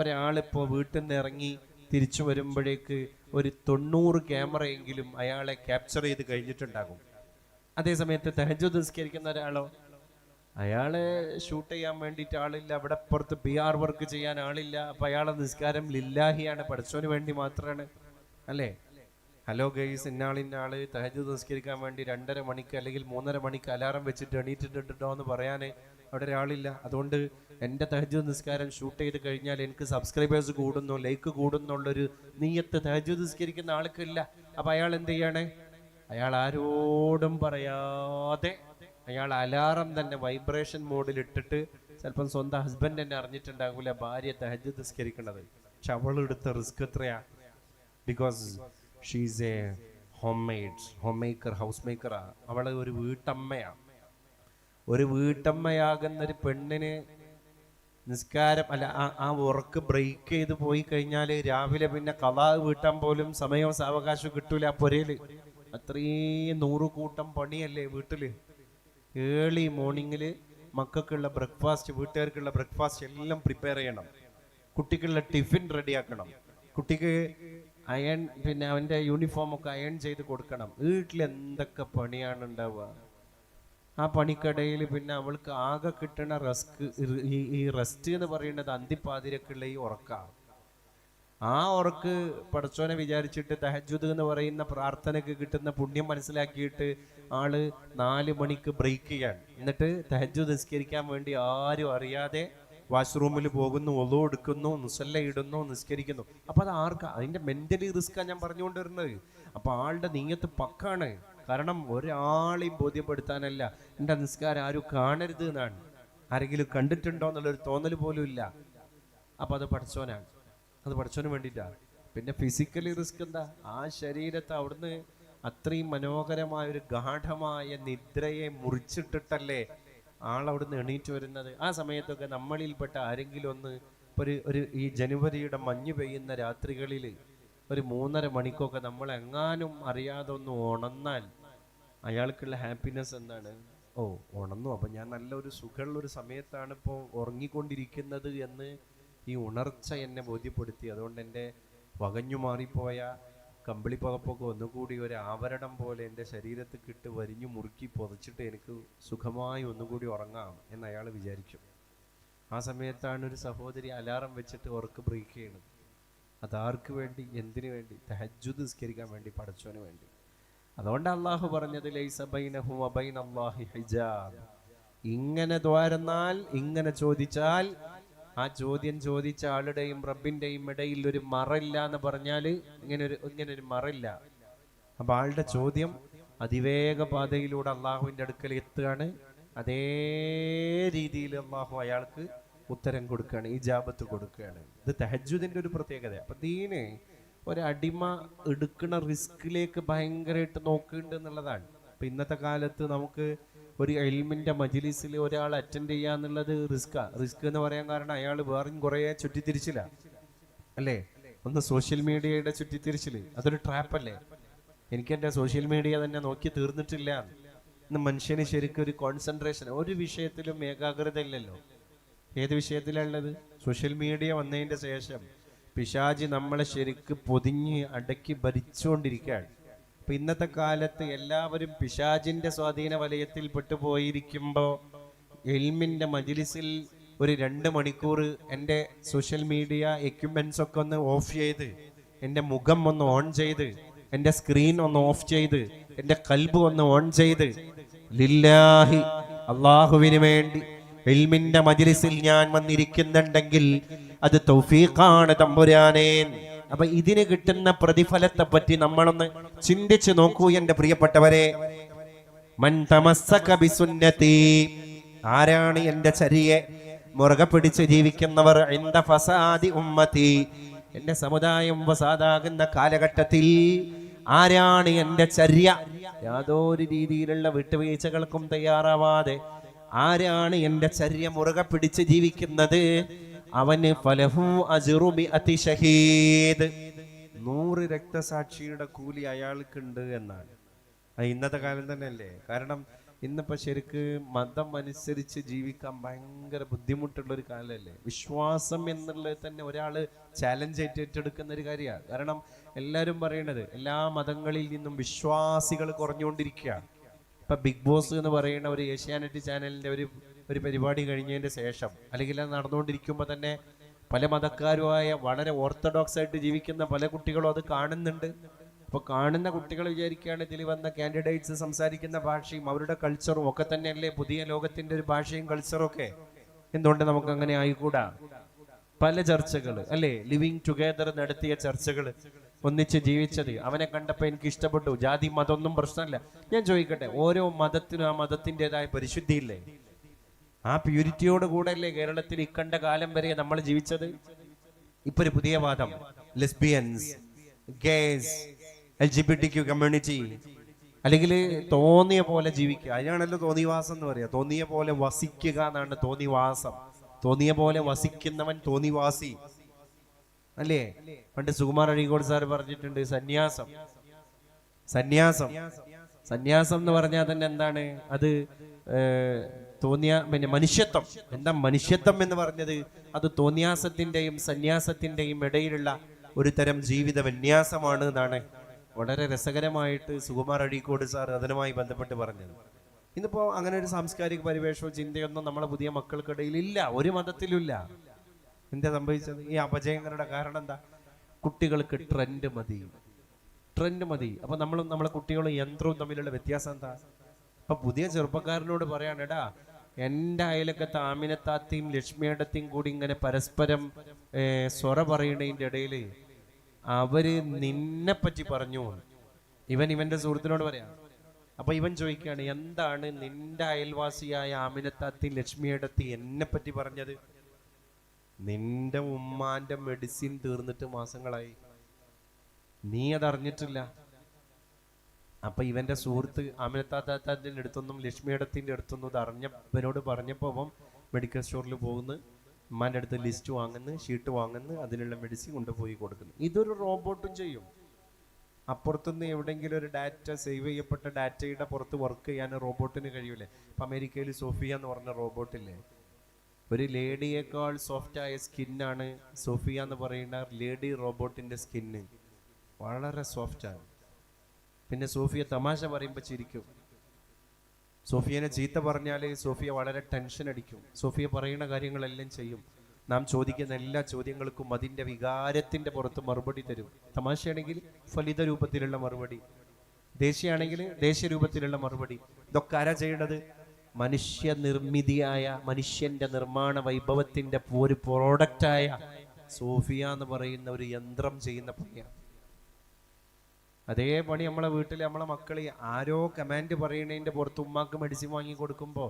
ഒരാളിപ്പോ വീട്ടിൽ നിന്ന് ഇറങ്ങി തിരിച്ചു വരുമ്പോഴേക്ക് ഒരു 90 ക്യാമറയെങ്കിലും അയാളെ ക്യാപ്ചർ ചെയ്ത് കഴിഞ്ഞിട്ടുണ്ടാകും. അതേസമയത്ത് തഹജ്ജുദ് നിസ്കരിക്കുന്ന ഒരാളോ, അയാളെ ഷൂട്ട് ചെയ്യാൻ വേണ്ടിയിട്ട് ആളില്ല, അവിടെ പുറത്ത് PR വർക്ക് ചെയ്യാൻ ആളില്ല. അപ്പൊ അയാളെ നിസ്കാരം ലില്ലാഹിയാണ്, പഠിച്ചോന് വേണ്ടി മാത്രമാണ്, അല്ലേ? ഹലോ ഗൈസ്, ഇന്നാളിന്നാള് തഹജ്ജുദ് നിസ്കരിക്കാൻ വേണ്ടി 2:30 മണിക്ക് അല്ലെങ്കിൽ 3:30 മണിക്ക് അലാറം വെച്ചിട്ട് എണീറ്റിട്ടുണ്ടോ എന്ന് പറയാൻ അവിടെ ഒരാളില്ല. അതുകൊണ്ട് എൻ്റെ തഹജ്ജുദ് നിസ്കാരം ഷൂട്ട് ചെയ്ത് കഴിഞ്ഞാൽ എനിക്ക് സബ്സ്ക്രൈബേഴ്സ് കൂടുന്നു, ലൈക്ക് കൂടുന്നുള്ളൊരു നീയത്ത് തഹജ്ജുദ് നിസ്കരിക്കുന്ന ആൾക്കില്ല. അപ്പൊ അയാൾ എന്ത് ചെയ്യാണ്? അയാൾ ആരോടും പറയാതെ അയാൾ അലാറം തന്നെ വൈബ്രേഷൻ മോഡിൽ ഇട്ടിട്ട്, ചിലപ്പം സ്വന്തം ഹസ്ബൻഡ് തന്നെ അറിഞ്ഞിട്ടുണ്ടാകൂല ഭാര്യ തഹജ്ജുദ് നിസ്കരിക്കുന്നത്. പക്ഷെ അവളെടുത്ത റിസ്ക് എത്രയാ? Because she's a home maker, house മേക്കറാ. അവള് ഒരു വീട്ടമ്മയാണ്. ഒരു വീട്ടമ്മയാകുന്ന ഒരു പെണ്ണിന് നിസ്കാരം അല്ല, ആ വർക്ക് ബ്രേക്ക് ചെയ്ത് പോയി കഴിഞ്ഞാൽ രാവിലെ പിന്നെ ഖളാ വീട്ടാൻ പോലും സമയവും സാവകാശവും കിട്ടൂല. ആ പൊരയില് അത്രയും 100 കൂട്ടം പണിയല്ലേ വീട്ടില്. ഏർലി മോർണിംഗില് മക്കൾക്കുള്ള ബ്രേക്ക്ഫാസ്റ്റ്, വീട്ടുകാർക്കുള്ള ബ്രേക്ക്ഫാസ്റ്റ് എല്ലാം പ്രിപ്പയർ ചെയ്യണം. കുട്ടിക്കുള്ള ടിഫിൻ റെഡിയാക്കണം. കുട്ടിക്ക് അയൺ, പിന്നെ അവന്റെ യൂണിഫോം ഒക്കെ അയൺ ചെയ്ത് കൊടുക്കണം. വീട്ടിൽ എന്തൊക്കെ പണിയാണ് ഉണ്ടാവുക. ആ പണിക്കടയിൽ പിന്നെ അവൾക്ക് ആകെ കിട്ടുന്ന ഈ റെസ്റ്റ് എന്ന് പറയുന്നത് അന്തിപ്പാതിരക്കുള്ള ഈ ഉറക്കാണ്. ആ ഉറക്ക് പടച്ചോനെ വിചാരിച്ചിട്ട് തഹജ്ജുദ് എന്ന് പറയുന്ന പ്രാർത്ഥനയ്ക്ക് കിട്ടുന്ന പുണ്യം മനസ്സിലാക്കിയിട്ട് ആള് 4 മണിക്ക് ബ്രേക്ക് ചെയ്യാൻ, എന്നിട്ട് തഹജ്ജുദ് നിസ്കരിക്കാൻ വേണ്ടി ആരും അറിയാതെ വാഷ്റൂമിൽ പോകുന്നു, ഒളു എടുക്കുന്നു, മുസല്ല ഇടുന്നു, നിസ്കരിക്കുന്നു. അപ്പൊ അത് ആർക്കാ? അതിന്റെ മെന്റലി റിസ്ക്കാണ് ഞാൻ പറഞ്ഞുകൊണ്ടിരുന്നത്. അപ്പൊ ആളുടെ നീയത്ത് പക്കാണ്. കാരണം ഒരാളെയും ബോധ്യപ്പെടുത്താനല്ല, എൻ്റെ നിസ്കാരം ആരും കാണരുത് എന്നാണ്. ആരെങ്കിലും കണ്ടിട്ടുണ്ടോ എന്നുള്ളൊരു തോന്നൽ പോലും ഇല്ല. അപ്പൊ അത് പഠിച്ചോനാണ്, അത് പഠിച്ചോന് വേണ്ടിയിട്ടാണ്. പിന്നെ ഫിസിക്കലി റിസ്ക് എന്താ? ആ ശരീരത്തെ അവിടുന്ന് അത്രയും മനോഹരമായ ഒരു ഗാഠമായ നിദ്രയെ മുറിച്ചിട്ടിട്ടല്ലേ ആളവിടുന്ന് എണീറ്റ് വരുന്നത്. ആ സമയത്തൊക്കെ നമ്മളിൽപ്പെട്ട ആരെങ്കിലും ഒന്ന് ഒരു ഈ ജനുവരിയുടെ മഞ്ഞ് പെയ്യുന്ന രാത്രികളിൽ ഒരു 3:30 മണിക്കൊക്കെ നമ്മൾ എങ്ങാനും അറിയാതെ ഒന്ന് ഉണർന്നാൽ അയാൾക്കുള്ള ഹാപ്പിനെസ് എന്താണ്? ഓ, ഉണർന്നു, അപ്പം ഞാൻ നല്ലൊരു സുഖമുള്ളൊരു സമയത്താണ് ഇപ്പോൾ ഉറങ്ങിക്കൊണ്ടിരിക്കുന്നത് എന്ന് ഈ ഉണർച്ച എന്നെ ബോധ്യപ്പെടുത്തി. അതുകൊണ്ട് എൻ്റെ വകഞ്ഞു മാറിപ്പോയ കമ്പിളി പകപ്പൊക്കെ ഒന്നുകൂടി ഒരു ആവരണം പോലെ എൻ്റെ ശരീരത്തിൽ കിട്ട് വരിഞ്ഞു മുറുക്കി പൊതച്ചിട്ട് എനിക്ക് സുഖമായി ഒന്നുകൂടി ഉറങ്ങാം എന്ന് അയാൾ വിചാരിക്കും. ആ സമയത്താണ് ഒരു സഹോദരി അലാറം വെച്ചിട്ട് ഉറക്ക് ബ്രേക്ക് ചെയ്യണത്. അതാർക്ക് വേണ്ടി? എന്തിനു വേണ്ടി? തഹജ്ജുദ് നിസ്കരിക്കാൻ വേണ്ടി, പടച്ചോന് വേണ്ടി. അതുകൊണ്ട് അള്ളാഹു പറഞ്ഞത് ലൈസ ബൈനഹു വ ബൈനല്ലാഹി ഹിജാബ്. ഇങ്ങനെ ദ്വാരന്നാൽ, ഇങ്ങനെ ചോദിച്ചാൽ, ആ ചോദ്യം ചോദിച്ച ആളുടെയും റബ്ബിന്റെയും ഇടയിൽ ഒരു മറയില്ല എന്ന് പറഞ്ഞാൽ ഇങ്ങനൊരു മറയില്ല. അപ്പൊ ആളുടെ ചോദ്യം അതിവേഗ പാതയിലൂടെ അള്ളാഹുവിന്റെ അടുക്കൽ എത്തുകയാണ്. അതേ രീതിയിൽ അള്ളാഹു അയാൾക്ക് ഉത്തരം കൊടുക്കുകയാണ്, ഇജാബത്ത് കൊടുക്കുകയാണ്. ഇത് തഹജ്ജുദിന്റെ ഒരു പ്രത്യേകത. അപ്പൊ ദീന് ഒരടിമ എടുക്കുന്ന റിസ്കിലേക്ക് ഭയങ്കരമായിട്ട് നോക്കുന്നുണ്ട് എന്നുള്ളതാണ്. അപ്പൊ ഇന്നത്തെ കാലത്ത് നമുക്ക് ഒരു ഇൽമിന്റെ മജ്‌ലിസിൽ ഒരാൾ അറ്റൻഡ് ചെയ്യാന്നുള്ളത് റിസ്ക് എന്ന് പറയാൻ കാരണം അയാൾ വേറെയും കുറെ ചുറ്റിത്തിരിച്ചില്ല, അല്ലേ? ഒന്ന് സോഷ്യൽ മീഡിയയുടെ ചുറ്റിത്തിരിച്ചില്, അതൊരു ട്രാപ്പല്ലേ? എനിക്ക് എൻ്റെ സോഷ്യൽ മീഡിയ തന്നെ നോക്കി തീർന്നിട്ടില്ല. ഇന്ന് മനുഷ്യന് ശരിക്കും ഒരു കോൺസെൻട്രേഷൻ, ഒരു വിഷയത്തിലും ഏകാഗ്രത ഇല്ലല്ലോ. ഏത് വിഷയത്തിലുള്ളത്? സോഷ്യൽ മീഡിയ വന്നതിന്റെ ശേഷം പിശാചി നമ്മളെ ശരിക്ക് പൊതിഞ്ഞ് അടക്കി ഭരിച്ചുകൊണ്ടിരിക്കുകയാണ്. അപ്പൊ ഇന്നത്തെ കാലത്ത് എല്ലാവരും പിശാചിന്റെ സ്വാധീന വലയത്തിൽ പെട്ടുപോയിരിക്കുമ്പോൾ എൽമിന്റെ മജ്ലിസിൽ ഒരു 2 മണിക്കൂർ എൻ്റെ സോഷ്യൽ മീഡിയ എക്യുപ്മെന്റ്സ് ഒക്കെ ഒന്ന് ഓഫ് ചെയ്ത്, എൻ്റെ മുഖം ഒന്ന് ഓൺ ചെയ്ത്, എൻ്റെ സ്ക്രീൻ ഒന്ന് ഓഫ് ചെയ്ത്, എൻ്റെ കൽബ് ഒന്ന് ഓൺ ചെയ്ത്, ലില്ലാഹി അള്ളാഹുവിന് വേണ്ടി ഇൽമിന്റെ മജ്ലിസിൽ ഞാൻ വന്നിരിക്കുന്നുണ്ടെങ്കിൽ അത് തൗഫീഖാണ് തമ്പുരാനേ. അപ്പൊ ഇതിന് കിട്ടുന്ന പ്രതിഫലത്തെ പറ്റി നമ്മളൊന്ന് ചിന്തിച്ചു നോക്കൂ എൻ്റെ പ്രിയപ്പെട്ടവരെ. മൻ തമസ്സക ബിസുന്നതി, ആരാണ് എൻ്റെ ചര്യയെ മുറുകെ പിടിച്ച് ജീവിക്കുന്നവർ, ഇൻദ ഫസാദി ഉമ്മതി, എൻ്റെ സമുദായം ഫസാദാകുന്ന കാലഘട്ടത്തിൽ ആരാണ് എൻ്റെ ചര്യ, യാതൊരു രീതിയിലുള്ള വിട്ടുവീഴ്ചകൾക്കും തയ്യാറാവാതെ ആരാണ് എൻ്റെ ചര്യ മുറുകെ പിടിച്ച് ജീവിക്കുന്നത്, അവന് ഫലഹു അജ്റു ബിഅതി ഷഹീദ്, 100 രക്തസാക്ഷിയുടെ കൂലി അയാൾക്കുണ്ട് എന്നാണ്. ഇന്നത്തെ കാലം തന്നെയല്ലേ. കാരണം ഇന്നിപ്പോ ശരിക്ക് മതം അനുസരിച്ച് ജീവിക്കാൻ ഭയങ്കര ബുദ്ധിമുട്ടുള്ള ഒരു കാലമല്ലേ. വിശ്വാസം എന്നുള്ളത് തന്നെ ഒരാള് ചാലഞ്ച് ഏറ്റെടുക്കുന്ന ഒരു കാര്യമാണ്. കാരണം എല്ലാവരും പറയണത് എല്ലാ മതങ്ങളിൽ നിന്നും വിശ്വാസികൾ കുറഞ്ഞുകൊണ്ടിരിക്കുകയാണ്. ഇപ്പൊ ബിഗ് ബോസ് എന്ന് പറയുന്ന ഒരു ഏഷ്യാനെറ്റ് ചാനലിന്റെ ഒരു പരിപാടി കഴിഞ്ഞതിന്റെ ശേഷം, അല്ലെങ്കിൽ അത് നടന്നുകൊണ്ടിരിക്കുമ്പോൾ തന്നെ പല മതക്കാരുമായ വളരെ ഓർത്തഡോക്സ് ആയിട്ട് ജീവിക്കുന്ന പല കുട്ടികളും അത് കാണുന്നുണ്ട്. അപ്പൊ കാണുന്ന കുട്ടികൾ വിചാരിക്കുകയാണ് ഇതിൽ വന്ന കാൻഡിഡേറ്റ്സ് സംസാരിക്കുന്ന ഭാഷയും അവരുടെ കൾച്ചറും ഒക്കെ തന്നെയല്ലേ പുതിയ ലോകത്തിന്റെ ഒരു ഭാഷയും കൾച്ചറും ഒക്കെ. എന്തുകൊണ്ട് നമുക്ക് അങ്ങനെ ആയിക്കൂടാ? പല ചർച്ചകൾ അല്ലേ, ലിവിങ് ടുഗദർ നടത്തിയ ചർച്ചകൾ, ഒന്നിച്ച് ജീവിച്ചത്, അവനെ കണ്ടപ്പോൾ എനിക്ക് ഇഷ്ടപ്പെട്ടു, ജാതി മതമൊന്നും പ്രശ്നമല്ല. ഞാൻ ചോദിക്കട്ടെ, ഓരോ മതത്തിനും ആ മതത്തിൻ്റെതായ പരിശുദ്ധിയില്ലേ? ആ പ്യൂരിറ്റിയോട് കൂടെ അല്ലേ കേരളത്തിൽ ഇക്കണ്ട കാലം വരെ നമ്മൾ ജീവിച്ചത്? ഇപ്പൊ ഒരു പുതിയ വാദം, ലെസ്ബിയൻസ്, ഗേസ്, LGBTQ കമ്മ്യൂണിറ്റി, അല്ലെങ്കിൽ തോന്നിയ പോലെ ജീവിക്കുക, അതിനാണല്ലോ തോന്നിവാസം എന്ന് പറയുക. തോന്നിയ പോലെ വസിക്കുക എന്നാണ് തോന്നിവാസം. തോന്നിയ പോലെ വസിക്കുന്നവൻ തോന്നിവാസി അല്ലേ? പണ്ട് സുകുമാർ അഴീക്കോട് സാർ പറഞ്ഞിട്ടുണ്ട്, സന്യാസം സന്യാസം സന്യാസം എന്ന് പറഞ്ഞാൽ തന്നെ എന്താണ് അത്? പിന്നെ മനുഷ്യത്വം. എന്താ മനുഷ്യത്വം എന്ന് പറഞ്ഞത്? അത് തോന്നിയാസത്തിന്റെയും സന്യാസത്തിന്റെയും ഇടയിലുള്ള ഒരു തരം ജീവിത വിന്യാസമാണ് എന്നാണ് വളരെ രസകരമായിട്ട് സുകുമാർ അഴീക്കോട് സാർ അതിനുമായി ബന്ധപ്പെട്ട് പറഞ്ഞത്. ഇന്നിപ്പോ അങ്ങനെ ഒരു സാംസ്കാരിക പരിവേഷവും ചിന്തയൊന്നും നമ്മളെ പുതിയ മക്കൾക്കിടയിൽ ഇല്ല, ഒരു മതത്തിലുമില്ല. എന്താ സംഭവിച്ചത്? ഈ അപജയങ്ങളുടെ കാരണം എന്താ? കുട്ടികൾക്ക് ട്രെൻഡ് മതി, ട്രെൻഡ് മതി. അപ്പൊ നമ്മളും നമ്മളെ കുട്ടികളും യന്ത്രവും തമ്മിലുള്ള വ്യത്യാസം എന്താ? അപ്പൊ പുതിയ ചെറുപ്പക്കാരനോട് പറയാനെടാ, എൻ്റെ അയലൊക്കത്തെ ആമിനത്താത്തയും ലക്ഷ്മിയേടത്തെയും കൂടി ഇങ്ങനെ പരസ്പരം സ്വറ പറയണതിൻ്റെ ഇടയിൽ അവര് നിന്നെ പറ്റി പറഞ്ഞു. ഇവന്റെ സുഹൃത്തിനോട് പറയാം. അപ്പൊ ഇവൻ ചോദിക്കുകയാണ്, എന്താണ് നിന്റെ അയൽവാസിയായ ആമിനത്താത്തി ലക്ഷ്മിയേടത്തി എന്നെ പറ്റി പറഞ്ഞത്? നിന്റെ ഉമ്മാന്റെ മെഡിസിൻ തീർന്നിട്ട് മാസങ്ങളായി, നീ അതറിഞ്ഞിട്ടില്ല. അപ്പൊ ഇവന്റെ സുഹൃത്ത് ആമിനത്താത്താത്തിന്റെ അടുത്തൊന്നും ലക്ഷ്മിയേടത്തിന്റെ അടുത്തൊന്നും ഇത് അറിഞ്ഞവനോട് പറഞ്ഞപ്പോ അവൻ മെഡിക്കൽ സ്റ്റോറിൽ പോകുന്നു, ഉമ്മാന്റെ അടുത്ത് ലിസ്റ്റ് വാങ്ങുന്നു, ഷീട്ട് വാങ്ങുന്നു, അതിനുള്ള മെഡിസിൻ കൊണ്ടുപോയി കൊടുക്കുന്നു. ഇതൊരു റോബോട്ടും ചെയ്യും. അപ്പുറത്തുനിന്ന് എവിടെയെങ്കിലും ഒരു ഡാറ്റ, സേവ് ചെയ്യപ്പെട്ട ഡാറ്റയുടെ പുറത്ത് വർക്ക് ചെയ്യാൻ റോബോട്ടിന് കഴിയൂലേ? ഇപ്പൊ അമേരിക്കയിൽ സോഫിയ എന്ന് പറഞ്ഞ റോബോട്ടില്ലേ, ഒരു ലേഡിയേക്കാൾ സോഫ്റ്റ് ആയ സ്കിന്നാണ് സോഫിയ എന്ന് പറയുന്ന ലേഡി റോബോട്ടിന്റെ സ്കിന്ന്. വളരെ സോഫ്റ്റാണ്. പിന്നെ സോഫിയ തമാശ പറയുമ്പോൾ ചിരിക്കും. സോഫിയനെ ചീത്ത പറഞ്ഞാൽ സോഫിയ വളരെ ടെൻഷൻ അടിക്കും. സോഫിയ പറയുന്ന കാര്യങ്ങളെല്ലാം ചെയ്യും. നാം ചോദിക്കുന്ന എല്ലാ ചോദ്യങ്ങൾക്കും അതിൻ്റെ വികാരത്തിൻ്റെ പുറത്ത് മറുപടി തരും. തമാശയാണെങ്കിൽ ഫലിത രൂപത്തിലുള്ള മറുപടി, ദേഷ്യയാണെങ്കിൽ ദേഷ്യ രൂപത്തിലുള്ള മറുപടി. ഇതൊക്കെ ആരാ ചെയ്യേണ്ടത്? മനുഷ്യ നിർമ്മിതിയായ മനുഷ്യന്റെ നിർമ്മാണ വൈഭവത്തിന്റെ ഒരു പ്രോഡക്റ്റായ സോഫിയ എന്ന് പറയുന്ന ഒരു യന്ത്രം ചെയ്യുന്ന പണിയാണ്. അതേ പണി നമ്മളെ വീട്ടിൽ നമ്മളെ മക്കൾ ആരോ കമാൻഡ് പറയുന്നതിന്റെ പുറത്ത് ഉമ്മാക്ക് മെഡിസിൻ വാങ്ങി കൊടുക്കുമ്പോൾ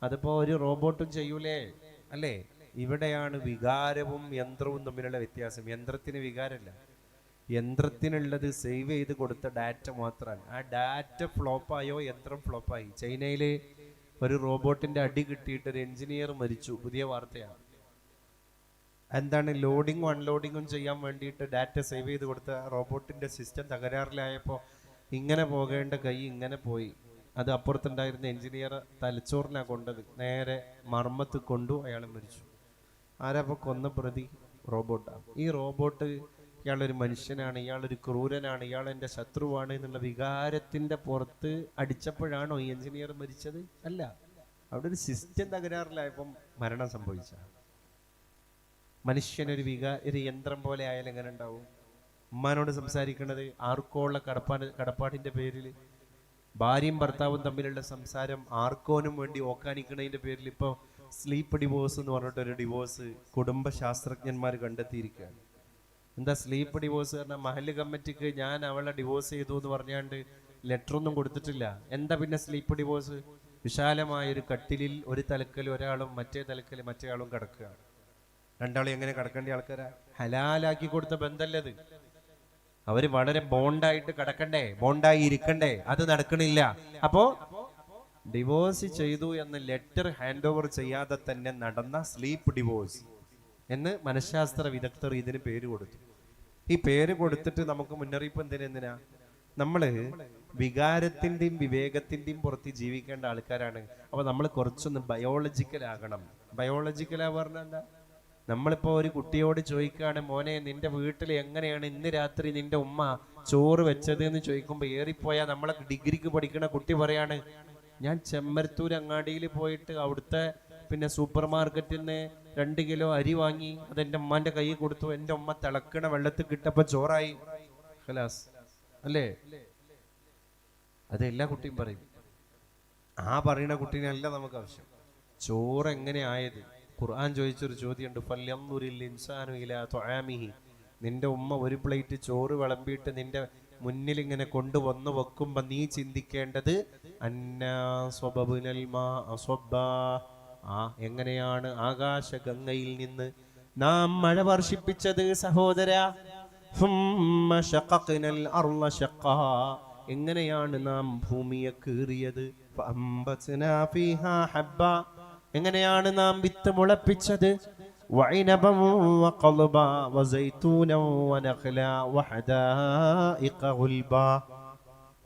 അതിപ്പോ ഒരു റോബോട്ടും ചെയ്യൂലേ, അല്ലേ? ഇവിടെയാണ് വികാരവും യന്ത്രവും തമ്മിലുള്ള വ്യത്യാസം. യന്ത്രത്തിന് വികാരമല്ല, യന്ത്രത്തിനുള്ളത് സേവ് ചെയ്ത് കൊടുത്ത ഡാറ്റ മാത്രമാണ്. ആ ഡാറ്റ ഫ്ലോപ്പായോ യന്ത്രം ഫ്ലോപ്പായി. ചൈനയില് ഒരു റോബോട്ടിന്റെ അടി കിട്ടിയിട്ട് ഒരു എഞ്ചിനീയർ മരിച്ചു. പുതിയ വാർത്തയാണ്. എന്താണ്? ലോഡിങ്ങും അൺലോഡിങ്ങും ചെയ്യാൻ വേണ്ടിയിട്ട് ഡാറ്റ സേവ് ചെയ്ത് കൊടുത്ത റോബോട്ടിന്റെ സിസ്റ്റം തകരാറിലായപ്പോൾ ഇങ്ങനെ പോകേണ്ട കൈ ഇങ്ങനെ പോയി. അത് അപ്പുറത്തുണ്ടായിരുന്ന എഞ്ചിനീയർ തലച്ചോറിനാണ് കൊണ്ടത്. നേരെ മർമ്മത്ത് കൊണ്ടു, അയാൾ മരിച്ചു. ആരാപ്പോൾ കൊന്ന പ്രതി? റോബോട്ടാണ്. ഈ റോബോട്ട് ഇയാളൊരു മനുഷ്യനാണ്, ഇയാളൊരു ക്രൂരനാണ്, ഇയാൾ എൻ്റെ ശത്രുവാണ് എന്നുള്ള വികാരത്തിൻ്റെ പുറത്ത് അടിച്ചപ്പോഴാണോ ഈ എഞ്ചിനീയർ മരിച്ചത്? അല്ല, അവിടെ ഒരു സിസ്റ്റം തകരാറിലായപ്പം മരണം സംഭവിച്ച. മനുഷ്യനൊരു ഒരു യന്ത്രം പോലെ ആയാലും എങ്ങനെ ഉണ്ടാവും? ഉമ്മാനോട് സംസാരിക്കുന്നത് ആർക്കോ ഉള്ള കടപ്പാടിൻ്റെ പേരിൽ, ഭാര്യയും ഭർത്താവും തമ്മിലുള്ള സംസാരം ആർക്കോനും വേണ്ടി ഓക്കാനിക്കുന്നതിൻ്റെ പേരിൽ ഇപ്പോൾ സ്ലീപ്പ് ഡിവോഴ്സ് എന്ന് പറഞ്ഞിട്ടൊരു ഡിവോഴ്സ് കുടുംബശാസ്ത്രജ്ഞന്മാർ കണ്ടെത്തിയിരിക്കുകയാണ്. എന്താ സ്ലീപ്പ് ഡിവോഴ്സ് പറഞ്ഞാൽ? മഹല്ല് കമ്മിറ്റിക്ക് ഞാൻ അവളെ ഡിവോഴ്സ് ചെയ്തു എന്ന് പറഞ്ഞാണ്ട് ലെറ്ററൊന്നും കൊടുത്തിട്ടില്ല. എന്താ പിന്നെ സ്ലീപ്പ് ഡിവോഴ്സ്? വിശാലമായൊരു കട്ടിലിൽ ഒരു തലക്കൽ ഒരാളും മറ്റേ തലക്കൽ മറ്റേ ആളും കിടക്കുകയാണ്. രണ്ടാളും എങ്ങനെ കിടക്കേണ്ട ആൾക്കാരാ? ഹലാലാക്കി കൊടുത്ത ബന്ധല്ലത്. അവര് വളരെ ബോണ്ടായിട്ട് കിടക്കണ്ടേ, ബോണ്ടായി ഇരിക്കണ്ടേ? അത് നടക്കണില്ല. അപ്പോ ഡിവോഴ്സ് ചെയ്തു എന്ന് ലെറ്റർ ഹാൻഡ് ഓവർ ചെയ്യാതെ തന്നെ നടന്ന സ്ലീപ്പ് ഡിവോഴ്സ് എന്ന് മനഃശാസ്ത്ര വിദഗ്ധർ ഇതിന് പേര് കൊടുത്തു. ഈ പേര് കൊടുത്തിട്ട് നമുക്ക് മുന്നറിയിപ്പ് എന്തിനാ? നമ്മള് വികാരത്തിന്റെയും വിവേകത്തിന്റെയും പുറത്ത് ജീവിക്കേണ്ട ആൾക്കാരാണ്. അപ്പൊ നമ്മൾ കുറച്ചൊന്ന് ബയോളജിക്കൽ ആകണം. ബയോളജിക്കലാ പറഞ്ഞാൽ എന്താ? നമ്മളിപ്പോ ഒരു കുട്ടിയോട് ചോദിക്കുകയാണ്, മോനെ നിന്റെ വീട്ടിൽ എങ്ങനെയാണ് ഇന്ന് രാത്രി നിന്റെ ഉമ്മ ചോറ് വെച്ചത് എന്ന് ചോദിക്കുമ്പോൾ ഏറിപ്പോയാൽ നമ്മളെ ഡിഗ്രിക്ക് പഠിക്കുന്ന കുട്ടി പറയാണ്, ഞാൻ ചെമ്മരത്തൂർ അങ്ങാടിയിൽ പോയിട്ട് അവിടുത്തെ സൂപ്പർ മാർക്കറ്റിൽ നിന്ന് 2 കിലോ അരി വാങ്ങി അതെൻ്റെ ഉമ്മാന്റെ കൈ കൊടുത്തു, എൻ്റെ ഉമ്മ തിളക്കണ വെള്ളത്തിൽ കിട്ടപ്പോ ചോറായി. ഖലാസ് അല്ലേ? അത് എല്ലാ കുട്ടിയും പറയും. ആ പറയുന്ന കുട്ടീനല്ല നമുക്ക് ആവശ്യം. ചോറ് എങ്ങനെ ആയത്? ഖുർആൻ ചോദിച്ചൊരു ചോദ്യമുണ്ട്, ഫല്യൻദുരിൽ ഇൻസാനു ഇലാ തുആമിഹി. നിന്റെ ഉമ്മ ഒരു പ്ലേറ്റ് ചോറ് വിളമ്പിയിട്ട് നിന്റെ മുന്നിൽ ഇങ്ങനെ കൊണ്ടുവന്നു വെക്കുമ്പോ നീ ചിന്തിക്കേണ്ടത് അന്നാ സ്വബബുനൽ മാ അസ്വബ്ബാ, എങ്ങനെയാണ് ആകാശഗംഗയിൽ നിന്ന് നാം മഴ വർഷിപ്പിച്ചത് സഹോദരാ. ثم شققنا الأرض شقا, എങ്ങനെയാണ് നാം ഭൂമിയെ കീറിയത്. فأنبتنا فيها حبا, എങ്ങനെയാണ് നാം വിത്ത് മുളപ്പിച്ചത്. وعنبا وقضبا وزيتونا ونخلا وحدائق غلبا.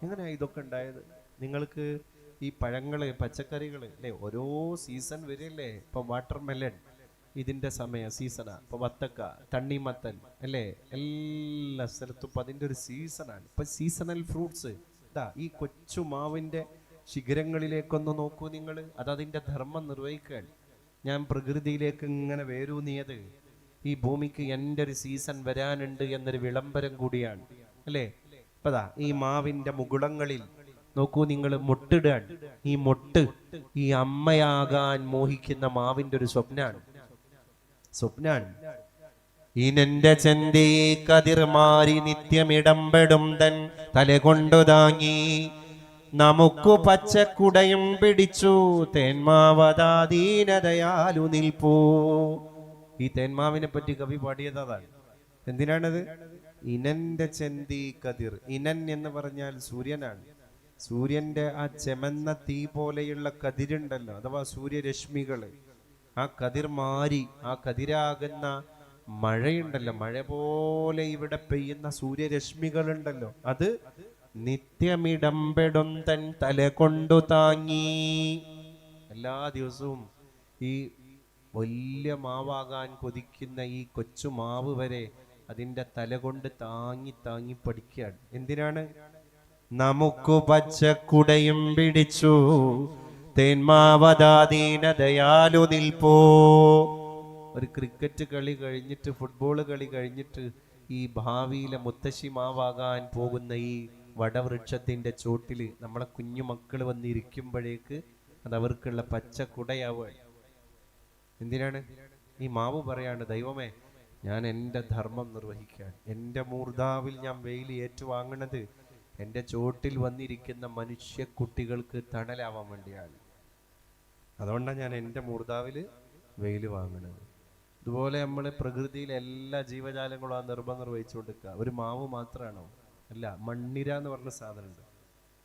എങ്ങനെയാ ഇതൊക്കെ ഉണ്ടായത്? നിങ്ങൾക്ക് ഈ പഴങ്ങള് പച്ചക്കറികള് അല്ലേ, ഓരോ സീസൺ വരില്ലേ. ഇപ്പൊ വാട്ടർ മെലൺ ഇതിന്റെ സീസണാ. ഇപ്പൊ വത്തക്ക, തണ്ണിമത്തൻ അല്ലേ, എല്ലാ സ്ഥലത്തും ഇപ്പൊ അതിന്റെ ഒരു സീസണാണ്. ഇപ്പൊ സീസണൽ ഫ്രൂട്ട്സ്. ഈ കൊച്ചു മാവിന്റെ ശിഖരങ്ങളിലേക്കൊന്ന് നോക്കൂ നിങ്ങൾ. അതതിന്റെ ധർമ്മം നിർവഹിക്കാൻ. ഞാൻ പ്രകൃതിയിലേക്ക് ഇങ്ങനെ വേരൂന്നിയത് ഈ ഭൂമിക്ക് എൻ്റെ ഒരു സീസൺ വരാനുണ്ട് എന്നൊരു വിളംബരം കൂടിയാണ് അല്ലേ. ഇപ്പതാ ഈ മാവിന്റെ മുകുളങ്ങളിൽ നോക്കൂ നിങ്ങൾ, മൊട്ടിടാൻ. ഈ മൊട്ട് ഈ അമ്മയാകാൻ മോഹിക്കുന്ന മാവിന്റെ ഒരു സ്വപ്നാണ്. ഈനന്റെ ചെന്തേ കതിർമാരി നിത്യമിടംപെടും തൻ തലകൊണ്ടു താങ്ങി നമുക്കു പച്ചക്കുടയും പിടിച്ചു തേന്മാവതാദീനതയാലു നിൽപ്പൂ. ഈ തേന്മാവിനെ പറ്റി കവി പാടിയതാണ്. എന്തിനാണത്? ഇനന്റെ ചെന്തി കതിർ. ഇനൻ എന്ന് പറഞ്ഞാൽ സൂര്യനാണ്. സൂര്യന്റെ ആ ചെമന്ന തീ പോലെയുള്ള കതിരുണ്ടല്ലോ, അഥവാ സൂര്യരശ്മികള്, ആ കതിർ മാറി ആ കതിരാകുന്ന മഴയുണ്ടല്ലോ, മഴ പോലെ ഇവിടെ പെയ്യുന്ന സൂര്യരശ്മികളുണ്ടല്ലോ, അത് നിത്യമിടംപെടും തൻ തല കൊണ്ടു താങ്ങി. എല്ലാ ദിവസവും ഈ വലിയ മാവാകാൻ കൊതിക്കുന്ന ഈ കൊച്ചു മാവ് വരെ അതിൻ്റെ തല കൊണ്ട് താങ്ങി താങ്ങി പഠിക്കുകയാണ്. എന്തിനാണ്? നമുക്കു പച്ചക്കുടയും പിടിച്ചു തേന്മാവതാദീനതയാലു നിൽപ്പോ. ഒരു ക്രിക്കറ്റ് കളി കഴിഞ്ഞിട്ട്, ഫുട്ബോൾ കളി കഴിഞ്ഞിട്ട് ഈ ഭാവിയിലെ മുത്തശ്ശി മാവാകാൻ പോകുന്ന ഈ വടവൃക്ഷത്തിന്റെ ചോട്ടില് നമ്മളെ കുഞ്ഞു മക്കൾ വന്നിരിക്കുമ്പോഴേക്ക് അത് അവർക്കുള്ള പച്ചക്കുടയാവുക. എന്തിനാണ്? ഈ മാവ് പറയാണ്, ദൈവമേ ഞാൻ എൻ്റെ ധർമ്മം നിർവഹിക്കാൻ, എൻ്റെ മൂർധാവിൽ ഞാൻ വെയിൽ ഏറ്റുവാങ്ങണത് എൻ്റെ ചോട്ടിൽ വന്നിരിക്കുന്ന മനുഷ്യ കുട്ടികൾക്ക് തണലാവാൻ വേണ്ടിയാണ്. അതുകൊണ്ടാണ് ഞാൻ എൻ്റെ മൂർധാവിൽ വെയിൽ വാങ്ങണത്. ഇതുപോലെ നമ്മൾ പ്രകൃതിയിലെ എല്ലാ ജീവജാലങ്ങളും ആ നിർഭം നിർവഹിച്ചുകൊണ്ടിരിക്കുക. ഒരു മാവ് മാത്രമാണോ? അല്ല, മണ്ണിര എന്ന് പറഞ്ഞ സാധനമുണ്ട്.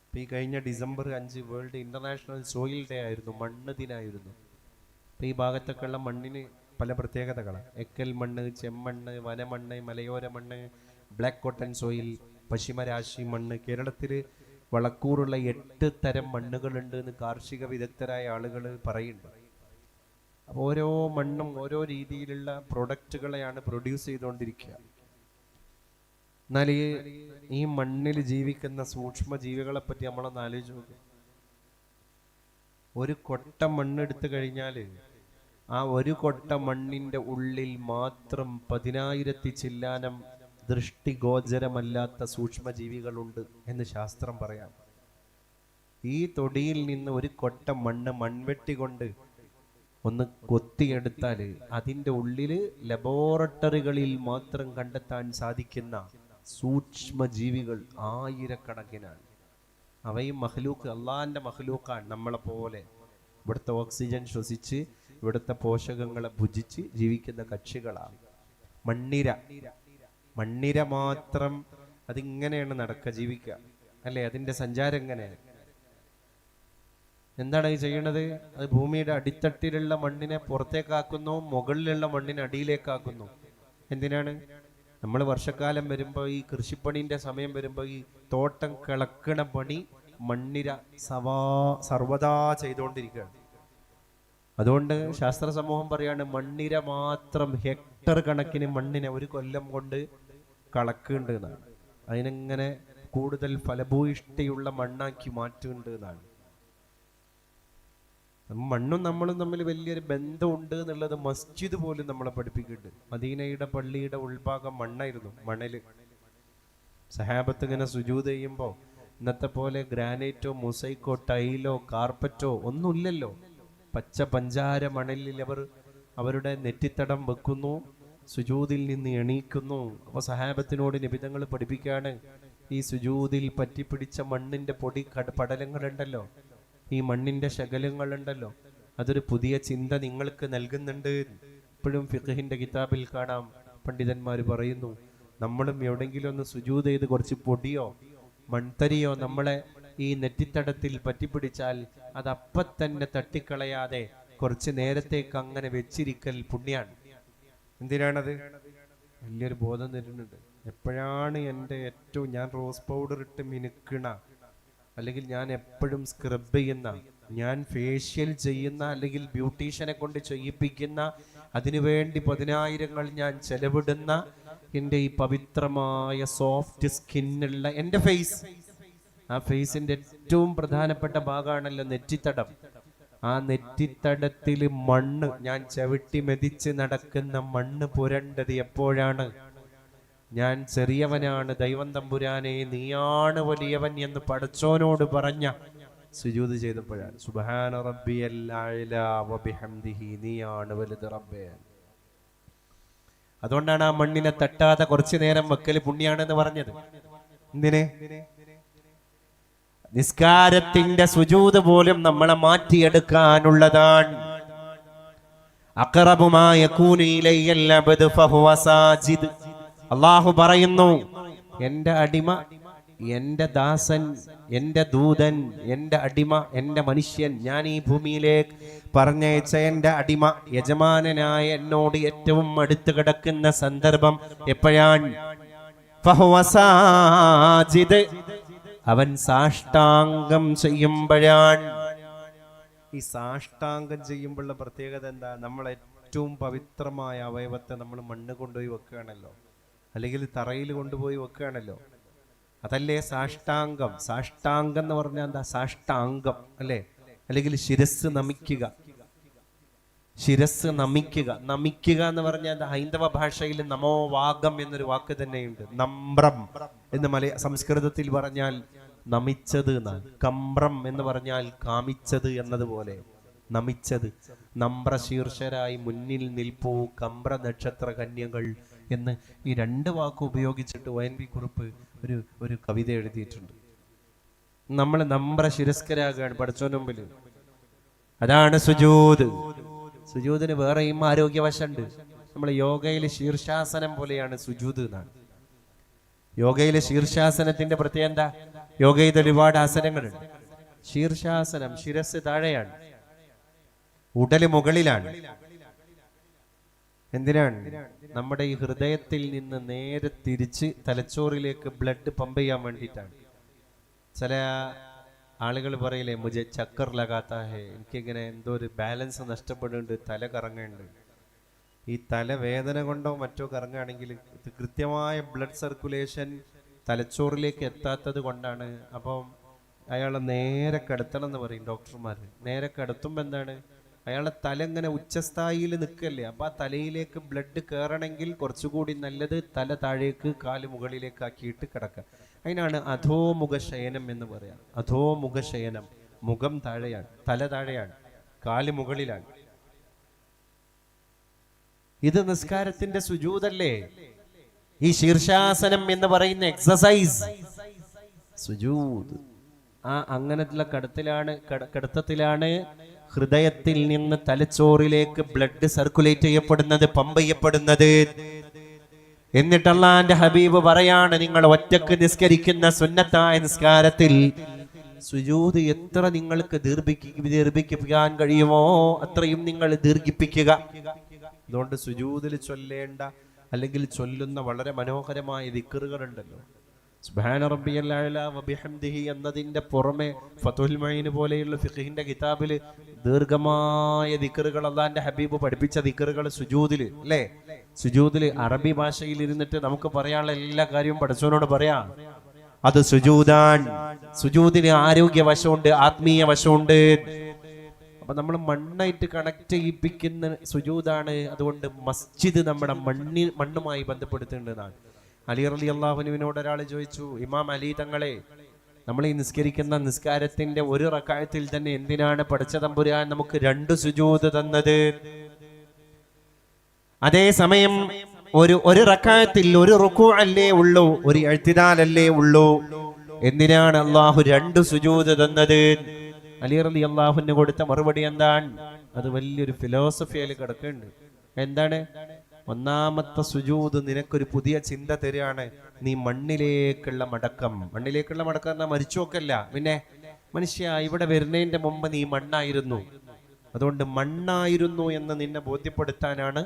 ഇപ്പം ഈ കഴിഞ്ഞ December 5 world international soil day ആയിരുന്നു, മണ്ണ് ദിനായിരുന്നു. ഇപ്പം ഈ ഭാഗത്തൊക്കെ ഉള്ള മണ്ണിന് പല പ്രത്യേകതകളാണ്. എക്കൽ മണ്ണ്, ചെമ്മണ്ണ്, വനമണ്ണ്, മലയോര മണ്ണ്, ബ്ലാക്ക് കോട്ടൺ സോയിൽ, പശ്ചിമരാശി മണ്ണ്. കേരളത്തിൽ വളക്കൂറുള്ള 8 തരം മണ്ണുകളുണ്ട് എന്ന് കാർഷിക വിദഗ്ധരായ ആളുകൾ പറയുന്നുണ്ട്. അപ്പോൾ ഓരോ മണ്ണും ഓരോ രീതിയിലുള്ള പ്രൊഡക്റ്റുകളെയാണ് പ്രൊഡ്യൂസ് ചെയ്തുകൊണ്ടിരിക്കുക. എന്നാൽ ഈ മണ്ണിൽ ജീവിക്കുന്ന സൂക്ഷ്മ ജീവികളെ പറ്റി നമ്മളൊന്ന് ആലോചിച്ച് നോക്കും. ഒരു കൊട്ട മണ്ണെടുത്തു കഴിഞ്ഞാൽ ആ ഒരു കൊട്ട മണ്ണിന്റെ ഉള്ളിൽ മാത്രം 10,000 ചില്ലാനം ദൃഷ്ടിഗോചരമല്ലാത്ത സൂക്ഷ്മജീവികളുണ്ട് എന്ന് ശാസ്ത്രം പറയാം. ഈ തൊടിയിൽ നിന്ന് ഒരു കൊട്ട മണ്ണ് മൺവെട്ടി കൊണ്ട് ഒന്ന് കൊത്തിയെടുത്താൽ അതിൻ്റെ ഉള്ളിൽ ലബോറട്ടറികളിൽ മാത്രം കണ്ടെത്താൻ സാധിക്കുന്ന സൂക്ഷ്മജീവികൾ ആയിരക്കണക്കിനാണ്. അവയും മഖ്ലൂക്ക്, അള്ളാഹിന്റെ മഖ്ലൂക്കാണ്. നമ്മളെ പോലെ ഇവിടുത്തെ ഓക്സിജൻ ശ്വസിച്ച് ഇവിടുത്തെ പോഷകങ്ങളെ ഭുജിച്ച് ജീവിക്കുന്ന കക്ഷികളാണ്. മണ്ണിര മാത്രം അതിങ്ങനെയാണ് നടക്കുക, ജീവിക്കുക അല്ലേ? അതിന്റെ സഞ്ചാരം എങ്ങനെയാണ്? എന്താണ് ഇത് ചെയ്യണത്? അത് ഭൂമിയുടെ അടിത്തട്ടിലുള്ള മണ്ണിനെ പുറത്തേക്കാക്കുന്നു, മുകളിലുള്ള മണ്ണിനെ അടിയിലേക്കാക്കുന്നു. എന്തിനാണ്? നമ്മൾ വർഷക്കാലം വരുമ്പോൾ, ഈ കൃഷിപ്പണിന്റെ സമയം വരുമ്പോൾ, ഈ തോട്ടം കിളക്കണ പണി മണ്ണിര സർവദാ ചെയ്തുകൊണ്ടിരിക്കുകയാണ്. അതുകൊണ്ട് ശാസ്ത്ര സമൂഹം പറയാണ്, മണ്ണിര മാത്രം ഹെക്ടർ കണക്കിന് മണ്ണിനെ ഒരു കൊല്ലം കൊണ്ട് കളക്കുന്നുണ്ട് എന്നാണ്. അതിനെങ്ങനെ കൂടുതൽ ഫലഭൂയിഷ്ടിയുള്ള മണ്ണാക്കി മാറ്റുന്നുണ്ട് എന്നാണ്. മണ്ണും നമ്മളും തമ്മിൽ വലിയൊരു ബന്ധമുണ്ട് എന്നുള്ളത് മസ്ജിദ് പോലും നമ്മളെ പഠിപ്പിക്കുന്നുണ്ട്. മദീനയുടെ പള്ളിയുടെ ഉൾഭാഗം മണ്ണായിരുന്നു, മണല്. സഹാബത്ത് ഇങ്ങനെ സുജൂദ് ചെയ്യുമ്പോൾ ഇന്നത്തെ പോലെ ഗ്രാനൈറ്റോ മൊസൈക്കോ ടൈലോ കാർപ്പറ്റോ ഒന്നുമില്ലല്ലോ. പച്ച പഞ്ചാര മണലിൽ അവർ അവരുടെ നെറ്റിത്തടം വെക്കുന്നു, സുജൂദിൽ നിന്ന് എണീക്കുന്നു. അപ്പോൾ സഹാബത്തിനോട് നിബിധങ്ങൾ പഠിപ്പിക്കുകയാണ്, ഈ സുജൂദിൽ പറ്റിപ്പിടിച്ച മണ്ണിന്റെ പൊടി പടലങ്ങളുണ്ടല്ലോ, ഈ മണ്ണിന്റെ ശകലങ്ങളുണ്ടല്ലോ, അതൊരു പുതിയ ചിന്ത നിങ്ങൾക്ക് നൽകുന്നുണ്ട്. ഇപ്പോഴും ഫിഖഹിന്റെ കിതാബിൽ കാണാം, പണ്ഡിതന്മാർ പറയുന്നു, നമ്മളും എവിടെയെങ്കിലും ഒന്ന് സുജൂദ് ചെയ്ത് കുറച്ച് പൊടിയോ മൺതരിയോ നമ്മളെ ഈ നെറ്റിത്തടത്തിൽ പറ്റിപ്പിടിച്ചാൽ അത് അപ്പം തന്നെ തട്ടിക്കളയാതെ കുറച്ച് നേരത്തേക്ക് അങ്ങനെ വെച്ചിരിക്കൽ പുണ്യാണ്. എന്തിനാണത്? വലിയൊരു ബോധം തരുന്നുണ്ട്. എപ്പോഴാണ് ഞാൻ റോസ് പൗഡർ ഇട്ട് മിനുക്കണ, അല്ലെങ്കിൽ ഞാൻ എപ്പോഴും സ്ക്രബ് ചെയ്യുന്ന, ഞാൻ ഫേഷ്യൽ ചെയ്യുന്ന, അല്ലെങ്കിൽ ബ്യൂട്ടീഷ്യനെ കൊണ്ട് ചെയ്യിപ്പിക്കുന്ന, അതിനുവേണ്ടി 10,000 ഞാൻ ചെലവിടുന്ന എൻ്റെ ഈ പവിത്രമായ സോഫ്റ്റ് സ്കിന്നുള്ള എൻ്റെ ഫേസ്, ആ ഫേസിന്റെ ഏറ്റവും പ്രധാനപ്പെട്ട ഭാഗമാണല്ലോ നെറ്റിത്തടം. ആ നെറ്റിത്തടത്തിൽ മണ്ണ്, ഞാൻ ചവിട്ടി മെതിച്ച് നടക്കുന്ന മണ്ണ് പുരണ്ടത് എപ്പോഴാണ്? ഞാൻ ചെറിയവനാണ്, ദൈവം തമ്പുരാനെ നീയാണ് വലിയവൻ എന്ന് പടച്ചോനോട് പറഞ്ഞ സുജൂദ് ചെയ്തപ്പോഴാണ്. സുബ്ഹാന റബ്ബിയൽ അഅ്ലാ വബിഹംദിഹി, നീയാണ് വലുത് റബ്ബേ. അതുകൊണ്ടാണ് ആ മണ്ണിനെ തട്ടാതെ കുറച്ചു നേരം വെക്കല് പുണ്യാണെന്ന് പറഞ്ഞത്. എന്തിന്? നിസ്കാരത്തിന്റെ സുജൂദ് പോലും നമ്മളെ മാറ്റിയെടുക്കാനുള്ളതാണ്. അഖറബു മാ യകൂനു ഇലയ്യൽ അബ്ദു ഫഹുവ സാജിദ്. അല്ലാഹു പറയുന്നു, എൻ്റെ അടിമ, എൻ്റെ ദാസൻ, എൻ്റെ ദൂതൻ, എൻ്റെ അടിമ, എൻ്റെ മനുഷ്യൻ, ഞാൻ ഈ ഭൂമിയിലേക്ക് പറഞ്ഞയച്ച എൻ്റെ അടിമ, യജമാനനായ എന്നോട് ഏറ്റവും അടുത്ത് കിടക്കുന്ന സന്ദർഭം എപ്പോഴാണ്? ഫഹുവ സാജിദ്, അവൻ സാഷ്ടാംഗം ചെയ്യുമ്പോഴാണ്. ഈ സാഷ്ടാംഗം ചെയ്യുമ്പോഴുള്ള പ്രത്യേകത എന്താ? നമ്മൾ ഏറ്റവും പവിത്രമായ അവയവത്തെ നമ്മൾ മണ്ണ് കൊണ്ടുപോയി വെക്കുകയാണല്ലോ, അല്ലെങ്കിൽ തറയിൽ കൊണ്ടുപോയി വെക്കുകയാണല്ലോ. അതല്ലേ സാഷ്ടാംഗം? സാഷ്ടാംഗം എന്ന് പറഞ്ഞാൽ എന്താ? സാഷ്ടാംഗം അല്ലേ? അല്ലെങ്കിൽ ശിരസ് നമിക്കുക. ശിരസ് നമിക്കുക. നമിക്കുക എന്ന് പറഞ്ഞാൽ ഹൈന്ദവ ഭാഷയിൽ നമോ വാഗം എന്നൊരു വാക്ക് തന്നെയുണ്ട്. നമ്രം എന്ന് സംസ്കൃതത്തിൽ പറഞ്ഞാൽ നമിച്ചത് എന്നാണ്. കമ്പ്രം എന്ന് പറഞ്ഞാൽ കാമിച്ചത് എന്നതുപോലെ നമിച്ചത്. നമ്രശീർഷരായി മുന്നിൽ നിൽപ്പൂ കമ്പ്ര നക്ഷത്ര കന്യകൾ എന്ന് ഈ രണ്ട് വാക്ക് ഉപയോഗിച്ചിട്ട് ONV കുറുപ്പ് ഒരു കവിത എഴുതിയിട്ടുണ്ട്. നമ്മൾ നമ്രശിരസ്കരാകാണ് പടച്ചോന്റെ മുമ്പിൽ. അതാണ് സുജൂദ്. സുജൂദിന് വേറെയും ആരോഗ്യവശമുണ്ട്. നമ്മൾ യോഗയിൽ ശീർഷാസനം പോലെയാണ് സുജൂദ് എന്നാണ്. യോഗയിലെ ശീർഷാസനത്തിന്റെ പ്രത്യേകത എന്താ? യോഗയിൽ ഒരുപാട് ആസനങ്ങളുണ്ട്. ശീർഷാസനം, ശിരസ് താഴെയാണ്, ഉടല് മുകളിലാണ്. എന്തിനാണ്? നമ്മുടെ ഈ ഹൃദയത്തിൽ നിന്ന് നേരെ തിരിച്ച് തലച്ചോറിലേക്ക് ബ്ലഡ് പമ്പ് ചെയ്യാൻ വേണ്ടിയിട്ടാണ്. ചില ആളുകൾ പറയില്ലേ മുജെ ചക്കർ ലഗാത്ത ഹേ, എനിക്കിങ്ങനെ എന്തോ ഒരു ബാലൻസ് നഷ്ടപ്പെടുന്നുണ്ട്, തല കറങ്ങുന്നുണ്ട്. ഈ തലവേദന കൊണ്ടോ മറ്റോ കറങ്ങുകയാണെങ്കിൽ ഇത് കൃത്യമായ ബ്ലഡ് സർക്കുലേഷൻ തലച്ചോറിലേക്ക് എത്താത്തത് കൊണ്ടാണ്. അപ്പം അയാളെ നേരെ കിടത്തണം എന്ന് പറയും ഡോക്ടർമാർ. നേരെ കിടത്തുമ്പോൾ എന്താണ്, അയാളെ തല ഇങ്ങനെ ഉച്ചസ്ഥായിയിൽ നിൽക്കല്ലേ, അപ്പം ആ തലയിലേക്ക് ബ്ലഡ് കയറണമെങ്കിൽ കുറച്ചുകൂടി നല്ലത് തല താഴേക്ക് കാല് മുകളിലേക്ക് ആക്കിയിട്ട് കിടക്കുക. അതിനാണ് അധോമുഖ ശയനം എന്ന് പറയാം. അധോമുഖ ശയനം, മുഖം താഴെയാണ്, തല താഴെയാണ്, കാല് മുകളിലാണ്. ഇത് നിസ്കാരത്തിന്റെ സുജൂദല്ലേ? ഈ ശീർഷാസനം എന്ന് പറയുന്ന എക്സസൈസ് സുജൂദ്. ആ അങ്ങനെയുള്ള കിടത്തത്തിലാണ് ഹൃദയത്തിൽ നിന്ന് തലച്ചോറിലേക്ക് ബ്ലഡ് സർക്കുലേറ്റ് ചെയ്യപ്പെടുന്നത്, പമ്പ് ചെയ്യപ്പെടുന്നത്. എന്നിട്ട് അല്ലാഹുവിന്റെ ഹബീബ് പറയാണ്, നിങ്ങൾ ഒറ്റക്ക് നിസ്കരിക്കുന്ന സുന്നത്തായ നിസ്കാരത്തിൽ സുജൂദ് എത്ര നിങ്ങൾക്ക് ദീർഘിപ്പിക്കാൻ കഴിയുമോ അത്രയും നിങ്ങൾ ദീർഘിപ്പിക്കുക. അതുകൊണ്ട് സുജൂദിൽ ചൊല്ലേണ്ട അല്ലെങ്കിൽ ചൊല്ലുന്ന വളരെ മനോഹരമായ ദിക്റുകൾ ഉണ്ടല്ലോ. സുബ്ഹാന റബ്ബിയൽ അഅ്ല വബിഹംദിഹി എന്നതിന്റെ പുറമെ ഫതുൽ മഈൻ പോലെയുള്ള ഫിഖഹിന്റെ കിതാബിൽ ദീർഘമായ ദിക്റുകൾ അല്ലാഹുവിന്റെ ഹബീബ് പഠിപ്പിച്ച ദിക്റുകൾ സുജൂദിൽ അല്ലേ? സുജൂദിൽ അറബി ഭാഷയിൽ ഇരുന്നിട്ട് നമുക്ക് പറയാനുള്ള എല്ലാ കാര്യവും പടച്ചവനോട് പറയാം. അത് സുജൂദാൻ. സുജൂദിന് ആരോഗ്യ വശമുണ്ട്, ആത്മീയ വശമുണ്ട്. അപ്പൊ നമ്മൾ മണ്ണായിട്ട് കണക്ട് ചെയ്യിപ്പിക്കുന്ന സുജൂദാണ്. അതുകൊണ്ട് മസ്ജിദ് നമ്മുടെ മണ്ണുമായി ബന്ധപ്പെടുത്തേണ്ടതാണ്. അലി റളിയല്ലാഹു അൻഹുവിനോട് ഒരാൾ ചോദിച്ചു, ഇമാം അലി തങ്ങളെ, നമ്മൾ ഈ നിസ്കരിക്കുന്ന നിസ്കാരത്തിന്റെ ഒരു റക്അത്തിൽ തന്നെ എന്തിനാണ് പടച്ച തമ്പുരാൻ നമുക്ക് 2 സുജൂദ് തന്നത്? അതേസമയം ഒരു റക്അത്തിൽ ഒരു റുക്കൂ അല്ലേ ഉള്ളൂ, ഒരു ഇഅ്തിദാൽ ഉള്ളൂ, എന്തിനാണ് അള്ളാഹു 2 സുജൂദ് തന്നത്? അലി റളിയല്ലാഹു അൻഹു കൊടുത്ത മറുപടി എന്താണ്? അത് വലിയൊരു ഫിലോസഫിയിൽ കിടക്കുന്നുണ്ട്. എന്താണ്? ഒന്നാമത്തെ സുജൂദ് നിനക്കൊരു പുതിയ ചിന്ത തരികയാണ്. നീ മണ്ണിലേക്കുള്ള മടക്കം എന്നാ മരിച്ചോക്കല്ല, പിന്നെ മനുഷ്യ ഇവിടെ വരുന്നതിന്റെ മുമ്പ് നീ മണ്ണായിരുന്നു. അതുകൊണ്ട് മണ്ണായിരുന്നു എന്ന് നിന്നെ ബോധ്യപ്പെടുത്താനാണ്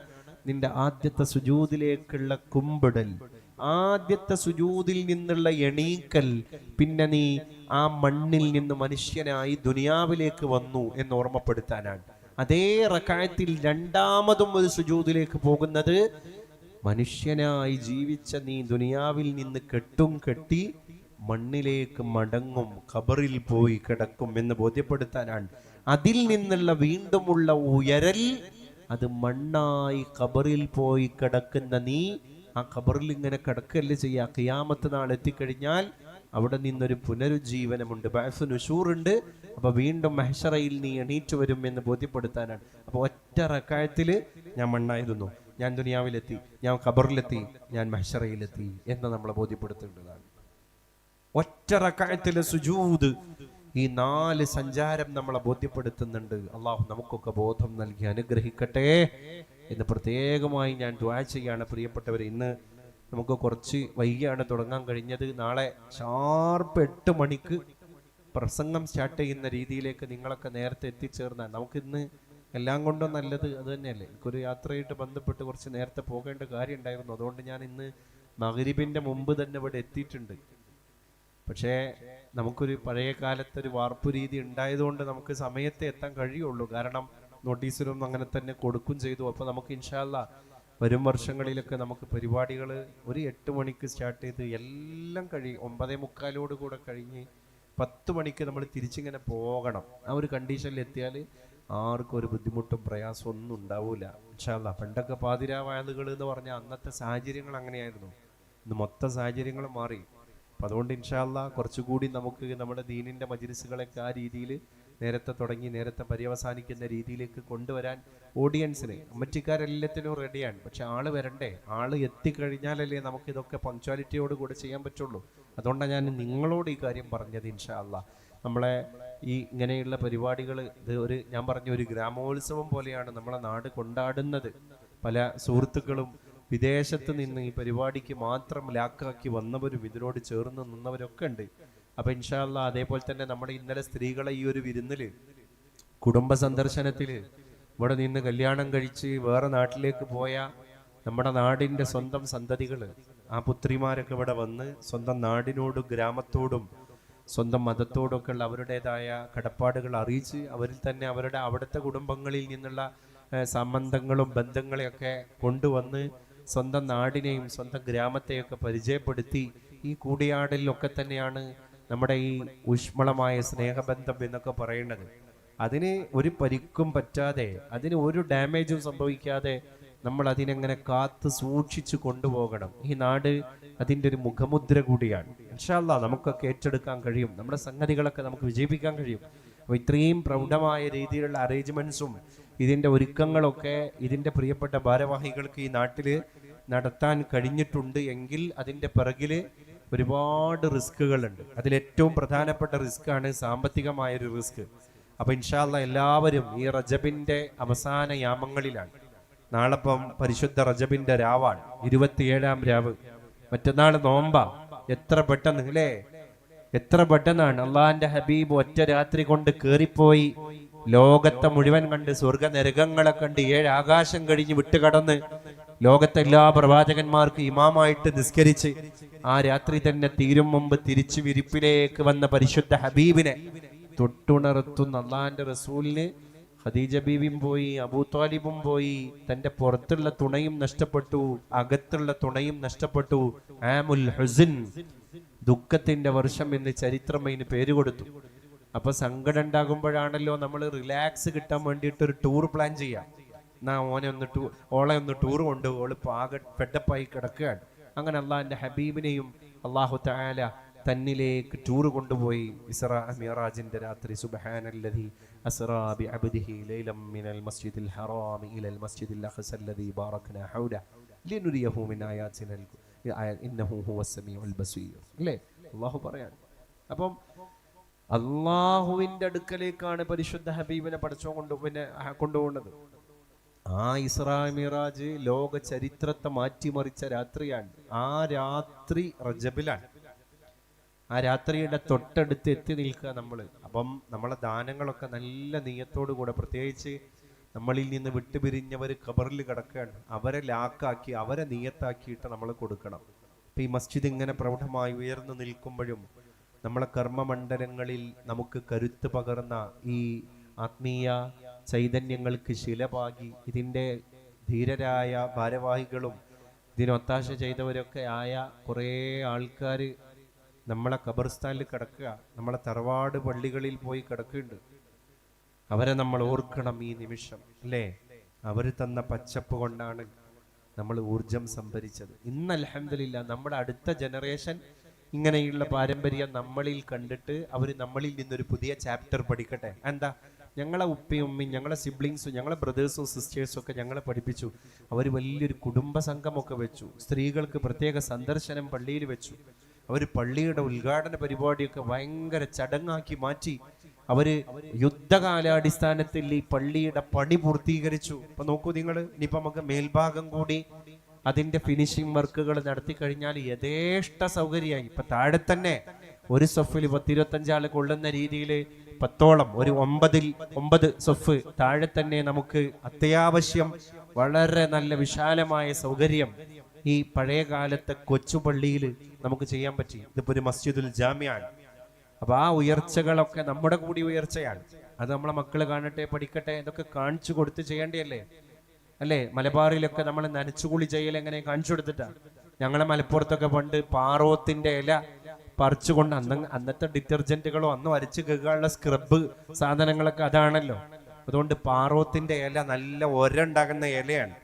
നിന്റെ ആദ്യത്തെ സുജൂദിലേക്കുള്ള കുമ്പിടൽ, ആദ്യത്തെ സുജൂദിൽ നിന്നുള്ള എണീക്കൽ. പിന്നെ നീ ആ മണ്ണിൽ നിന്ന് മനുഷ്യനായി ദുനിയാവിലേക്ക് വന്നു എന്ന് ഓർമ്മപ്പെടുത്താനാണ്. അതേ റക്അത്തിൽ രണ്ടാമതും ഒരു സുജൂദിലേക്ക് പോകുന്നത് മനുഷ്യനായി ജീവിച്ച നീ ദുനിയാവിൽ നിന്ന് കെട്ടി മണ്ണിലേക്ക് മടങ്ങും, ഖബറിൽ പോയി കിടക്കും എന്ന് ബോധ്യപ്പെടുത്താനാണ്. അതിൽ നിന്നുള്ള വീണ്ടുമുള്ള ഉയരൽ, അത് മണ്ണായി ഖബറിൽ പോയി കിടക്കുന്ന നീ ആ ഖബറിൽ ഇങ്ങനെ കിടക്കല്ലേ ചെയ്യുക. ഖിയാമത്ത് നാൾ എത്തിക്കഴിഞ്ഞാൽ അവിടെ നിന്നൊരു പുനരുജ്ജീവനമുണ്ട്, ബഅ്സ് നുശൂറുണ്ട്. അപ്പൊ വീണ്ടും മഹ്ശറയിൽ നീ എണീറ്റ് വരും എന്ന് ബോധ്യപ്പെടുത്താനാണ്. അപ്പൊ ഒറ്റ റക്അത്തില് ഞാൻ മണ്ണായിരുന്നു, ഞാൻ ദുനിയാവിലെത്തി, ഞാൻ ഖബറിലെത്തി, ഞാൻ മഹ്ശറയിലെത്തി എന്ന് നമ്മളെ ബോധ്യപ്പെടുത്തേണ്ടതാണ്. ഒറ്റ റക്അത്തിലെ സുജൂദ് ഈ 4 സഞ്ചാരം നമ്മളെ ബോധ്യപ്പെടുത്തുന്നുണ്ട്. അള്ളാഹു നമുക്കൊക്കെ ബോധം നൽകി അനുഗ്രഹിക്കട്ടെ എന്ന് പ്രത്യേകമായി ഞാൻ ദുആ ചെയ്യാണ്. പ്രിയപ്പെട്ടവരെ, ഇന്ന് നമുക്ക് കുറച്ച് വൈകിയാണ് തുടങ്ങാൻ കഴിഞ്ഞത്. നാളെ ഷാർപ്പ് 8 മണിക്ക് പ്രസംഗം സ്റ്റാർട്ട് ചെയ്യുന്ന രീതിയിലേക്ക് നിങ്ങളൊക്കെ നേരത്തെ എത്തിച്ചേർന്നാൽ നമുക്കിന്ന് എല്ലാം കൊണ്ടും നല്ലത് അത് തന്നെയല്ലേ. എനിക്കൊരു യാത്രയായിട്ട് ബന്ധപ്പെട്ട് കുറച്ച് നേരത്തെ പോകേണ്ട കാര്യം ഉണ്ടായിരുന്നു. അതുകൊണ്ട് ഞാൻ ഇന്ന് മഗ്രിബിന്റെ മുമ്പ് തന്നെ ഇവിടെ എത്തിയിട്ടുണ്ട്. പക്ഷേ നമുക്കൊരു പഴയ കാലത്തെ ഒരു വാർപ്പ് രീതി ഉണ്ടായതുകൊണ്ട് നമുക്ക് സമയത്തെ എത്താൻ കഴിയുള്ളൂ. കാരണം നോട്ടീസിലും അങ്ങനെ തന്നെ കൊടുക്കും ചെയ്തു. അപ്പോൾ നമുക്ക് ഇൻഷാ അല്ലാഹ് വരും വർഷങ്ങളിലൊക്കെ നമുക്ക് പരിപാടികൾ ഒരു 8 മണിക്ക് സ്റ്റാർട്ട് ചെയ്ത് എല്ലാം കഴിയും 9:45 കൂടെ കഴിഞ്ഞ് 10 മണിക്ക് നമ്മൾ തിരിച്ചിങ്ങനെ പോകണം. ആ ഒരു കണ്ടീഷനിൽ എത്തിയാൽ ആർക്കും ഒരു ബുദ്ധിമുട്ടും പ്രയാസവും ഒന്നും ഉണ്ടാവില്ല ഇൻഷാ അല്ലാഹ്. പണ്ടൊക്കെ പാതിരാവായതുകൾ എന്ന് പറഞ്ഞാൽ അന്നത്തെ സാഹചര്യങ്ങൾ അങ്ങനെയായിരുന്നു. ഇന്ന് മൊത്തം സാഹചര്യങ്ങൾ മാറി. അപ്പം അതുകൊണ്ട് ഇൻഷാ അല്ലാഹ് കുറച്ചുകൂടി നമുക്ക് നമ്മുടെ ദീനിൻ്റെ മജ്‌ലിസുകളൊക്കെ ആ രീതിയിൽ നേരത്തെ തുടങ്ങി നേരത്തെ പര്യവസാനിക്കുന്ന രീതിയിലേക്ക് കൊണ്ടുവരാൻ ഓഡിയൻസിന്, കമ്മിറ്റിക്കാരെല്ലാത്തിനും റെഡിയാണ്. പക്ഷെ ആള് വരണ്ടേ, ആള് എത്തിക്കഴിഞ്ഞാലല്ലേ നമുക്കിതൊക്കെ പങ്ക്ച്വാലിറ്റിയോട് കൂടെ ചെയ്യാൻ പറ്റുള്ളൂ. അതുകൊണ്ടാണ് ഞാൻ നിങ്ങളോട് ഈ കാര്യം പറഞ്ഞത്. ഇൻഷാ അല്ലാഹ് നമ്മളെ ഈ ഇങ്ങനെയുള്ള പരിപാടികൾ ഇത് ഞാൻ പറഞ്ഞ ഒരു ഗ്രാമോത്സവം പോലെയാണ് നമ്മളെ നാട് കൊണ്ടാടുന്നത്. പല സുഹൃത്തുക്കളും വിദേശത്ത് നിന്ന് ഈ പരിപാടിക്ക് മാത്രം ലാക്കാക്കി വന്നവരും ഇതിനോട് ചേർന്ന് നിന്നവരൊക്കെ ഉണ്ട്. അപ്പൊ ഇൻഷാ അല്ലാഹ് അതേപോലെ തന്നെ നമ്മുടെ ഇന്നലെ സ്ത്രീകളെ ഈ ഒരു വിരുന്നില്, കുടുംബ സന്ദർശനത്തില്, ഇവിടെ നിന്ന് കല്യാണം കഴിച്ച് വേറെ നാട്ടിലേക്ക് പോയ നമ്മുടെ നാടിന്റെ സ്വന്തം സന്തതികള്, ആ പുത്രിമാരൊക്കെ ഇവിടെ വന്ന് സ്വന്തം നാടിനോടും ഗ്രാമത്തോടും സ്വന്തം മതത്തോടൊക്കെ ഉള്ള അവരുടേതായ കടപ്പാടുകൾ അറിയിച്ച് അവരിൽ തന്നെ അവരുടെ അവിടുത്തെ കുടുംബങ്ങളിൽ നിന്നുള്ള സംബന്ധങ്ങളും ബന്ധങ്ങളെയൊക്കെ കൊണ്ടുവന്ന് സ്വന്തം നാടിനെയും സ്വന്തം ഗ്രാമത്തെയൊക്കെ പരിചയപ്പെടുത്തി ഈ കൂടിയാടലിലൊക്കെ തന്നെയാണ് നമ്മുടെ ഈ ഊഷ്മളമായ സ്നേഹബന്ധം എന്നൊക്കെ പറയുന്നത്. അതിന് ഒരു പരിക്കും പറ്റാതെ, അതിന് ഒരു ഡാമേജും സംഭവിക്കാതെ നമ്മൾ അതിനെങ്ങനെ കാത്ത് സൂക്ഷിച്ചു കൊണ്ടുപോകണം. ഈ നാട് അതിൻ്റെ ഒരു മുഖമുദ്ര കൂടിയാണ്. ഇൻഷാ അല്ലാഹ് നമുക്കൊക്കെ ഏറ്റെടുക്കാൻ കഴിയും, നമ്മുടെ സംഗതികളൊക്കെ നമുക്ക് വിജയിപ്പിക്കാൻ കഴിയും. അപ്പോൾ ഇത്രയും പ്രൗഢമായ രീതിയിലുള്ള അറേഞ്ച്മെന്റ്സും ഇതിൻ്റെ ഒരുക്കങ്ങളൊക്കെ ഇതിൻ്റെ പ്രിയപ്പെട്ട ഭാരവാഹികൾക്ക് ഈ നാട്ടിൽ നടത്താൻ കഴിഞ്ഞിട്ടുണ്ട് എങ്കിൽ അതിൻ്റെ പിറകിൽ ഒരുപാട് റിസ്കുകളുണ്ട്. അതിലേറ്റവും പ്രധാനപ്പെട്ട റിസ്ക്കാണ് സാമ്പത്തികമായൊരു റിസ്ക്. അപ്പോൾ ഇൻഷാ അല്ലാഹ് എല്ലാവരും ഈ റജബിൻ്റെ അവസാന യാമങ്ങളിലാണ്. നാളെപ്പം പരിശുദ്ധ റജബിന്റെ രാവാണ്, 27-ാം രാവ്. മറ്റന്നാൾ നോമ്പ. എത്ര പെട്ടെന്ന് അല്ലേ, എത്ര പെട്ടെന്നാണ്. അള്ളാഹിന്റെ ഹബീബ് ഒറ്റ രാത്രി കൊണ്ട് കേറിപ്പോയി ലോകത്തെ മുഴുവൻ കണ്ട് സ്വർഗ നരകങ്ങളെ കണ്ട് 7 ആകാശം കഴിഞ്ഞ് വിട്ടുകടന്ന് ലോകത്തെ എല്ലാ പ്രവാചകന്മാർക്ക് ഇമാമായിട്ട് നിസ്കരിച്ച് ആ രാത്രി തന്നെ തീരും മുമ്പ് തിരിച്ചു വിരിപ്പിലേക്ക് വന്ന പരിശുദ്ധ ഹബീബിനെ തൊട്ടുണർത്തുന്ന അള്ളാഹിന്റെ റസൂലിന് ഖദീജ ബീവിയും പോയി, അബൂ ത്വാലിബും പോയി. തന്റെ പുറത്തുള്ള തുണയും നഷ്ടപ്പെട്ടു, അകത്തുള്ള തുണയും നഷ്ടപ്പെട്ടു. ആമുൽ ഹുസ്ൻ, ദുഃഖത്തിന്റെ വർഷം എന്ന് ചരിത്രം അതിന് പേര് കൊടുത്തു. അപ്പൊ സങ്കടം ഉണ്ടാകുമ്പോഴാണല്ലോ നമ്മൾ റിലാക്സ് കിട്ടാൻ വേണ്ടിയിട്ട് ഒരു ടൂർ പ്ലാൻ ചെയ്യാം. എന്നാ ഓളെ ഒന്ന് ടൂർ കൊണ്ട്, ഓള് ആകെ ഫെഡപ്പായി കിടക്കുകയാണ്. അങ്ങനെ അള്ളാഹിന്റെ ഹബീബിനെയും അള്ളാഹു തആല തന്നിലേക്ക് ടൂർ കൊണ്ടുപോയി. ഇസ്റാ മിഅ്റാജിന്റെ രാത്രി. സുബ്ഹാനല്ലദി അസ്റാ ബിഅബ്ദിഹി ലൈലം മിനൽ മസ്ജിദിൽ ഹറാമി ഇലൽ മസ്ജിദിൽ അഖ്സ അല്ലദി ബാറക്നാ ഹൗലഹു ലിനുരിയഹു മിൻ ആയാതിനാ ഇന്നഹു ഹുവസ് സമീഉൽ ബസീർ. അല്ലേ അല്ലാഹു പറയാണ്. അപ്പം അള്ളാഹുവിന്റെ അടുക്കലേക്കാണ് പരിശുദ്ധ ഹബീബിനെ കൊണ്ടുപോകുന്നത്. ആ ഇസ്റാ മിഅ്റാജ് ലോക ചരിത്രത്തെ മാറ്റിമറിച്ച രാത്രിയാണ്. ആ രാത്രി റജബിലാണ്. ആ രാത്രിയുടെ തൊട്ടടുത്ത് എത്തി നിൽക്കുക നമ്മൾ. അപ്പം നമ്മളെ ദാനങ്ങളൊക്കെ നല്ല നീയത്തോടു കൂടെ, പ്രത്യേകിച്ച് നമ്മളിൽ നിന്ന് വിട്ടുപിരിഞ്ഞവർ ഖബറിൽ കിടക്കുകയാണ്, അവരെ ലാക്കാക്കി അവരെ നീയത്താക്കിയിട്ട് നമ്മൾ കൊടുക്കണം. ഇപ്പം ഈ മസ്ജിദ് ഇങ്ങനെ പ്രൗഢമായി ഉയർന്നു നിൽക്കുമ്പോഴും നമ്മളെ കർമ്മമണ്ഡലങ്ങളിൽ നമുക്ക് കരുത്ത് പകർന്ന ഈ ആത്മീയ ചൈതന്യങ്ങൾക്ക് ശിലപാകി ഇതിൻ്റെ ധീരരായ ഭാരവാഹികളും ഇതിനൊത്താശ ചെയ്തവരൊക്കെ ആയ കുറേ ആൾക്കാർ നമ്മളെ ഖബർസ്ഥാനിൽ കിടക്കുക, നമ്മളെ തറവാട് പള്ളികളിൽ പോയി കിടക്കുന്നുണ്ട്. അവരെ നമ്മൾ ഓർക്കണം ഈ നിമിഷം, അല്ലേ? അവർ തന്ന പച്ചപ്പ് കൊണ്ടാണ് നമ്മൾ ഊർജം സംഭരിച്ചത്. ഇന്ന് അൽഹംദുലില്ലാ നമ്മുടെ അടുത്ത ജനറേഷൻ ഇങ്ങനെയുള്ള പാരമ്പര്യം നമ്മളിൽ കണ്ടിട്ട് അവർ നമ്മളിൽ നിന്നൊരു പുതിയ ചാപ്റ്റർ പഠിക്കട്ടെ. എന്താ? ഞങ്ങളെ ഉപ്പയും ഉമ്മയും ഞങ്ങളെ സിബ്ലിങ്സും ഞങ്ങളെ ബ്രദേഴ്സും സിസ്റ്റേഴ്സും ഒക്കെ ഞങ്ങളെ പഠിപ്പിച്ചു. അവർ വലിയൊരു കുടുംബ സംഘമൊക്കെ വെച്ചു, സ്ത്രീകൾക്ക് പ്രത്യേക സന്ദർശനം പള്ളിയിൽ വെച്ചു. അവർ പള്ളിയുടെ ഉദ്ഘാടന പരിപാടിയൊക്കെ ഭയങ്കര ചടങ്ങാക്കി മാറ്റി. അവര് യുദ്ധകാലാടിസ്ഥാനത്തിൽ ഈ പള്ളിയുടെ പണി പൂർത്തീകരിച്ചു. ഇപ്പൊ നോക്കൂ നിങ്ങൾ, ഇനിയിപ്പോ നമുക്ക് മേൽഭാഗം കൂടി അതിന്റെ ഫിനിഷിംഗ് വർക്കുകൾ നടത്തി കഴിഞ്ഞാൽ യഥേഷ്ട സൗകര്യമായി. ഇപ്പൊ താഴെ തന്നെ ഒരു സൊഫിൽ 10-25 ആള് കൊള്ളുന്ന രീതിയിൽ 10ഓളം, ഒരു 9 സൊഫ് താഴെ തന്നെ നമുക്ക് അത്യാവശ്യം വളരെ നല്ല വിശാലമായ സൗകര്യം ഈ പഴയ കാലത്തെ കൊച്ചുപള്ളിയിൽ നമുക്ക് ചെയ്യാൻ പറ്റി. ഇതിപ്പോ ഒരു മസ്ജിദുൽ ജാമിയാണ്. അപ്പൊ ആ ഉയർച്ചകളൊക്കെ നമ്മുടെ കൂടി ഉയർച്ചയാണ്. അത് നമ്മളെ മക്കള് കാണട്ടെ, പഠിക്കട്ടെ, ഇതൊക്കെ കാണിച്ചു കൊടുത്ത് ചെയ്യേണ്ടിയല്ലേ? അല്ലേ? മലബാറിലൊക്കെ നമ്മൾ നനച്ചുകുളി ചെയ്യൽ എങ്ങനെ കാണിച്ചു കൊടുത്തിട്ടാണ്. ഞങ്ങളെ മലപ്പുറത്തൊക്കെ പണ്ട് പാറോത്തിന്റെ ഇല പറിച്ചുകൊണ്ട്, അന്നത്തെ ഡിറ്റർജന്റുകളോ അന്ന് വരച്ച് കഴുകാനുള്ള സ്ക്രബ് സാധനങ്ങളൊക്കെ അതാണല്ലോ. അതുകൊണ്ട് പാറോത്തിന്റെ ഇല നല്ല ഒരണ്ടാകുന്ന ഇലയാണ്.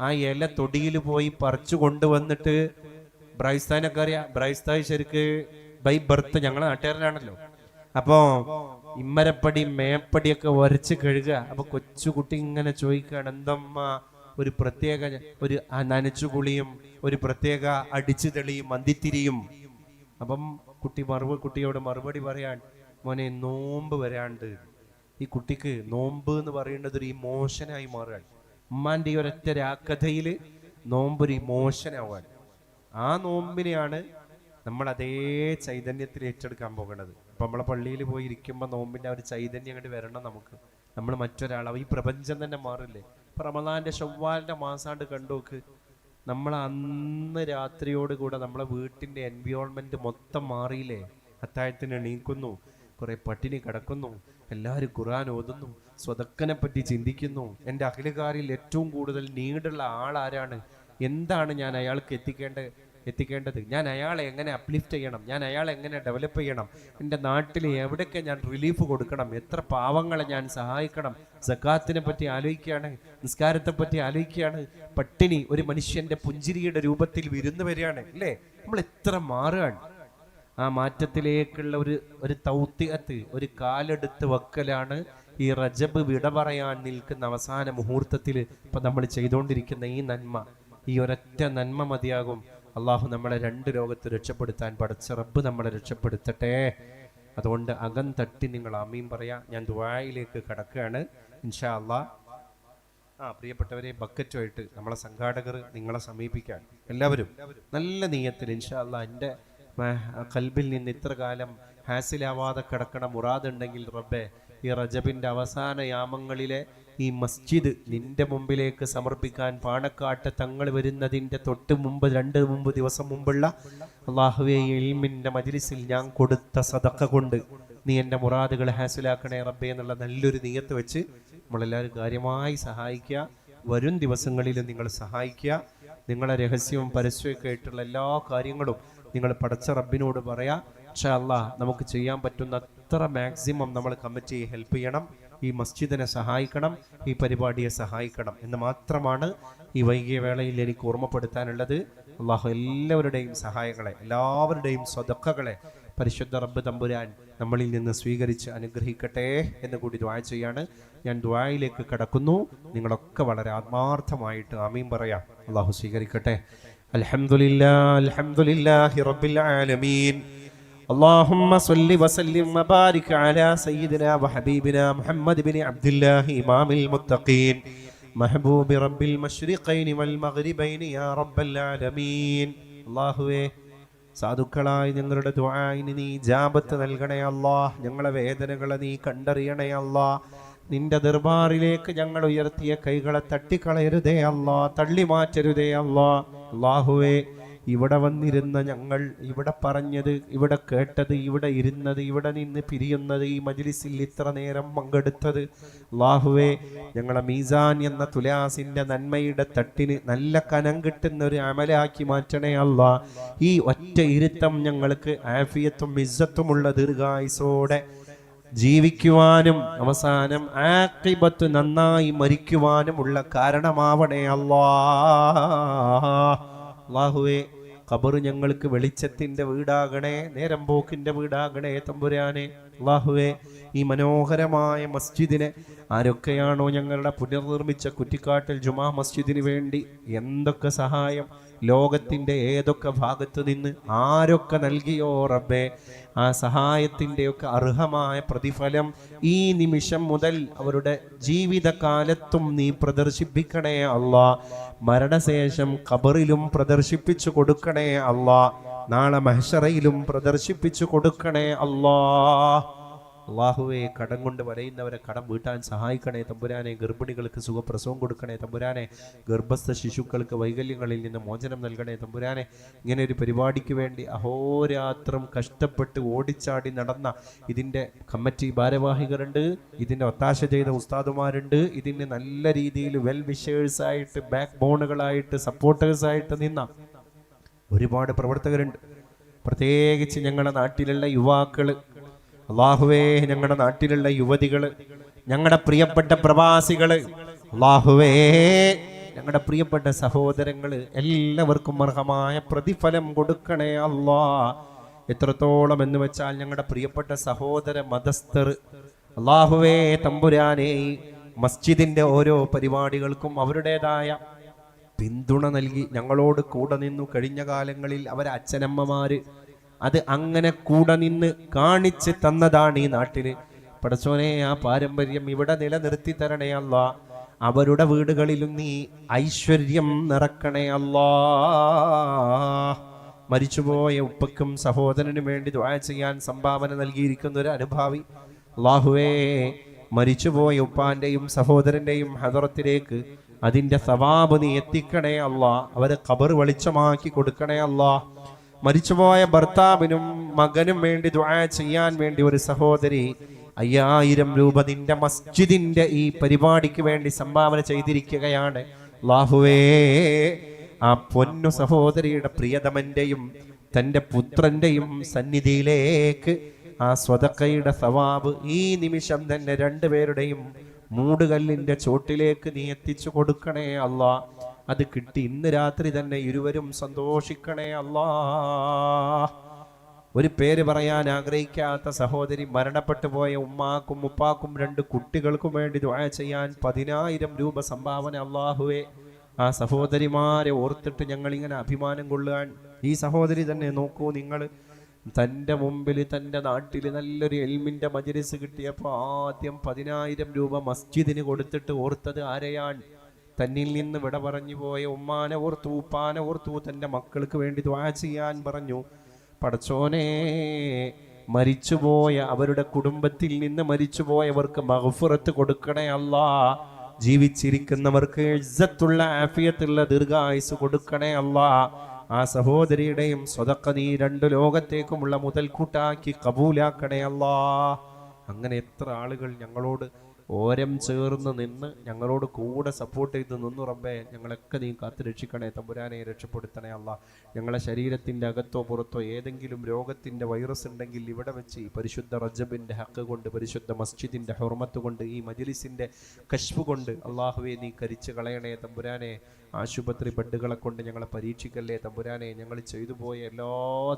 ആ ഇല തൊടിയിൽ പോയി പറിച്ചു കൊണ്ടുവന്നിട്ട്, ബ്രൈസ്ഥാനൊക്കെ അറിയാം, ബ്രൈസ്ഥാൻ ശരിക്ക് ബൈ ബർത്ത് ഞങ്ങളെ നാട്ടുകാരനാണല്ലോ. അപ്പോ ഇമ്മരപ്പടി മേപ്പടിയൊക്കെ വരച്ച് കഴുകുക. അപ്പൊ കൊച്ചുകുട്ടി ഇങ്ങനെ ചോദിക്കുകയാണ്, എന്തമ്മ ഒരു പ്രത്യേക ഒരു നനച്ചുകുളിയും ഒരു പ്രത്യേക അടിച്ചു തെളിയും മന്തിത്തിരിയും? അപ്പം കുട്ടിയോട് മറുപടി പറയാൻ, മോനെ നോമ്പ് വരാണ്ട്. ഈ കുട്ടിക്ക് നോമ്പ് എന്ന് പറയുന്നത് ഒരു ഇമോഷനായി മാറുകയാണ്. ഉമ്മാന്റെ ഈ ഒരൊറ്റ രാക്കഥയിൽ നോമ്പൊരു ഇമോഷനാവാൻ. ആ നോമ്പിനെയാണ് നമ്മൾ അതേ ചൈതന്യത്തിൽ ഏറ്റെടുക്കാൻ പോകുന്നത്. അപ്പൊ നമ്മളെ പള്ളിയിൽ പോയി ഇരിക്കുമ്പോൾ നോമ്പിന്റെ ആ ഒരു ചൈതന്യം അങ്ങോട്ട് വരണം നമുക്ക്. നമ്മൾ മറ്റൊരാളാവും, ഈ പ്രപഞ്ചം തന്നെ മാറില്ലേ? ഇപ്പൊ റമദാന്റെ ശവ്വാലിന്റെ മാസാണ്ട് കണ്ടുനോക്ക്. നമ്മൾ അന്ന് രാത്രിയോട് കൂടെ നമ്മളെ വീട്ടിന്റെ എൻവിയോൺമെന്റ് മൊത്തം മാറിയില്ലേ? അത്താഴത്തിന് എണീക്കുന്നു, കുറെ പട്ടിണി കിടക്കുന്നു, എല്ലാവരും ഖുർആൻ ഓതുന്നു, സ്വതക്കനെ പറ്റി ചിന്തിക്കുന്നു. എൻ്റെ അഖിലുകാരിൽ ഏറ്റവും കൂടുതൽ നീടുള്ള ആളാരാണ്, എന്താണ് ഞാൻ അയാൾക്ക് എത്തിക്കേണ്ടത്, ഞാൻ അയാളെ എങ്ങനെ അപ്ലിഫ്റ്റ് ചെയ്യണം, ഞാൻ അയാളെ എങ്ങനെ ഡെവലപ്പ് ചെയ്യണം, എൻ്റെ നാട്ടിൽ എവിടെയൊക്കെ ഞാൻ റിലീഫ് കൊടുക്കണം, എത്ര പാവങ്ങളെ ഞാൻ സഹായിക്കണം. സക്കാത്തിനെ പറ്റി ആലോചിക്കുകയാണ്, നിസ്കാരത്തെ പറ്റി ആലോചിക്കുകയാണ്. പട്ടിണി ഒരു മനുഷ്യന്റെ പുഞ്ചിരിയുടെ രൂപത്തിൽ വിരുന്നു വരികയാണ് അല്ലേ. നമ്മൾ എത്ര മാറുകയാണ്. ആ മാറ്റത്തിലേക്കുള്ള ഒരു തൗത്തിയത്ത്, ഒരു കാലെടുത്ത് വെക്കലാണ് ഈ റജബ് വിട പറയാൻ നിൽക്കുന്ന അവസാന മുഹൂർത്തത്തിൽ ഇപ്പൊ നമ്മൾ ചെയ്തുകൊണ്ടിരിക്കുന്ന ഈ നന്മ. ഈ ഒരൊറ്റ നന്മ മതിയാകും അള്ളാഹു നമ്മളെ 2 ലോകത്ത് രക്ഷപ്പെടുത്താൻ. പടച്ച റബ്ബ് നമ്മളെ രക്ഷപ്പെടുത്തട്ടെ. അതുകൊണ്ട് അകം തട്ടി നിങ്ങൾ ആമീൻ പറയാ. ഞാൻ ദുആയിലേക്ക് കടക്കുകയാണ് ഇൻഷാ അള്ളാഹ്. പ്രിയപ്പെട്ടവരെ, ബക്കറ്റുമായിട്ട് നമ്മളെ സംഘാടകർ നിങ്ങളെ സമീപിക്കാൻ എല്ലാവരും നല്ല നീയത്തിൽ ഇൻഷാ അള്ളാഹ്. എൻ്റെ കൽബിൽ നിന്ന് ഇത്ര കാലം ഹാസിലാവാതെ കിടക്കണ മുറാദുണ്ടെങ്കിൽ റബ്ബെ, ഈ റജബിൻ്റെ അവസാന യാമങ്ങളിലെ ഈ മസ്ജിദ് നിന്റെ മുമ്പിലേക്ക് സമർപ്പിക്കാൻ പാണക്കാട്ട് തങ്ങൾ വരുന്നതിൻ്റെ തൊട്ട് മുമ്പ് 2 ദിവസം മുമ്പുള്ള അള്ളാഹുവേ ഇൽമിൻ്റെ മജ്ലിസിൽ ഞാൻ കൊടുത്ത സദഖ കൊണ്ട് നീ എൻ്റെ മുറാദുകൾ ഹാസിലാക്കണേ റബ്ബേ എന്നുള്ള നല്ലൊരു നിയത്ത് വെച്ച് നമ്മളെല്ലാവരും കാര്യമായി സഹായിക്കുക. വരും ദിവസങ്ങളിലും നിങ്ങൾ സഹായിക്കുക. നിങ്ങളെ രഹസ്യവും പരസ്യമൊക്കെ ആയിട്ടുള്ള എല്ലാ കാര്യങ്ങളും നിങ്ങൾ പടച്ച റബ്ബിനോട് പറയാ. ഇൻഷാ അല്ലാഹ് നമുക്ക് ചെയ്യാൻ പറ്റുന്ന അത്ര മാക്സിമം നമ്മൾ കമ്മിറ്റിയെ ഹെൽപ്പ് ചെയ്യണം, ഈ മസ്ജിദിനെ സഹായിക്കണം, ഈ പരിപാടിയെ സഹായിക്കണം എന്ന് മാത്രമാണ് ഈ വൈകിയ വേളയിൽ എനിക്ക് ഓർമ്മപ്പെടുത്താനുള്ളത്. അള്ളാഹു എല്ലാവരുടെയും സഹായങ്ങളെ, എല്ലാവരുടെയും സ്വതക്കകളെ പരിശുദ്ധ റബ്ബ് തമ്പുരാൻ നമ്മളിൽ നിന്ന് സ്വീകരിച്ച് അനുഗ്രഹിക്കട്ടെ എന്ന് കൂടി ദുആ ചെയ്യാണ്. ഞാൻ ദുആയിലേക്ക് കടക്കുന്നു. നിങ്ങളൊക്കെ വളരെ ആത്മാർത്ഥമായിട്ട് ആമീൻ പറയാം. അള്ളാഹു സ്വീകരിക്കട്ടെ. അൽഹംദുലില്ലാഹി റബ്ബിൽ ആലമീൻ. اللهم صل وسلم وبارك على سيدنا وحبيبنا محمد بن عبد الله إمام المتقين محبوب رب المشرقين والمغربين يا رب العالمين. അല്ലാഹുവേ, സാധുക്കളായി ഞങ്ങളുടെ ദുആഇന് നീ ഇജാബത്ത് നൽകണേ അല്ലാഹ്. ഞങ്ങളുടെ വേദനകളെ നീ കണ്ടറിയണേ അല്ലാഹ്. നിന്റെ ദർബാറിലേക്ക് ഞങ്ങൾ ഉയർത്തിയ കൈകളെ തട്ടിക്കളയരുതേ അല്ലാഹ്, തള്ളി മാറ്റരുതേ അല്ലാഹ്. അല്ലാഹുവേ, ഇവിടെ വന്നിരുന്ന ഞങ്ങൾ, ഇവിടെ പറഞ്ഞത്, ഇവിടെ കേട്ടത്, ഇവിടെ ഇരുന്നത്, ഇവിടെ നിന്ന് പിരിയുന്നത്, ഈ മജ്ലിസിൽ ഇത്ര നേരം പങ്കെടുത്തത്, അല്ലാഹുവേ ഞങ്ങളെ മീസാൻ എന്ന തുലാസിന്റെ നന്മയുടെ തട്ടിന് നല്ല കനം കിട്ടുന്ന ഒരു അമലാക്കി മാറ്റണേ അല്ലാഹ്. ഈ ഒറ്റ ഇരുത്തം ഞങ്ങൾക്ക് ആഫിയത്തും ഇസ്സത്തുമുള്ള ദീർഘായുസ്സോടെ ജീവിക്കുവാനും അവസാനം ആഖിബത്ത് നന്നായി മരിക്കുവാനുമുള്ള കാരണമാവണേ അല്ലാഹ്. അല്ലാഹുവേ, ഖബർ ഞങ്ങൾക്ക് വെളിച്ചത്തിന്റെ വീടാകണേ, നേരം പോക്കിന്റെ വീടാകണേ തമ്പുരാനെ. അല്ലാഹുവേ, ഈ മനോഹരമായ മസ്ജിദിനെ ആരൊക്കെയാണോ ഞങ്ങളുടെ പുനർനിർമ്മിച്ച കുറ്റിക്കാട്ടിൽ ജുമാ മസ്ജിദിന് വേണ്ടി എന്തൊക്കെ സഹായം ലോകത്തിൻ്റെ ഏതൊക്കെ ഭാഗത്ത് നിന്ന് ആരൊക്കെ നൽകിയോ റബ്ബേ, ആ സഹായത്തിൻ്റെയൊക്കെ അർഹമായ പ്രതിഫലം ഈ നിമിഷം മുതൽ അവരുടെ ജീവിതകാലത്തും നീ പ്രദർശിപ്പിക്കണേ അല്ലാ. മരണശേഷം ഖബറിലും പ്രദർശിപ്പിച്ചു കൊടുക്കണേ അല്ലാ. നാളെ മഹ്ശറയിലും പ്രദർശിപ്പിച്ചു കൊടുക്കണേ അല്ലാ. അല്ലാഹുവേ, കടം കൊണ്ട് വലയുന്നവരെ കടം വീട്ടാൻ സഹായിക്കണേ തമ്പുരാനെ. ഗർഭിണികൾക്ക് സുഖപ്രസവം കൊടുക്കണേ തമ്പുരാനെ. ഗർഭസ്ഥ ശിശുക്കൾക്ക് വൈകല്യങ്ങളിൽ നിന്ന് മോചനം നൽകണേ തമ്പുരാനെ. ഇങ്ങനെ ഒരു പരിപാടിക്ക് വേണ്ടി അഹോരാത്രം കഷ്ടപ്പെട്ട് ഓടിച്ചാടി നടന്ന ഇതിൻ്റെ കമ്മിറ്റി ഭാരവാഹികളുണ്ട്, ഇതിൻ്റെ ഒത്താശ ചെയ്ത ഉസ്താദുമാരുണ്ട്, ഇതിന് നല്ല രീതിയിൽ വെൽ വിഷേഴ്സായിട്ട്, ബാക്ക് ബോണുകളായിട്ട്, സപ്പോർട്ടേഴ്സായിട്ട് നിന്ന ഒരുപാട് പ്രവർത്തകരുണ്ട്. പ്രത്യേകിച്ച് ഞങ്ങളുടെ നാട്ടിലുള്ള യുവാക്കൾ, അല്ലാഹുവേ, ഞങ്ങളുടെ നാട്ടിലുള്ള യുവതികള്, ഞങ്ങളുടെ പ്രിയപ്പെട്ട പ്രവാസികള്, അല്ലാഹുവേ, ഞങ്ങളുടെ പ്രിയപ്പെട്ട സഹോദരങ്ങള്, എല്ലാവർക്കും അർഹമായ പ്രതിഫലം കൊടുക്കണേ അല്ലാ. എത്രത്തോളം എന്ന് വെച്ചാൽ ഞങ്ങളുടെ പ്രിയപ്പെട്ട സഹോദര മതസ്ഥർ, അല്ലാഹുവേ തമ്പുരാനെ, മസ്ജിദിന്റെ ഓരോ പരിപാടികൾക്കും അവരുടേതായ പിന്തുണ നൽകി ഞങ്ങളോട് കൂടെ നിന്നു. കഴിഞ്ഞ കാലങ്ങളിൽ അവരെ അച്ഛനമ്മമാര് അത് അങ്ങനെ കൂടെ നിന്ന് കാണിച്ച് തന്നതാണ് ഈ നാട്ടില്. പടച്ചോനെ, ആ പാരമ്പര്യം ഇവിടെ നിലനിർത്തി തരണേ അല്ലാ. അവരുടെ വീടുകളിലും നീ ഐശ്വര്യം നിറക്കണേ അല്ലാ. മരിച്ചുപോയ ഉപ്പക്കും സഹോദരനും വേണ്ടി ദുആ ചെയ്യാൻ സംഭാവന നൽകിയിരിക്കുന്ന ഒരു അനുഭാവി, അല്ലാഹുവേ, മരിച്ചുപോയ ഉപ്പാന്റെയും സഹോദരന്റെയും ഹദറത്തിലേക്ക് അതിന്റെ സവാബ് നീ എത്തിക്കണേ അല്ലാ. അവരെ ഖബർ വെളിച്ചമാക്കി കൊടുക്കണേ അല്ലാ. മരിച്ചുപോയ ഭർത്താവിനും മകനും വേണ്ടി ദുആ ചെയ്യാൻ വേണ്ടി ഒരു സഹോദരി 5000 രൂപ നിന്റെ മസ്ജിദിന്റെ ഈ പരിപാടിക്ക് വേണ്ടി സംഭാവന ചെയ്തിരിക്കുകയാണ്. അല്ലാഹുവേ, ആ പൊന്നു സഹോദരിയുടെ പ്രിയതമന്റെയും തൻ്റെ പുത്രന്റെയും സന്നിധിയിലേക്ക് ആ സ്വതക്കയുടെ സവാബ് ഈ നിമിഷം തന്നെ രണ്ടുപേരുടെയും മൂടുകല്ലിന്റെ ചോട്ടിലേക്ക് നീ എത്തിച്ചു കൊടുക്കണേ അല്ലാ. അത് കിട്ടി ഇന്ന് രാത്രി തന്നെ ഇരുവരും സന്തോഷിക്കണേ അല്ലാ. ഒരു പേര് പറയാൻ ആഗ്രഹിക്കാത്ത സഹോദരി മരണപ്പെട്ടു പോയ ഉമ്മാക്കും ഉപ്പാക്കും 2 കുട്ടികൾക്കും വേണ്ടി ദുആ ചെയ്യാൻ 10000 രൂപ സംഭാവന. അല്ലാഹുവേ, ആ സഹോദരിമാരെ ഓർത്തിട്ട് ഞങ്ങൾ ഇങ്ങനെ അഭിമാനം കൊള്ളുവാൻ. ഈ സഹോദരി തന്നെ നോക്കൂ, നിങ്ങൾ തൻ്റെ മുമ്പിൽ തൻ്റെ നാട്ടിൽ നല്ലൊരു എൽമിൻ്റെ മജ്‌ലിസ് കിട്ടിയപ്പോൾ ആദ്യം 10000 രൂപ മസ്ജിദിന് കൊടുത്തിട്ട് ഓർത്തത് ആരെയാണ്? തന്നിൽ നിന്ന് വിട പറഞ്ഞു പോയ ഉമ്മാനെ ഓർത്തു, ഉപ്പാനെ ഓർത്തു, തൻ്റെ മക്കൾക്ക് വേണ്ടി ദുആ ചെയ്യാൻ പറഞ്ഞു. പടച്ചോനെ, മരിച്ചുപോയ അവരുടെ കുടുംബത്തിൽ നിന്ന് മരിച്ചുപോയവർക്ക് മഗ്ഫിറത്ത് കൊടുക്കണേ അല്ലാ. ജീവിച്ചിരിക്കുന്നവർക്ക് ഇസ്സത്തുള്ള ആഫിയത്തുള്ള ദീർഘായുസ് കൊടുക്കണേ അല്ലാ. ആ സഹോദരിയുടെയും സ്വതക്ക നീ 2 ലോകത്തേക്കുമുള്ള മുതൽക്കൂട്ടാക്കി കബൂലാക്കണേ അല്ലാ. അങ്ങനെ എത്ര ആളുകൾ ഞങ്ങളോട് ഓരം ചേർന്ന് നിന്ന് ഞങ്ങളോട് കൂടെ സപ്പോർട്ട് ചെയ്ത് നിന്നു. റബ്ബേ, ഞങ്ങളൊക്കെ നീ കാത്തു രക്ഷിക്കണേ തമ്പുരാനെ, രക്ഷപ്പെടുത്തണേ അല്ലാ. ഞങ്ങളെ ശരീരത്തിൻ്റെ അകത്തോ പുറത്തോ ഏതെങ്കിലും രോഗത്തിൻ്റെ വൈറസ് ഉണ്ടെങ്കിൽ ഇവിടെ വെച്ച് ഈ പരിശുദ്ധ റജബിൻ്റെ ഹക്ക് കൊണ്ട്, പരിശുദ്ധ മസ്ജിദിൻ്റെ ഹുർമത്ത് കൊണ്ട്, ഈ മജ്‌ലിസിൻ്റെ കശ്ഫ് കൊണ്ട് അല്ലാഹുവേ നീ കരിച്ചു കളയണേ തമ്പുരാനെ. ആശുപത്രി ബെഡുകളെ കൊണ്ട് ഞങ്ങളെ പരീക്ഷിക്കല്ലേ തമ്പുരാനെ. ഞങ്ങൾ ചെയ്തു പോയ എല്ലാ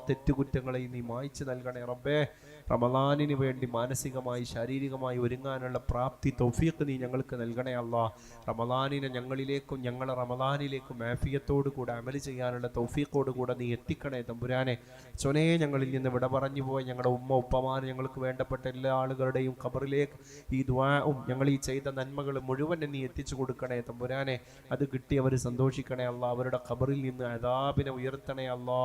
തെറ്റുകുറ്റങ്ങളെയും നീ മായ്ച്ചു നൽകണേ റബ്ബേ. റമളാനിന് വേണ്ടി മാനസികമായി ശാരീരികമായി ഒരുങ്ങാനുള്ള പ്രാപ്തി തൗഫീഖ് നീ ഞങ്ങൾക്ക് നൽകണേ അല്ലാ. റമളാനിനെ ഞങ്ങളിലേക്കും ഞങ്ങളെ റമളാനിലേക്കും ആഫിയത്തോടു കൂടെ അമൽ ചെയ്യാനുള്ള തൗഫീഖോട് കൂടെ നീ എത്തിക്കണേ തമ്പുരാനെ. ചൊനേ ഞങ്ങളിൽ നിന്ന് വിട പറഞ്ഞു പോയ ഞങ്ങളുടെ ഉമ്മ ഉപ്പമാർ, ഞങ്ങൾക്ക് വേണ്ടപ്പെട്ട എല്ലാ ആളുകളുടെയും ഖബറിലേക്ക് ഈ ദുആഉം ഞങ്ങൾ ഈ ചെയ്ത നന്മകൾ മുഴുവൻ നീ എത്തിച്ചു കൊടുക്കണേ തമ്പുരാനെ. അത് കിട്ടിയവർ സന്തോഷിക്കണേ അല്ലാ. അവരുടെ ഖബറിൽ നിന്ന് അദാബിനെ ഉയർത്തണേ അല്ലാ.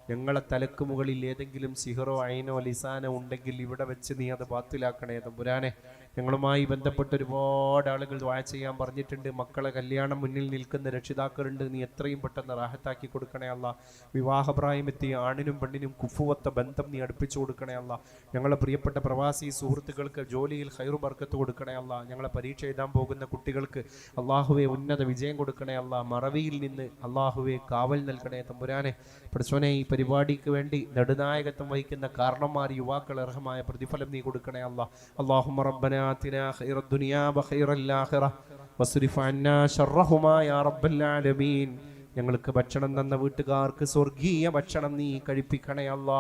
ഞങ്ങളെ തലക്ക് മുകളിൽ ഏതെങ്കിലും സിഹറോ ഐനോ ലിസാനോ ഉണ്ടെങ്കിൽ ഇവിടെ വെച്ച് നീ അത് ബാത്തിലാക്കണേ തമ്പുരാനെ. ഞങ്ങളുമായി ബന്ധപ്പെട്ട് ഒരുപാട് ആളുകൾ ദുആ ചെയ്യാൻ പറഞ്ഞിട്ടുണ്ട്. മക്കളെ കല്യാണം മുന്നിൽ നിൽക്കുന്ന രക്ഷിതാക്കളുണ്ട്. നീ എത്രയും പെട്ടെന്ന് റാഹത്താക്കി കൊടുക്കണേ അല്ലാ. വിവാഹപ്രായമെത്തിയ ആണിനും പെണ്ണിനും കുഫുവത്ത ബന്ധം നീ അടുപ്പിച്ചു കൊടുക്കണേ അല്ലാ. ഞങ്ങളെ പ്രിയപ്പെട്ട പ്രവാസി സുഹൃത്തുക്കൾക്ക് ജോലിയിൽ ഖൈറു ബർക്കത്ത് കൊടുക്കണേ അല്ലാ. ഞങ്ങളെ പരീക്ഷ എഴുതാൻ പോകുന്ന കുട്ടികൾക്ക് അല്ലാഹുവേ ഉന്നത വിജയം കൊടുക്കണേ അല്ലാ. മറവിയിൽ നിന്ന് അല്ലാഹുവേ കാവൽ നൽകണേ തമ്പുരാനെ. പഠിച്ചോനെ, ഈ പരിപാടിക്ക് വേണ്ടി നെടുനായകത്വം വഹിക്കുന്ന കാരണന്മാർ, യുവാക്കൾ അർഹമായ പ്രതിഫലം നീ കൊടുക്കണേ അല്ലാ. അല്ലാഹുമ്മ റബ്ബനാ ആതിനാ ഖൈറദ് ദുനിയാ വഖൈറൽ ആഖിറ വസ്രിഫ് അന്നാ ശർറഹുമാ യാ റബ്ബൽ ആലമീൻ. ഞങ്ങൾക്ക് ഭക്ഷണം തന്ന വീട്ടുകാർക്ക് സ്വർഗീയ ഭക്ഷണം നീ കഴിപ്പിക്കണേ അല്ലാ.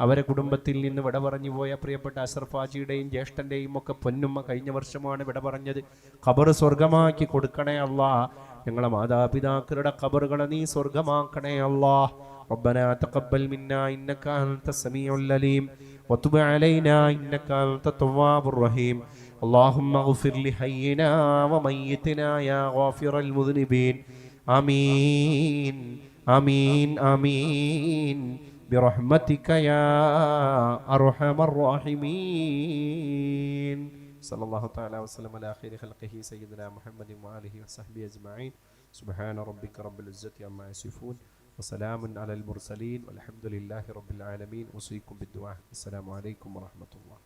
അവരെ കുടുംബത്തിൽ നിന്ന് വിട പറഞ്ഞു പോയ പ്രിയപ്പെട്ട അഷ്റഫ് ഹാജിയുടെയും ജ്യേഷ്ഠന്റെയും ഒക്കെ പൊന്നുമ്മ കഴിഞ്ഞ വർഷമാണ് വിട പറഞ്ഞത്. ഖബർ സ്വർഗമാക്കി കൊടുക്കണേ അല്ലാ. ഞങ്ങളെ മാതാപിതാക്കളുടെ ഖബറുകളെ നീ സ്വർഗമാക്കണേ അല്ലാ. ربنا تقبل منا إنك أنت السميع العليم وتب علينا إنك أنت التواب الرحيم. اللهم اغفر لحينا وميتنا يا غافر المذنبين. آمين آمين آمين برحمتك يا أرحم الراحمين. صلى الله تعالى وسلم على خير خلقه سيدنا محمد وآله وصحبه أجمعين. سبحان ربك رب العزة عما يصفون وسلام على المرسلين والحمد لله رب العالمين. أوصيكم بالدعاء. السلام عليكم ورحمة الله.